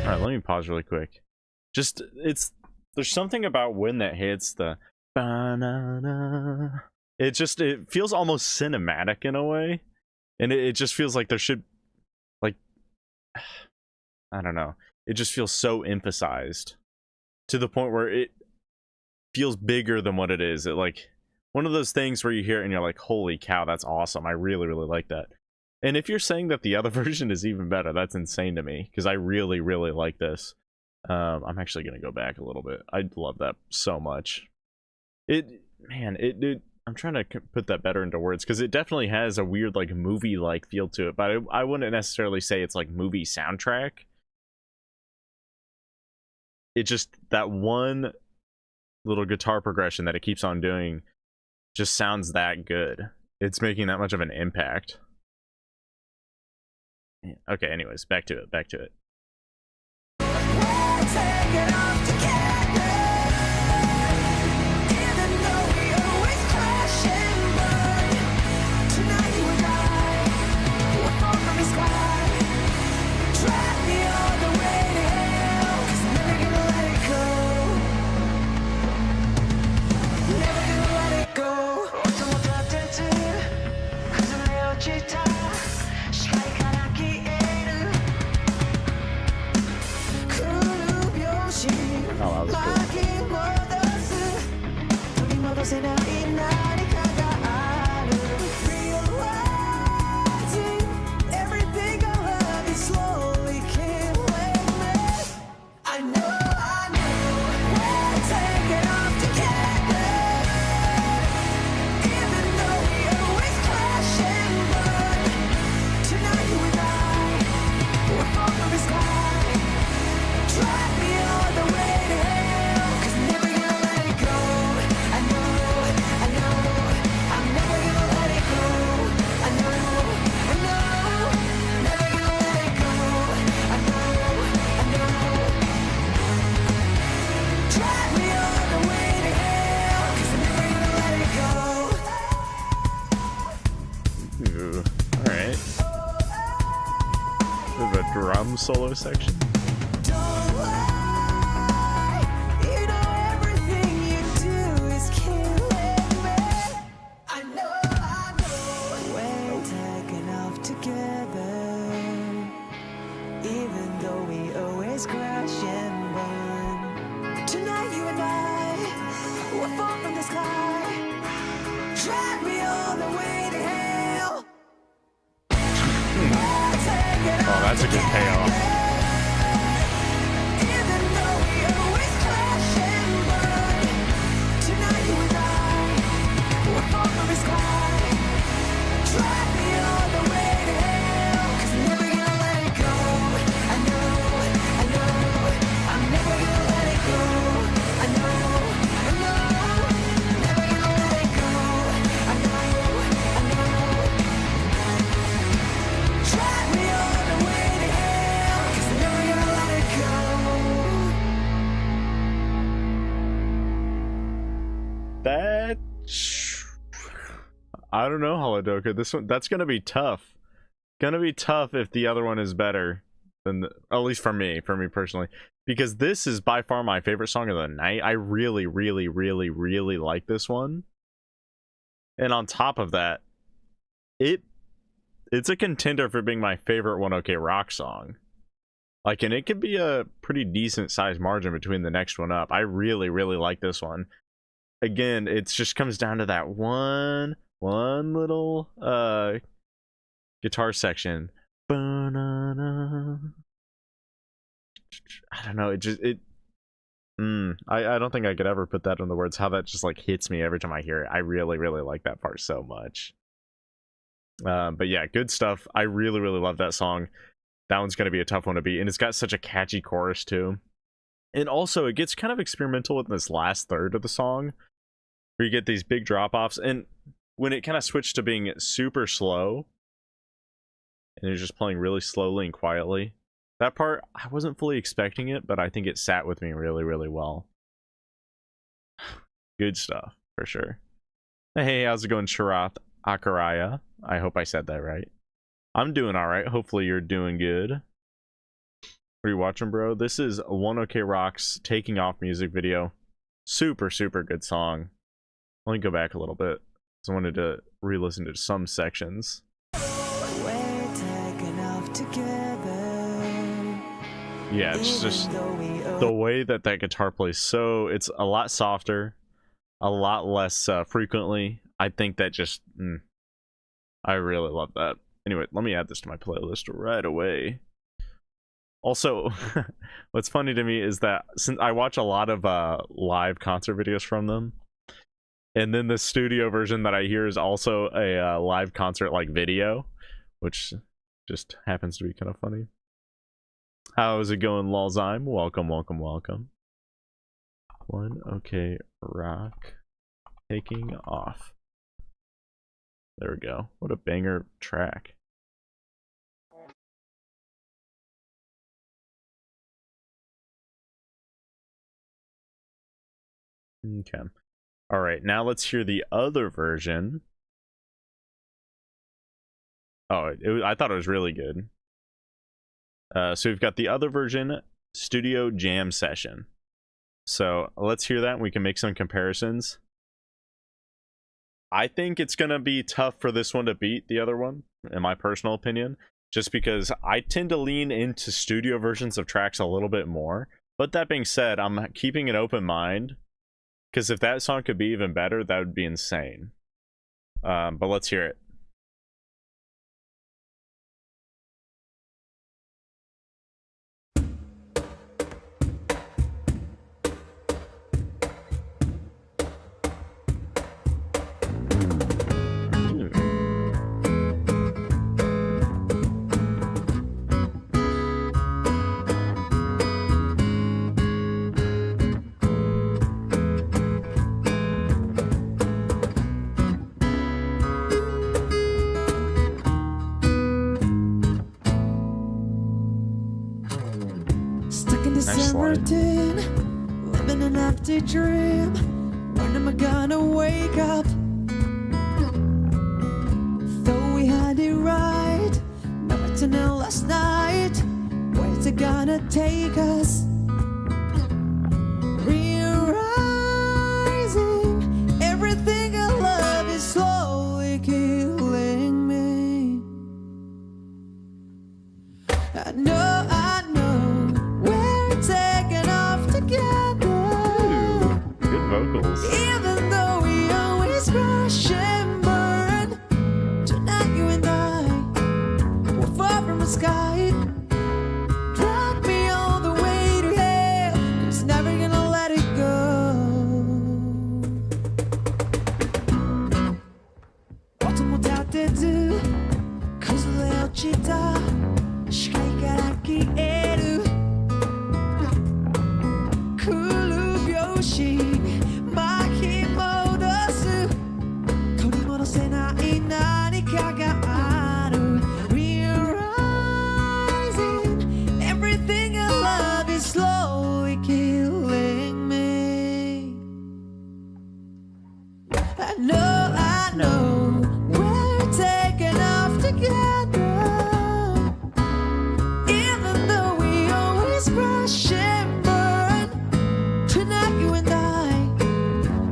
Speaker 2: Alright, let me pause really quick. Just, there's something about when that hits the ba-na-na. It feels almost cinematic in a way. And it just feels like there should, like, I don't know. It just feels so emphasized to the point where it feels bigger than what it is. It, like, one of those things where you hear it and you're like, holy cow, that's awesome. I really, really like that. And if you're saying that the other version is even better, that's insane to me, because I really, really like this. I'm actually going to go back a little bit. I love that so much. I'm trying to put that better into words, because it definitely has a weird, like, movie-like feel to it, but I wouldn't necessarily say it's like movie soundtrack. it just, that one little guitar progression that it keeps on doing just sounds that good. It's making that much of an impact. Okay, anyways, back to it. Oh, that was cool. Ooh, alright. Bit of a drum solo section. Oh, that's a good payoff. That, I don't know, Holodoka. This one, that's gonna be tough. Gonna be tough if the other one is better than at least for me personally, because this is by far my favorite song of the night. I really like this one, and on top of that, it's a contender for being my favorite One OK Rock song. Like, and it could be a pretty decent sized margin between the next one up. I really like this one. Again, it just comes down to that one little guitar section. Ba-na-na. I don't know, I don't think I could ever put that into words, how that just like hits me every time I hear it. I really like that part so much. But yeah, good stuff. I really love that song. That one's gonna be a tough one to beat, and it's got such a catchy chorus too. And also, it gets kind of experimental in this last third of the song, where you get these big drop-offs, and when it kind of switched to being super slow, and it's just playing really slowly and quietly, that part, I wasn't fully expecting it, but I think it sat with me really well. Good stuff, for sure. Hey, how's it going, Sharath Akaraya? I hope I said that right. I'm doing alright, hopefully you're doing good. What are you watching, bro? This is One OK Rock's Taking Off music video. Super good song. Let me go back a little bit, because I wanted to re-listen to some sections. Yeah, it's just the way that guitar plays, so it's a lot softer, a lot less frequently. I think that just, I really love that. Anyway, let me add this to my playlist right away. Also, what's funny to me is that since I watch a lot of live concert videos from them, and then the studio version that I hear is also a live concert like video, which just happens to be kind of funny. How's it going, Lolzime? Welcome. One OK Rock taking off. There we go. What a banger track. Okay. All right, now let's hear the other version. Oh, I thought it was really good. So we've got the other version, Studio Jam Session. So let's hear that and we can make some comparisons. I think it's going to be tough for this one to beat the other one, in my personal opinion, just because I tend to lean into studio versions of tracks a little bit more. But that being said, I'm keeping an open mind, because if that song could be even better, that would be insane. But let's hear it.
Speaker 8: December 10, living an empty dream. When am I gonna wake up? Thought we had it right, never to know last night. Where's it gonna take us? Realizing everything I love is slowly killing me. I know taking off together.
Speaker 2: Good vocals.
Speaker 8: Even though we always crash and burn, tonight you and I, we're far from the sky. Drag me all the way to hell, 'cause never gonna let it go. Otomotatezu, kuzule ochita, shikai kara kieru. Realizing everything I love is slowly killing me. I know we're taking off together. Even though we always crash and burn, tonight you and I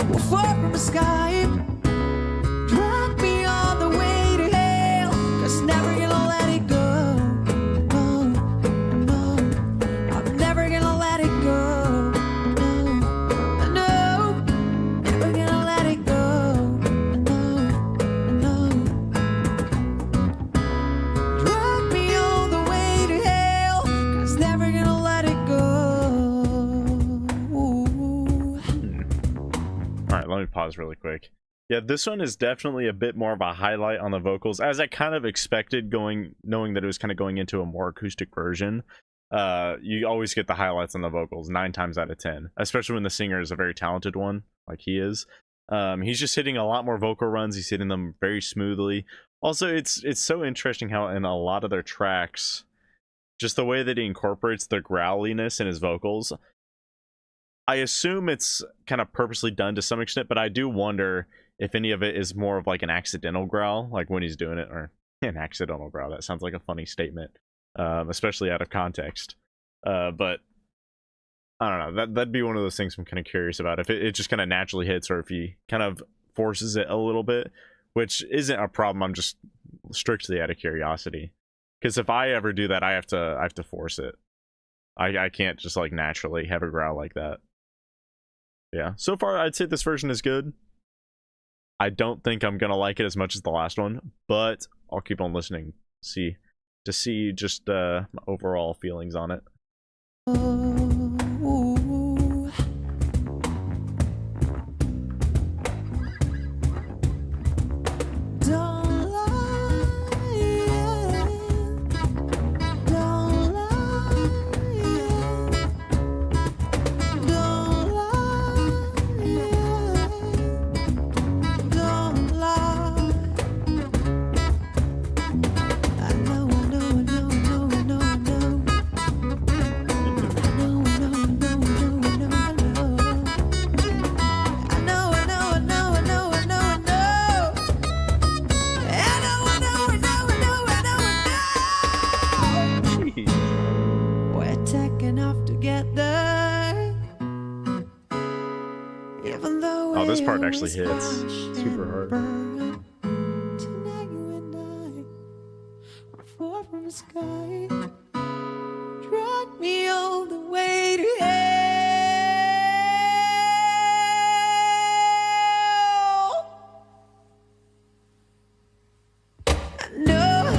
Speaker 8: will fall from the sky. Drag me all the way to hell, 'cause never gonna let it go. No, no, I'm never gonna let it go. No, no, never gonna let it go. No, no. Drag me all the way to hell, 'cause never gonna let it go.
Speaker 2: Alright, let me pause really quick. Yeah, this one is definitely a bit more of a highlight on the vocals, as I kind of expected, knowing that it was kind of going into a more acoustic version. You always get the highlights on the vocals 9 times out of 10, especially when the singer is a very talented one, like he is. He's just hitting a lot more vocal runs. He's hitting them very smoothly. Also, it's so interesting how in a lot of their tracks, just the way that he incorporates the growliness in his vocals. I assume it's kind of purposely done to some extent, but I do wonder if any of it is more of like an accidental growl, like when he's doing it, or an accidental growl. That sounds like a funny statement, especially out of context. But I don't know. That'd be one of those things I'm kind of curious about. If it just kind of naturally hits, or if he kind of forces it a little bit, which isn't a problem. I'm just strictly out of curiosity, because if I ever do that, I have to force it. I can't just like naturally have a growl like that. Yeah, so far I'd say this version is good. I don't think I'm gonna like it as much as the last one, but I'll keep on listening, see just my overall feelings on it.
Speaker 8: Even though
Speaker 2: Oh, this part
Speaker 8: we
Speaker 2: actually hits
Speaker 8: always
Speaker 2: super hard.
Speaker 8: burn. Tonight you and I are far from the sky. Drag me all the way to hell.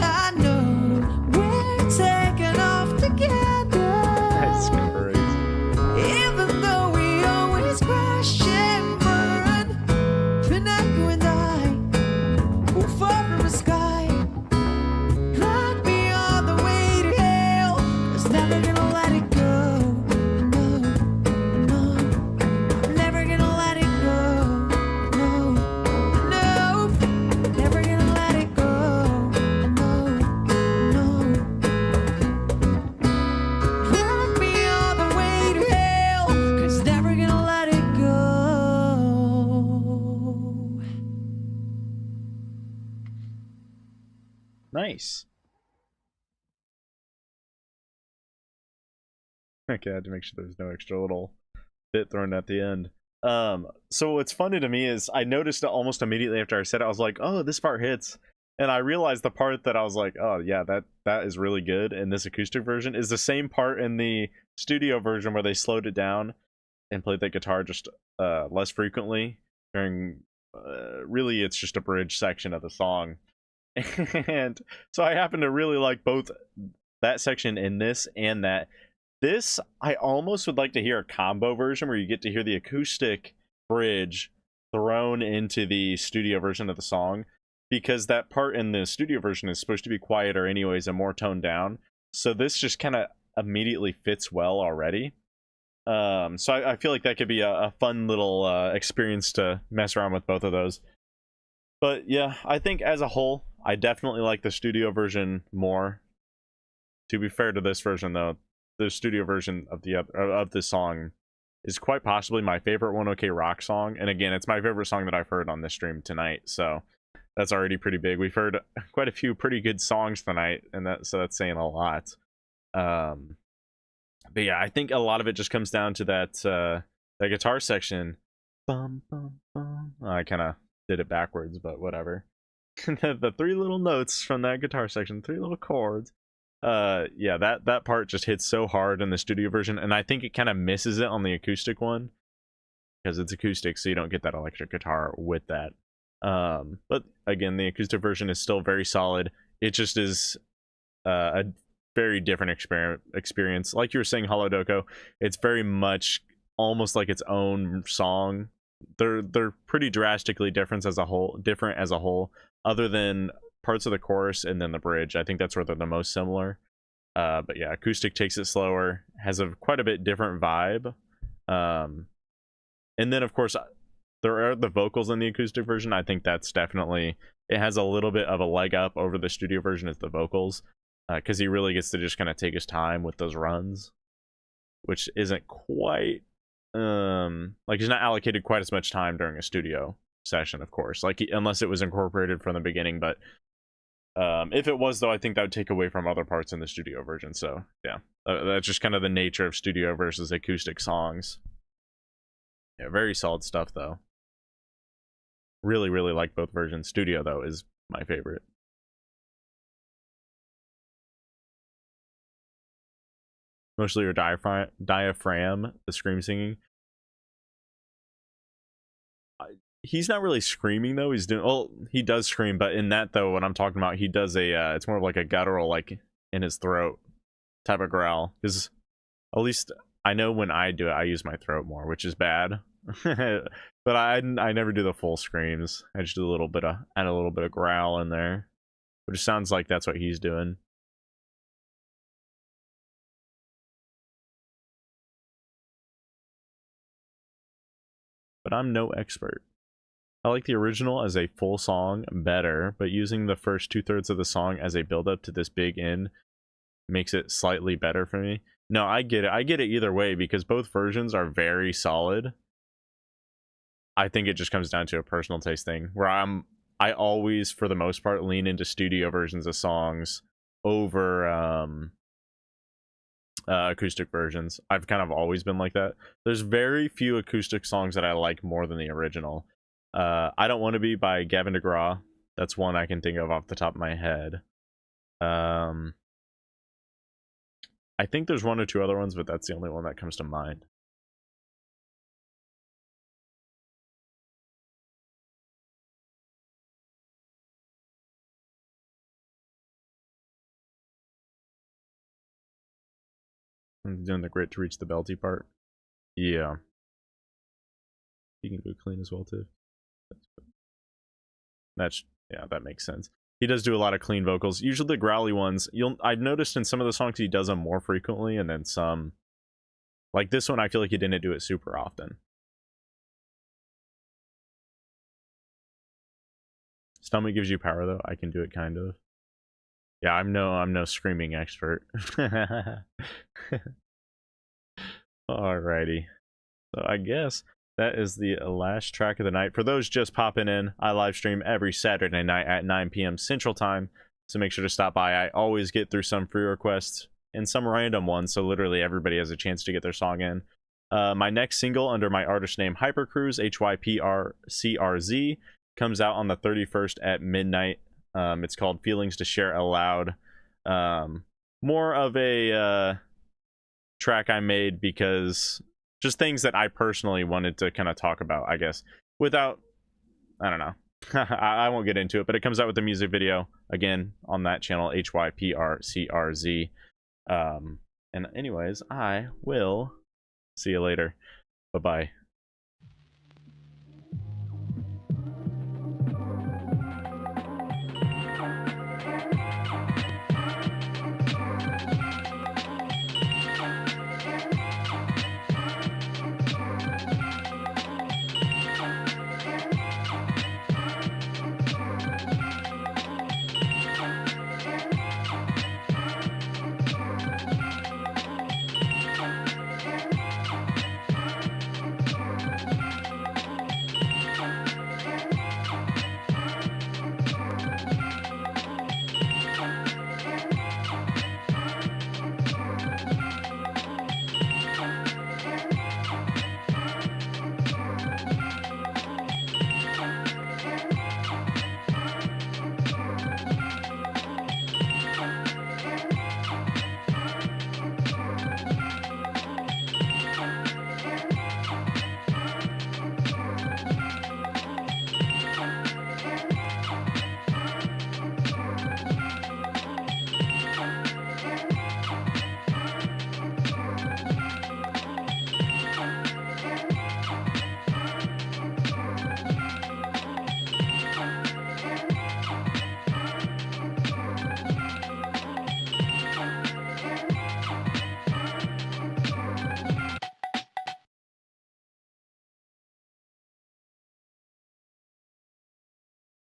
Speaker 8: I know, we're taking off together.
Speaker 2: That's crazy.
Speaker 8: Even though we always crash and burn, tonight you and I will fall from the sky. Drag me all the way to hell. 'Cause never gonna let it go. No, no, I'm never gonna let it go. No, no, never gonna let it go. No, no. Drag me all the way to hell. 'Cause never gonna let it go.
Speaker 2: Nice. Okay, I had to make sure there's no extra little bit thrown at the end. So what's funny to me is I noticed it almost immediately after I said it. I was like, oh, this part hits. And I realized the part that I was like, oh yeah, that is really good in this acoustic version is the same part in the studio version where they slowed it down and played the guitar just less frequently during really it's just a bridge section of the song. And so I happen to really like both that section in this and that. This, I almost would like to hear a combo version where you get to hear the acoustic bridge thrown into the studio version of the song, because that part in the studio version is supposed to be quieter anyways and more toned down. So this just kind of immediately fits well already. So I feel like that could be a fun little experience to mess around with both of those. But yeah, I think as a whole, I definitely like the studio version more. To be fair to this version though, the studio version of the song is quite possibly my favorite One OK Rock song, and again, it's my favorite song that I've heard on this stream tonight. So that's already pretty big. We've heard quite a few pretty good songs tonight, and that's saying a lot. But yeah, I think a lot of it just comes down to that guitar section. Bum, bum, bum. I kind of did it backwards, but whatever. The three little notes from that guitar section, three little chords. Yeah, that part just hits so hard in the studio version, and I think it kind of misses it on the acoustic one because it's acoustic, so you don't get that electric guitar with that. But again, the acoustic version is still very solid. It just is a very different experience. Like you were saying, Holodoko, it's very much almost like its own song. They're pretty drastically different as a whole, other than parts of the chorus and then the bridge. I think that's where they're the most similar. But yeah, acoustic takes it slower, has a quite a bit different vibe. And then of course there are the vocals in the acoustic version. I think that's definitely, it has a little bit of a leg up over the studio version as the vocals, because he really gets to just kind of take his time with those runs, which isn't quite like he's not allocated quite as much time during a studio session, of course, like unless it was incorporated from the beginning. But if it was, though, I think that would take away from other parts in the studio version. So yeah, that's just kind of the nature of studio versus acoustic songs. Yeah, very solid stuff though. Really like both versions. Studio though is my favorite. Mostly your diaphragm, the scream singing. He's not really screaming though. He's doing, well, he does scream, but in that though, what I'm talking about, he does a it's more of like a guttural, like in his throat type of growl. Because at least I know when I do it, I use my throat more, which is bad. But I never do the full screams. I just do add a little bit of growl in there, which sounds like that's what he's doing. But I'm no expert. I like the original as a full song better, but using the first 2/3 of the song as a build-up to this big end makes it slightly better for me. No, I get it. I get it either way because both versions are very solid. I think it just comes down to a personal taste thing, where I always, for the most part, lean into studio versions of songs over acoustic versions. I've kind of always been like that. There's very few acoustic songs that I like more than the original. I Don't Want to Be by Gavin DeGraw. That's one I can think of off the top of my head. I think there's one or two other ones, but that's the only one that comes to mind. I'm doing the grit to reach the belty part. Yeah. You can do it clean as well too. That's yeah, that makes sense. He does do a lot of clean vocals. Usually the growly ones, I've noticed in some of the songs he does them more frequently, and then some, like this one, I feel like he didn't do it super often. Stomach Gives You Power though, I can do it kind of. Yeah, I'm no screaming expert. Alrighty. So I guess that is the last track of the night. For those just popping in, I live stream every Saturday night at 9 p.m. Central Time, so make sure to stop by. I always get through some free requests and some random ones, so literally everybody has a chance to get their song in. My next single under my artist name Hypercruise, HYPRCRZ, comes out on the 31st at midnight. It's called Feelings to Share Aloud. More of a track I made because just things that I personally wanted to kind of talk about, I guess, without, I don't know. I won't get into it, but it comes out with a music video, again, on that channel, HYPRCRZ. And anyways, I will see you later. Bye-bye.